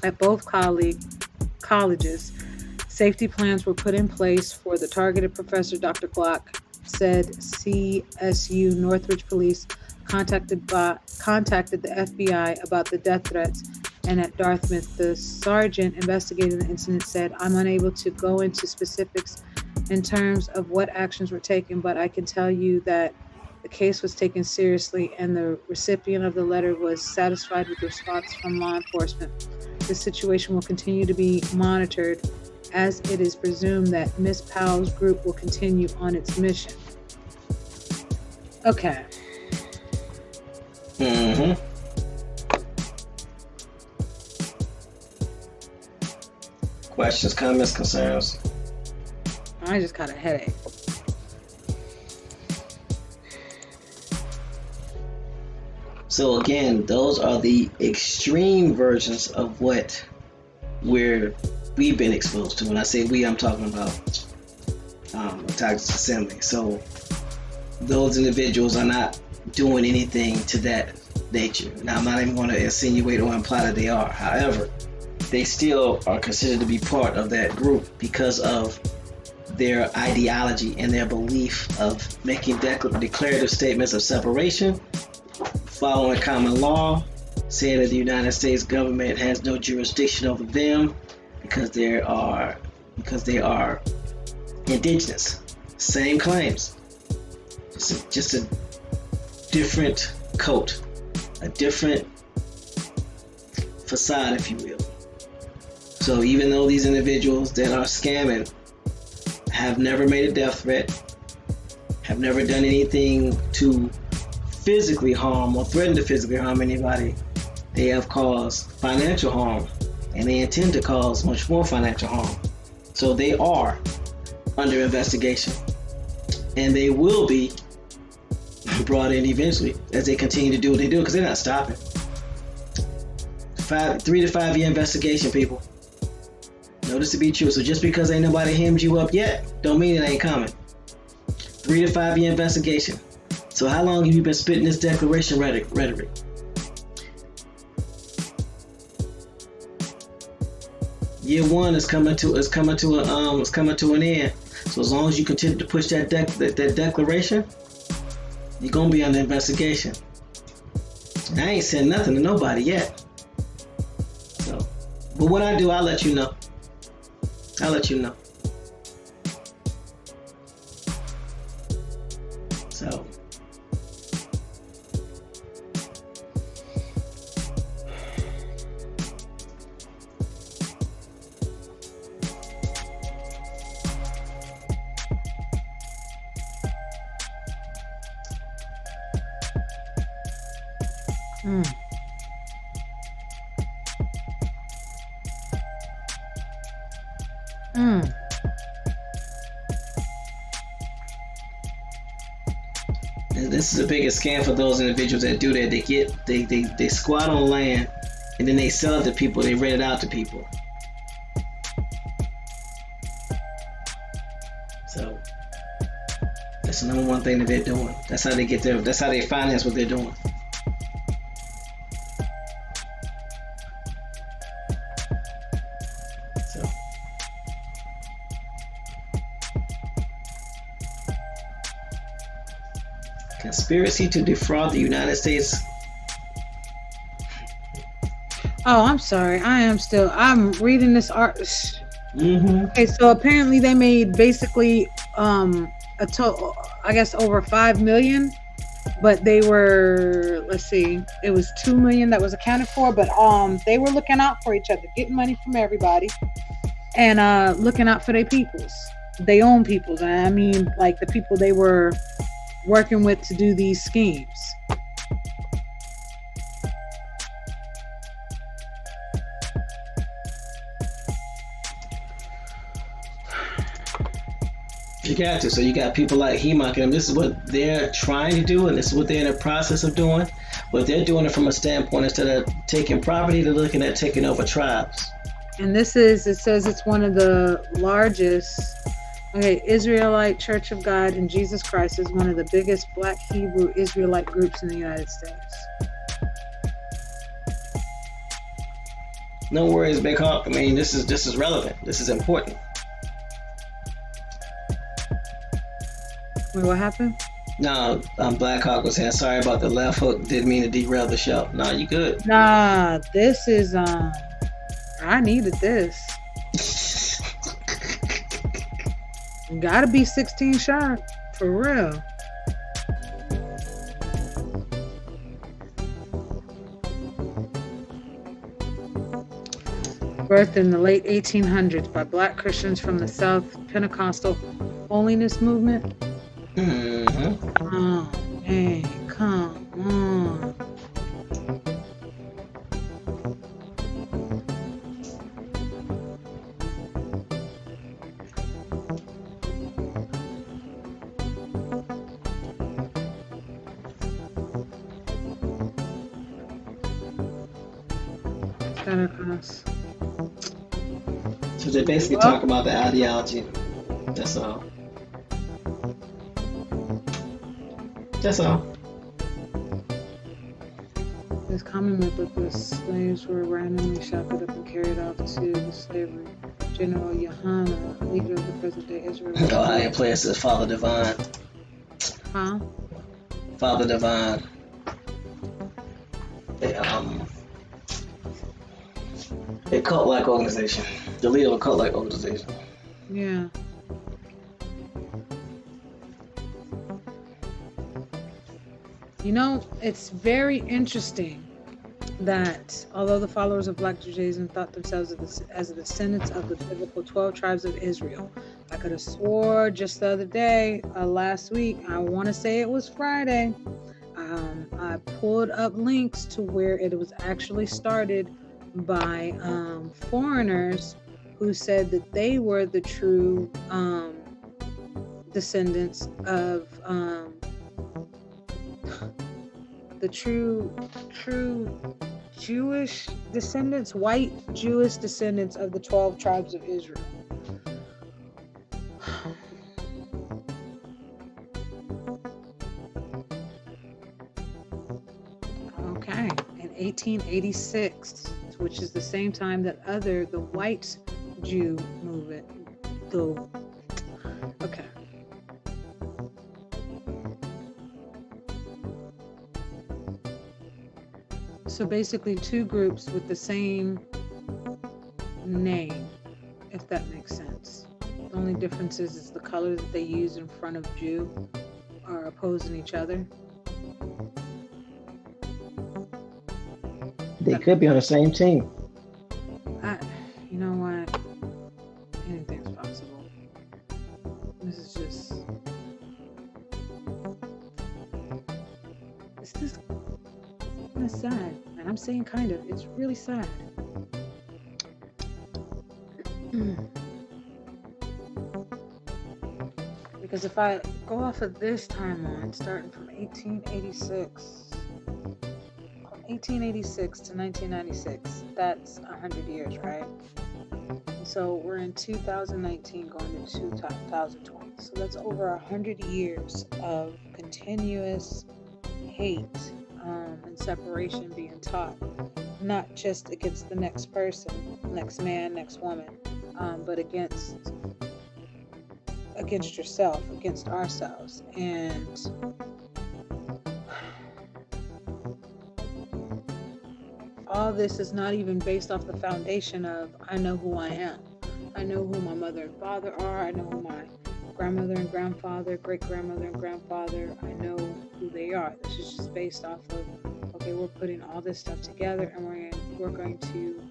S3: At both colleges, safety plans were put in place for the targeted professor. Dr. Glock said CSU Northridge Police contacted the FBI about the death threats, and at Dartmouth, the sergeant investigating the incident said, "I'm unable to go into specifics in terms of what actions were taken, but I can tell you that the case was taken seriously and the recipient of the letter was satisfied with the response from law enforcement. This situation will continue to be monitored as it is presumed that Miss Powell's group will continue on its mission." Okay.
S7: Mm-hmm. Questions, comments, concerns?
S3: I just got a headache.
S7: So again, those are the extreme versions of what we've been exposed to. When I say we, I'm talking about Texas Assembly. So those individuals are not doing anything to that nature. Now, I'm not even going to insinuate or imply that they are. However, they still are considered to be part of that group because of their ideology and their belief of making declarative statements of separation, following common law, saying that the United States government has no jurisdiction over them because they are indigenous. Same claims, just a different coat, a different facade, if you will. So even though these individuals that are scamming have never made a death threat, have never done anything to physically harm or threaten to physically harm anybody, they have caused financial harm, and they intend to cause much more financial harm. So they are under investigation, and they will be brought in eventually as they continue to do what they do, because they're not stopping. 3 to 5 year investigation, people. Know this to be true. So just because ain't nobody hemmed you up yet, don't mean it ain't coming. 3 to 5 year investigation. So how long have you been spitting this declaration rhetoric? Year 1 is coming to an end. So as long as you continue to push that declaration, you're gonna be under investigation. And I ain't said nothing to nobody yet. So, but when I do, I'll let you know. So, this is the biggest scam for those individuals that do that. They squat on land and then they sell it to people. They rent it out to people. So that's the number one thing that they're doing. That's how they finance what they're doing. So conspiracy to defraud the United States.
S3: Oh, I'm sorry. I'm reading this art.
S7: Mm-hmm.
S3: Okay, so apparently they made basically a total, I guess, over $5 million but they were, let's see, it was 2 million that was accounted for, but they were looking out for each other, getting money from everybody, and looking out for their peoples, their own peoples. And I mean, like the people they were working with to do these schemes.
S7: You got to. So you got people like Hemok and them. This is what they're trying to do, and this is what they're in the process of doing. But they're doing it from a standpoint, instead of taking property, they're looking at taking over tribes.
S3: And this is, it says it's one of the largest, okay, Israelite Church of God in Jesus Christ is one of the biggest Black Hebrew Israelite groups in the United States.
S7: No worries, Big Hawk. I mean, this is relevant. This is important.
S3: Wait, what happened?
S7: No, Black Hawk was saying sorry about the left hook. Didn't mean to derail the show. No, you good.
S3: Nah, this is I needed this. Gotta be 16 sharp for real. Birthed in the late 1800s by Black Christians from the South Pentecostal Holiness Movement.
S7: Mm-hmm.
S3: Oh man, come on. Pentecost.
S7: So they basically talk about the ideology. That's all. That's all.
S3: This common myth that the slaves were randomly shackled up and carried off to slavery. General Yohana, leader of the present-day Israel.
S7: Oh, I ain't playing says Father Divine.
S3: Huh?
S7: Father Divine. A cult-like organization. The leader of a cult-like organization.
S3: Yeah. You know, it's very interesting that although the followers of Black Judaism thought themselves as the descendants of the biblical 12 tribes of Israel, I could have swore just the other day, last week, I want to say it was Friday, I pulled up links to where it was actually started by foreigners who said that they were the true descendants of the true Jewish descendants, white Jewish descendants of the 12 tribes of Israel. Okay, in 1886, which is the same time that the white Jew movement, okay. So basically two groups with the same name, if that makes sense. The only difference is the color that they use in front of Jew are opposing each other.
S6: They could be on the same team.
S3: You know what? Anything's possible. This is just... It's just kind of sad. And I'm saying kind of. It's really sad. Because if I go off of this timeline, starting from 1886... 1886 to 1996, that's 100 years, right? So we're in 2019 going to 2020. So that's over 100 years of continuous hate and separation being taught, not just against the next person, next man, next woman, but against yourself, against ourselves. And all this is not even based off the foundation of I know who I am. I know who my mother and father are. I know who my grandmother and grandfather, great grandmother and grandfather. I know who they are. thought. This is just based off of, okay, we're putting all this stuff together, and we're going to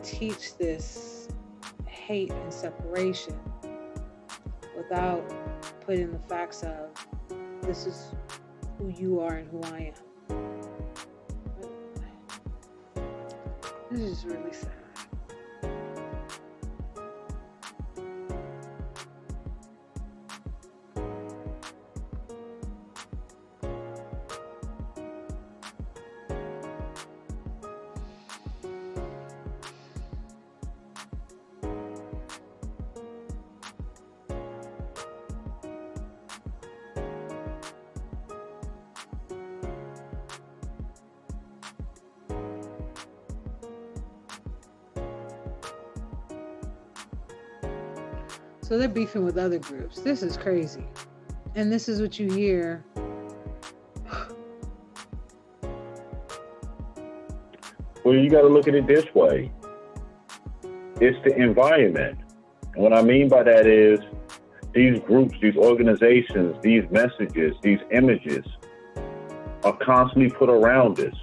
S3: teach this hate and separation without putting the facts of this is who you are and who I am. This is really sad. So they're beefing with other groups. This is crazy. And this is what you hear.
S4: Well, you got to look at it this way. It's the environment. And what I mean by that is these groups, these organizations, these messages, these images are constantly put around us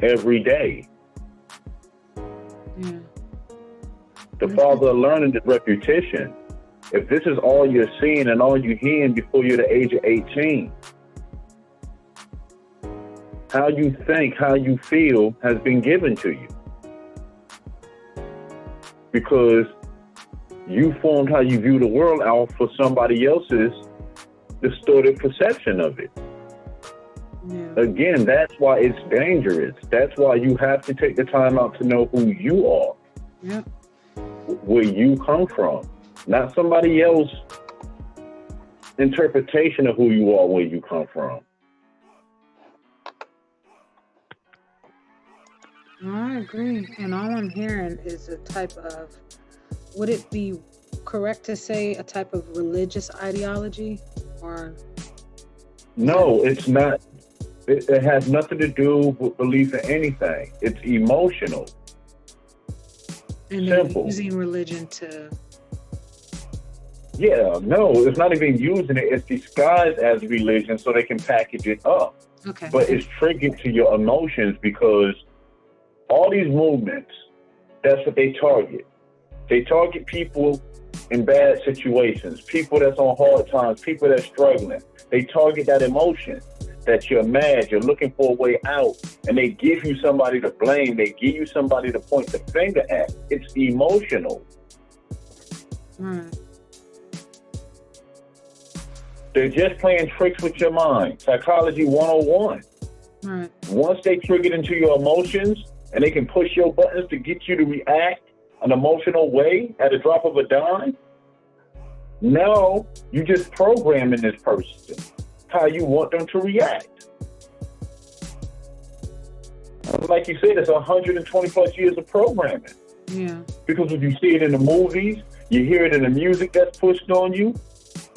S4: every day.
S3: Yeah.
S4: The father of learning is repetition. If this is all you're seeing and all you're hearing before you're the age of 18, how you think, how you feel has been given to you. Because you formed how you view the world out for somebody else's distorted perception of it.
S3: Yeah.
S4: Again, that's why it's dangerous. That's why you have to take the time out to know who you are.
S3: Yep.
S4: Where you come from. Not somebody else's interpretation of who you are, where you come from.
S3: I agree. And all I'm hearing is a type of, would it be correct to say a type of religious ideology? Or
S4: No, it's not. It has nothing to do with belief in anything. It's emotional.
S3: and they're
S4: Simple.
S3: using religion to
S4: Yeah, no, it's not even using it. It's disguised as religion so they can package it up.
S3: okay.
S4: But it's triggered to your emotions because all these movements, that's what they target. They target people in bad situations, people that's on hard times, people that's struggling. They target that emotion that you're mad, you're looking for a way out, and they give you somebody to blame. They give you somebody to point the finger at. It's emotional.
S3: Right.
S4: They're just playing tricks with your mind. Psychology 101.
S3: Right.
S4: Once they trigger into your emotions and they can push your buttons to get you to react an emotional way at a drop of a dime, now you just programming this person how you want them to react. Like you said, it's 120 plus years of programming.
S3: Yeah.
S4: Because if you see it in the movies, you hear it in the music that's pushed on you,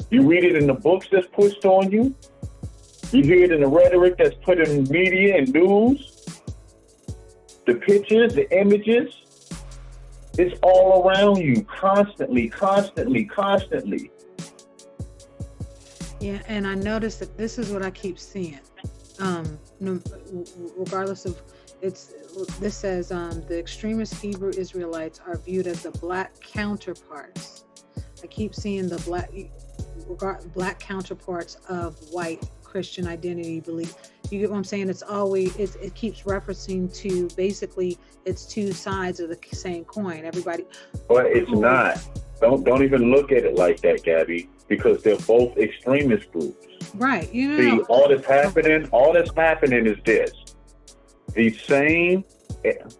S4: you read it in the books that's pushed on you, you hear it in the rhetoric that's put in media and news, the pictures, the images, it's all around you constantly, constantly, constantly.
S3: Yeah, and I noticed that this is what I keep seeing. Regardless of this says the extremist Hebrew Israelites are viewed as the black counterparts. I keep seeing the black counterparts of white Christian identity belief. You get what I'm saying? It's always it keeps referencing to basically it's two sides of the same coin. Everybody.
S4: But it's not. Don't even look at it like that, Gabby, because they're both extremist groups.
S3: Right. You know.
S4: See, all that's happening is this. The same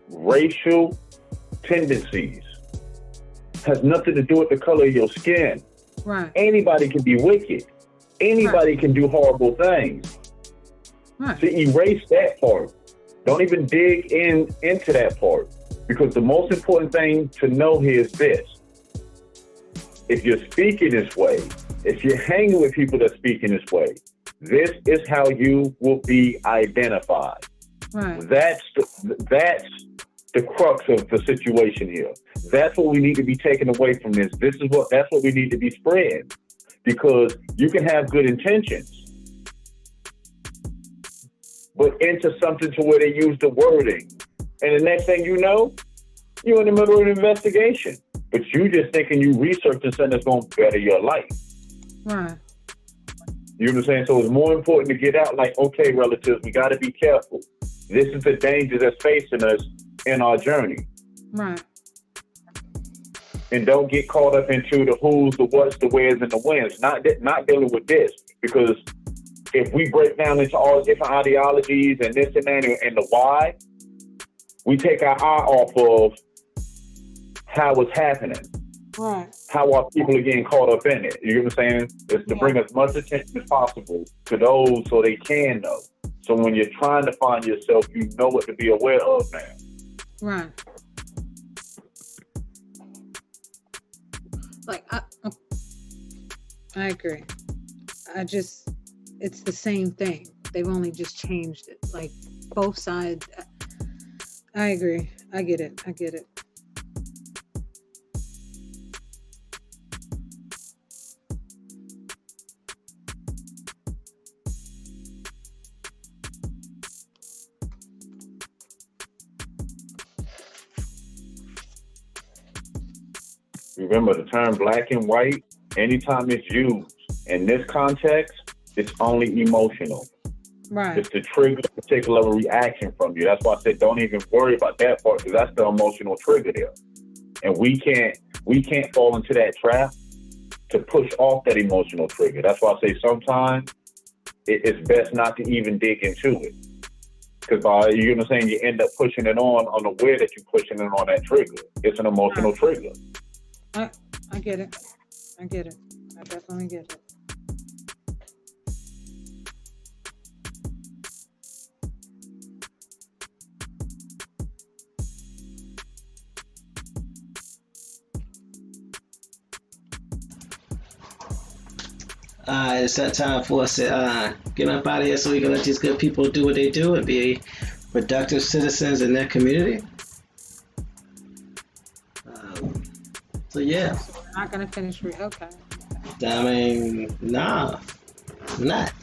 S4: racial tendencies has nothing to do with the color of your skin.
S3: Right.
S4: Anybody can be wicked. Anybody can do horrible things.
S3: Right.
S4: To erase that part. Don't even dig into that part. Because the most important thing to know here is this. If you're speaking this way, if you're hanging with people that speak in this way, this is how you will be identified.
S3: Right.
S4: That's the the crux of the situation here. That's what we need to be taking away from this. That's what we need to be spread. Because you can have good intentions, but into something to where they use the wording. And the next thing you know, you're in the middle of an investigation. But you just thinking you researching something that's going to better your life.
S3: Right.
S4: You know what I'm saying? So it's more important to get out like, okay, relatives, we got to be careful. This is the danger that's facing us in our journey.
S3: Right.
S4: And don't get caught up into the who's, the what's, the where's, and the when's. Not dealing with this. Because if we break down into all different ideologies and this and that and the why, we take our eye off of how it's happening.
S3: Right.
S4: How our people are getting caught up in it. You know what I'm saying? It's to bring as much attention as possible to those so they can know. So when you're trying to find yourself, you know what to be aware of now.
S3: Right. Like, I agree. It's the same thing. They've only just changed it. Like, both sides. I agree. I get it.
S4: Remember, the term black and white, anytime it's used in this context, it's only emotional.
S3: Right.
S4: It's to trigger a particular reaction from you. That's why I said don't even worry about that part, because that's the emotional trigger there. And we can't fall into that trap to push off that emotional trigger. That's why I say sometimes it's best not to even dig into it. Because by, you know what I'm saying, you end up pushing it on unaware that you're pushing it on that trigger. It's an emotional trigger.
S3: I get it. I definitely get it.
S7: It's that time for us to get up out of here so we can let these good people do what they do and be productive citizens in their community. So yeah.
S3: We're not gonna finish. Okay.
S7: I mean, nah, I'm not.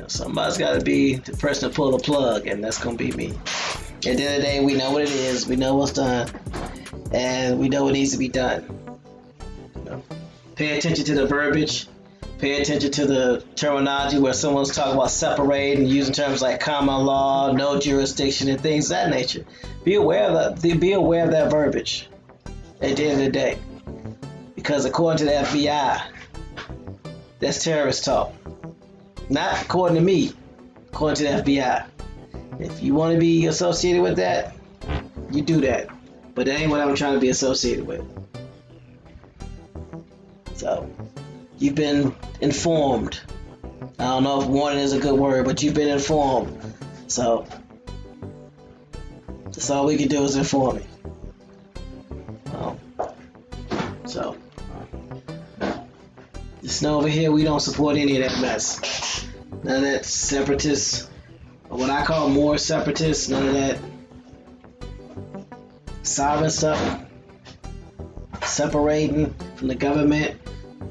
S7: Somebody's got to be the person to pull the plug, and that's gonna be me. At the end of the day, we know what it is, we know what's done, and we know what needs to be done. Pay attention to the verbiage. Pay attention to the terminology where someone's talking about separate and using terms like common law, no jurisdiction, and things of that nature. Be aware of that. Be aware of that verbiage. At the end of the day, because according to the FBI, that's terrorist talk. Not according to me. According to the FBI. If you want to be associated with that, you do that. But that ain't what I'm trying to be associated with. So, you've been informed. I don't know if warning is a good word, but you've been informed. So, that's all we can do is inform you. So, just know over here we don't support any of that mess. None of that separatists, or what I call more separatists, none of that sovereign stuff, separating from the government.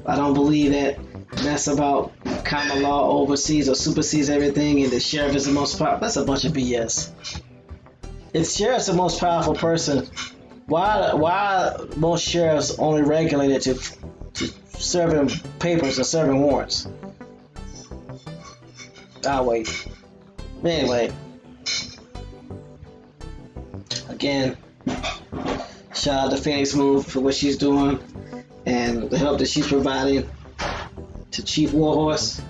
S7: I don't believe that mess about common law oversees or supersedes everything and the sheriff is the most powerful. That's a bunch of BS. If sheriff's the most powerful person, why most sheriffs only regulated to serving papers or serving warrants? I'll wait. Anyway, again, shout out to Phoenix Move for what she's doing and the help that she's providing to Chief Warhorse.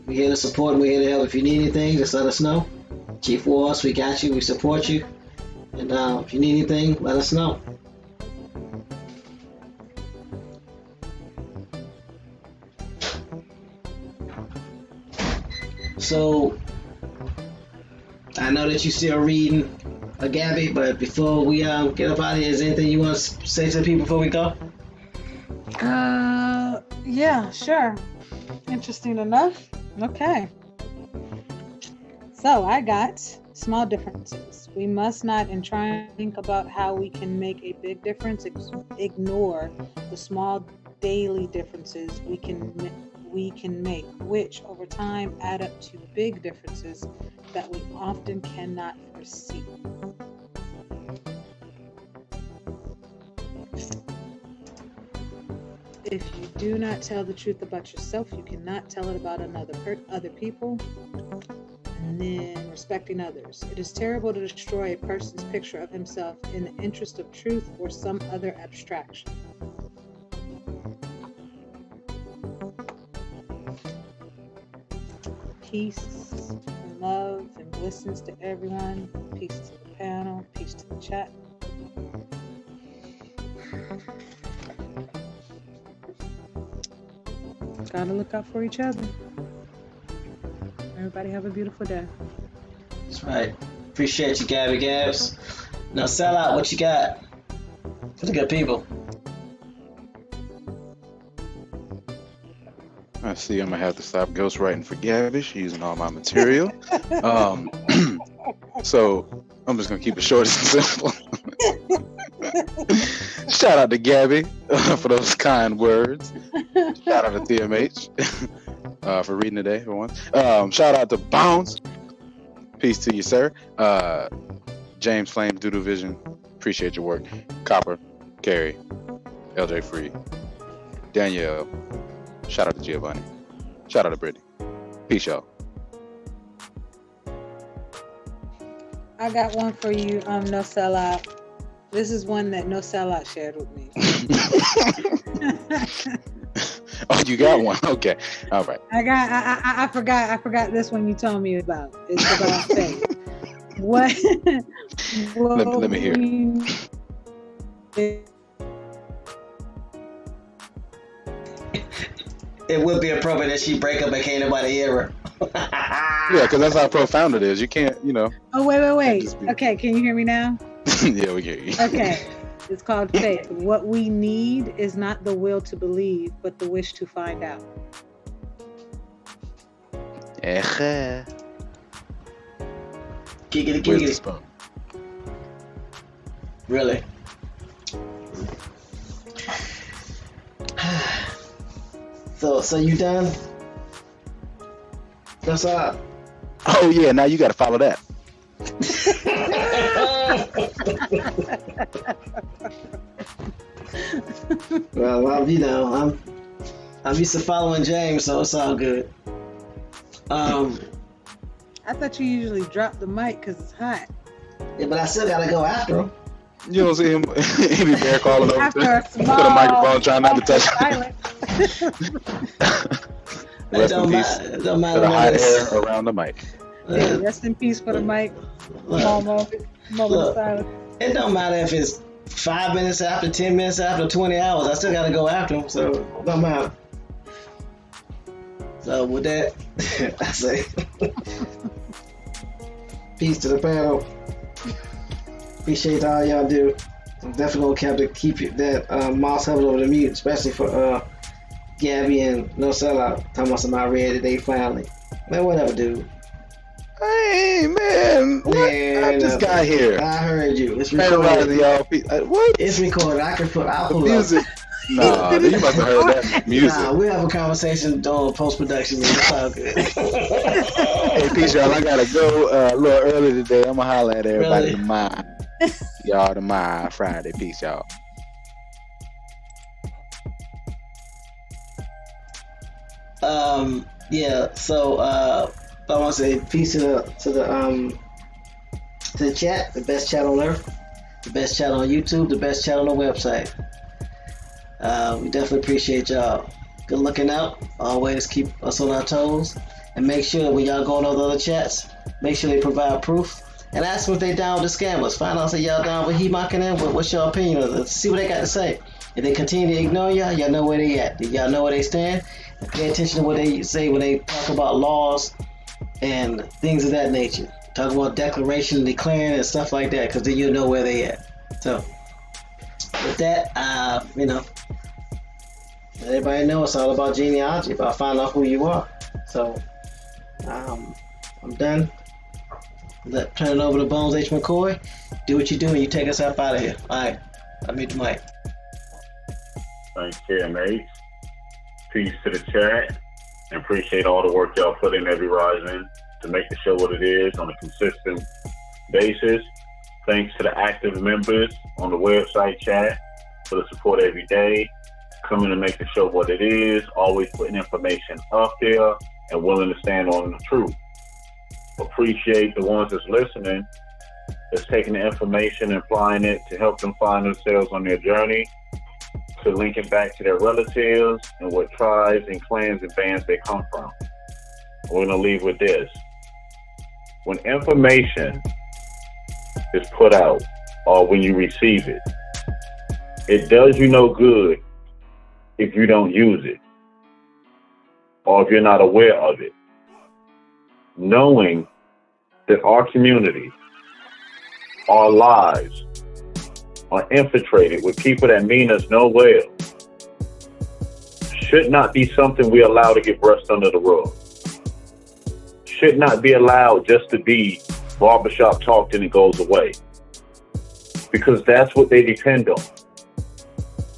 S7: We're here to support and we're here to help. If you need anything, just let us know. Chief Warhorse, we got you, we support you. And if you need anything, let us know. So, I know that you're still reading Gabby. But before we get up out of here, is there anything you want to say to the people before we go?
S3: Yeah, sure. Interesting enough. Okay. So I got small differences. We must not, in trying to think about how we can make a big difference, ignore the small daily differences we can make, which over time add up to big differences that we often cannot foresee. If you do not tell the truth about yourself, you cannot tell it about other people. And then respecting others. It is terrible to destroy a person's picture of himself in the interest of truth or some other abstraction. Peace and love and blessings to everyone. Peace to the panel. Peace to the chat. Gotta look out for each other. Everybody have a beautiful day.
S7: That's right. Appreciate you, Gabby Gabs. Now, sell out. What you got for the good people?
S5: I see I'm gonna have to stop ghostwriting for Gabby. She's using all my material. So I'm just gonna keep it short and simple. Shout out to Gabby for those kind words. Shout out to TMH for reading today for once. Shout out to Bounce. Peace to you, sir. James Flame, Doodle Vision. Appreciate your work. Copper, Carrie, LJ Free, Danielle. Shout out to Giovanni. Shout out to Brittany. Peace, y'all.
S3: I got one for you, No Sellout. This is one that No Sellout shared with me.
S5: Oh, you got one? Okay. All right.
S3: I forgot this one you told me about. It's about faith. What?
S5: Let me hear it.
S7: It would be appropriate that she break up and can't nobody hear her.
S5: Yeah, because that's how profound it is. You can't,
S3: Oh, wait. Okay, can you hear me now?
S5: Yeah, we hear you.
S3: Okay. It's called faith. What we need is not the will to believe, but the wish to find out.
S7: Giggity. Really? So you done? That's all.
S5: Oh yeah, now you got to follow that.
S7: Well, I'm used to following James, so it's all good.
S3: I thought you usually drop the mic because it's hot.
S7: Yeah, but I still gotta go after him.
S5: You don't see him? He be bear calling over
S3: After
S5: to
S3: a
S5: put a microphone, trying not to touch it. Rest in peace.
S7: It don't matter.
S5: For the hot air around the mic.
S3: Yeah, rest in peace for the mic. Moment of silence.
S7: It don't matter if it's 5 minutes after, 10 minutes after, 20 hours. I still gotta go after him, so it don't matter. So with that, I say peace to the panel. Appreciate all y'all do. I'm definitely gonna keep that Moss Hubbard over the mute, especially for Gabby and No Sellout. Talking about somebody read today finally. Man, whatever, dude.
S5: Hey man, what? I just got here.
S7: I heard you. It's recorded.
S5: What?
S7: It's recorded. I'll pull
S5: music.
S7: up.
S5: Nah, you must have heard that music.
S7: Nah, we'll have a conversation during post-production. It's all good.
S5: Hey, peace, y'all. I gotta go a little early today. I'm gonna holler at everybody tomorrow. Y'all tomorrow, Friday. Peace, y'all.
S7: Yeah. So I want to say peace to the chat, the best chat on earth, the best chat on YouTube, the best chat on the website. We definitely appreciate y'all. Good looking out. Always keep us on our toes, and make sure when y'all go on those other chats, make sure they provide proof. And ask them if they down with the scammers. Find out if y'all down with he mocking them. What's your opinion of it? See what they got to say. If they continue to ignore y'all know where they at. Y'all know where they stand. And pay attention to what they say when they talk about laws and things of that nature. Talk about declaration and declaring and stuff like that, because then you'll know where they at. So, with that, let everybody know it's all about genealogy, about finding out who you are. So, I'm done. Turn it over to Bones H. McCoy. Do what you do, and you take us up out of here. All right, I mute the mic.
S4: Thanks, KMH. Peace to the chat, and appreciate all the work y'all put in every rising to make the show what it is on a consistent basis. Thanks to the active members on the website chat for the support every day, coming to make the show what it is, always putting information up there and willing to stand on the truth. Appreciate the ones that's listening, that's taking the information and applying it to help them find themselves on their journey, to link it back to their relatives and what tribes and clans and bands they come from. We're going to leave with this. When information is put out or when you receive it, it does you no good if you don't use it or if you're not aware of it. Knowing that our community, our lives are infiltrated with people that mean us no well should not be something we allow to get brushed under the rug. Should not be allowed just to be barbershop talk and it goes away. Because that's what they depend on.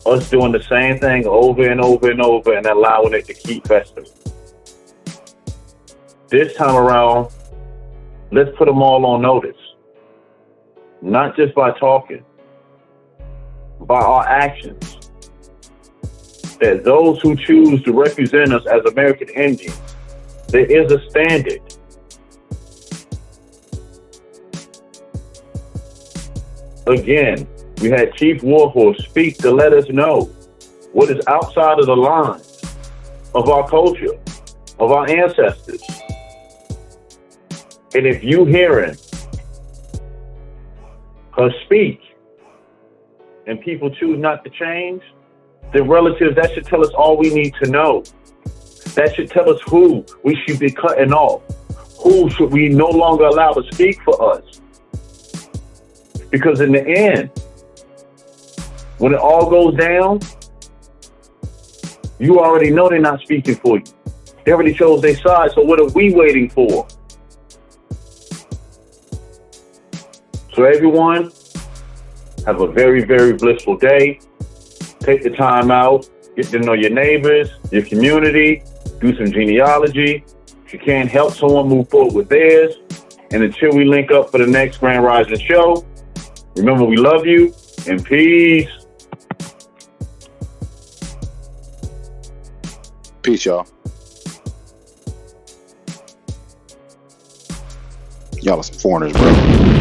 S4: Us doing the same thing over and over and over and allowing it to keep festering. This time around, let's put them all on notice. Not just by talking, by our actions. That those who choose to represent us as American Indians, there is a standard. Again, we had Chief Warhorse speak to let us know what is outside of the lines of our culture, of our ancestors. And if you hearing her speak and people choose not to change, then relatives, that should tell us all we need to know. That should tell us who we should be cutting off. Who should we no longer allow to speak for us? Because in the end, when it all goes down, you already know they're not speaking for you. They already chose their side, so what are we waiting for? So everyone, have a very, very blissful day. Take the time out, get to know your neighbors, your community, do some genealogy. If you can't help someone move forward with theirs. And until we link up for the next Grand Rising show, remember we love you and peace.
S5: Peace, y'all. Y'all are some foreigners, bro.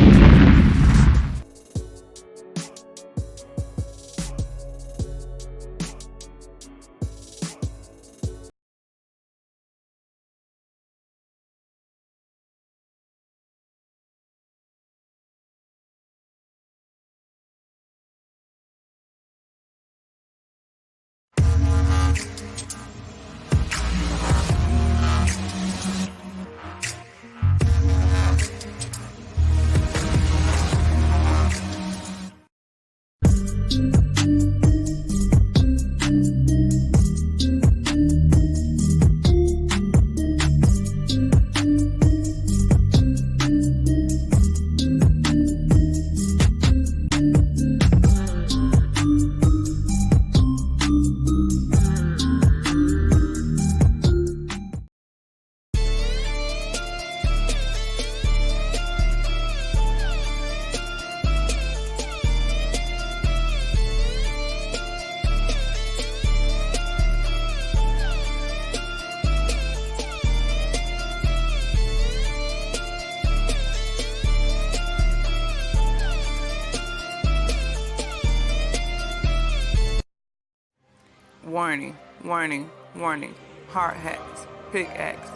S2: Warning, warning, warning. Hard hats, pickaxe,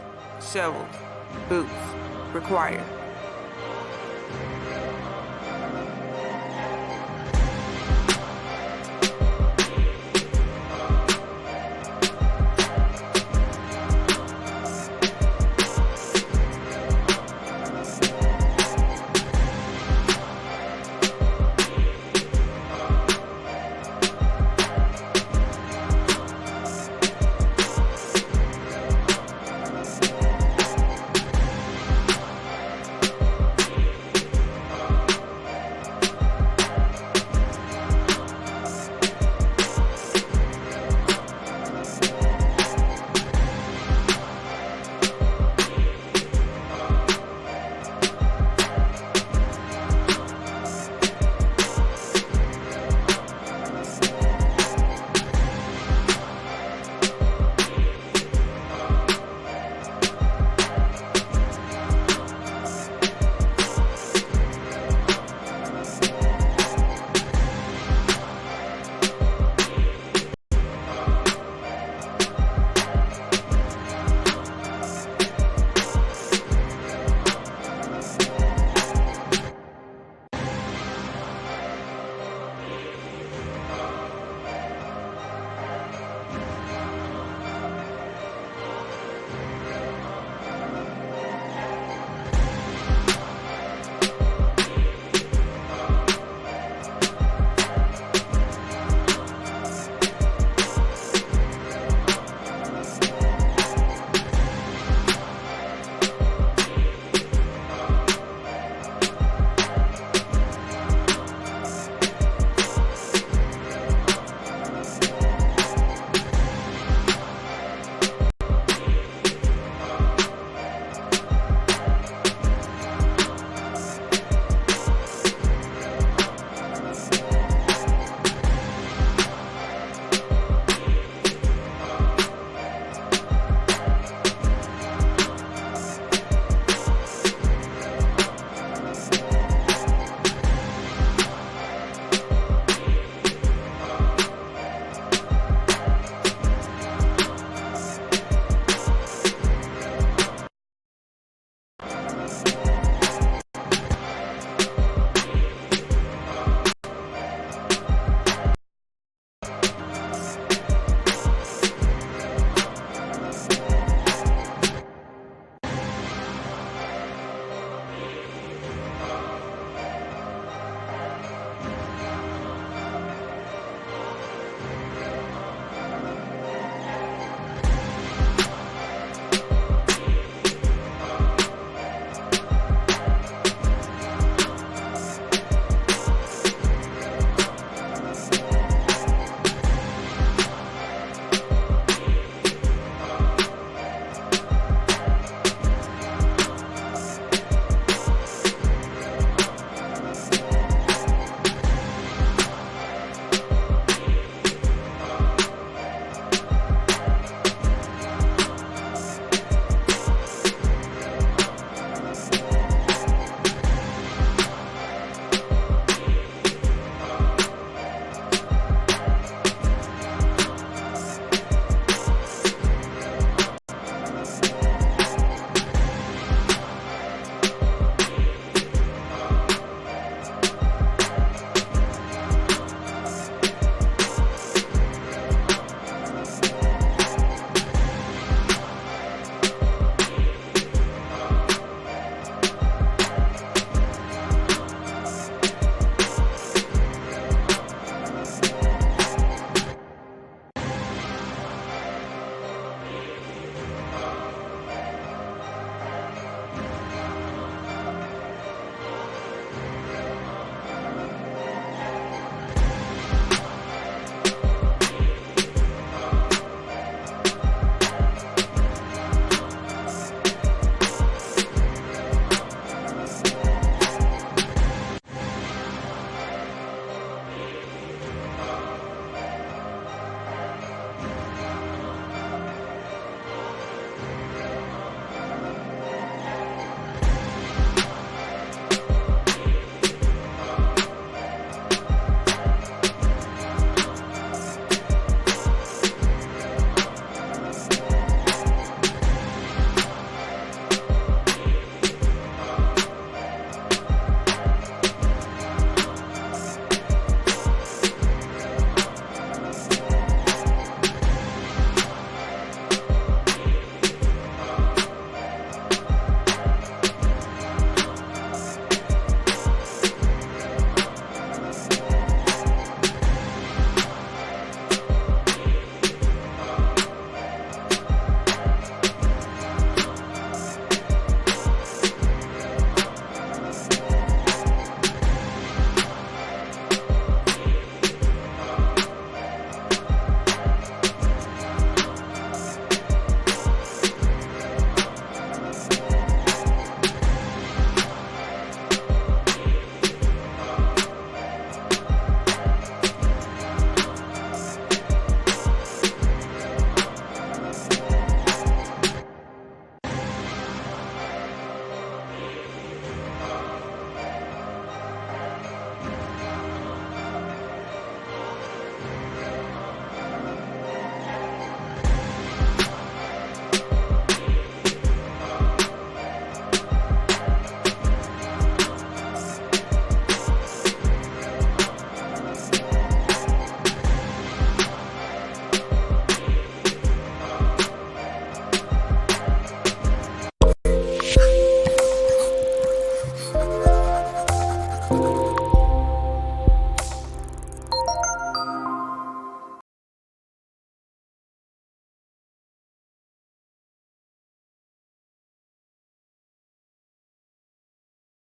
S2: shovels, boots required.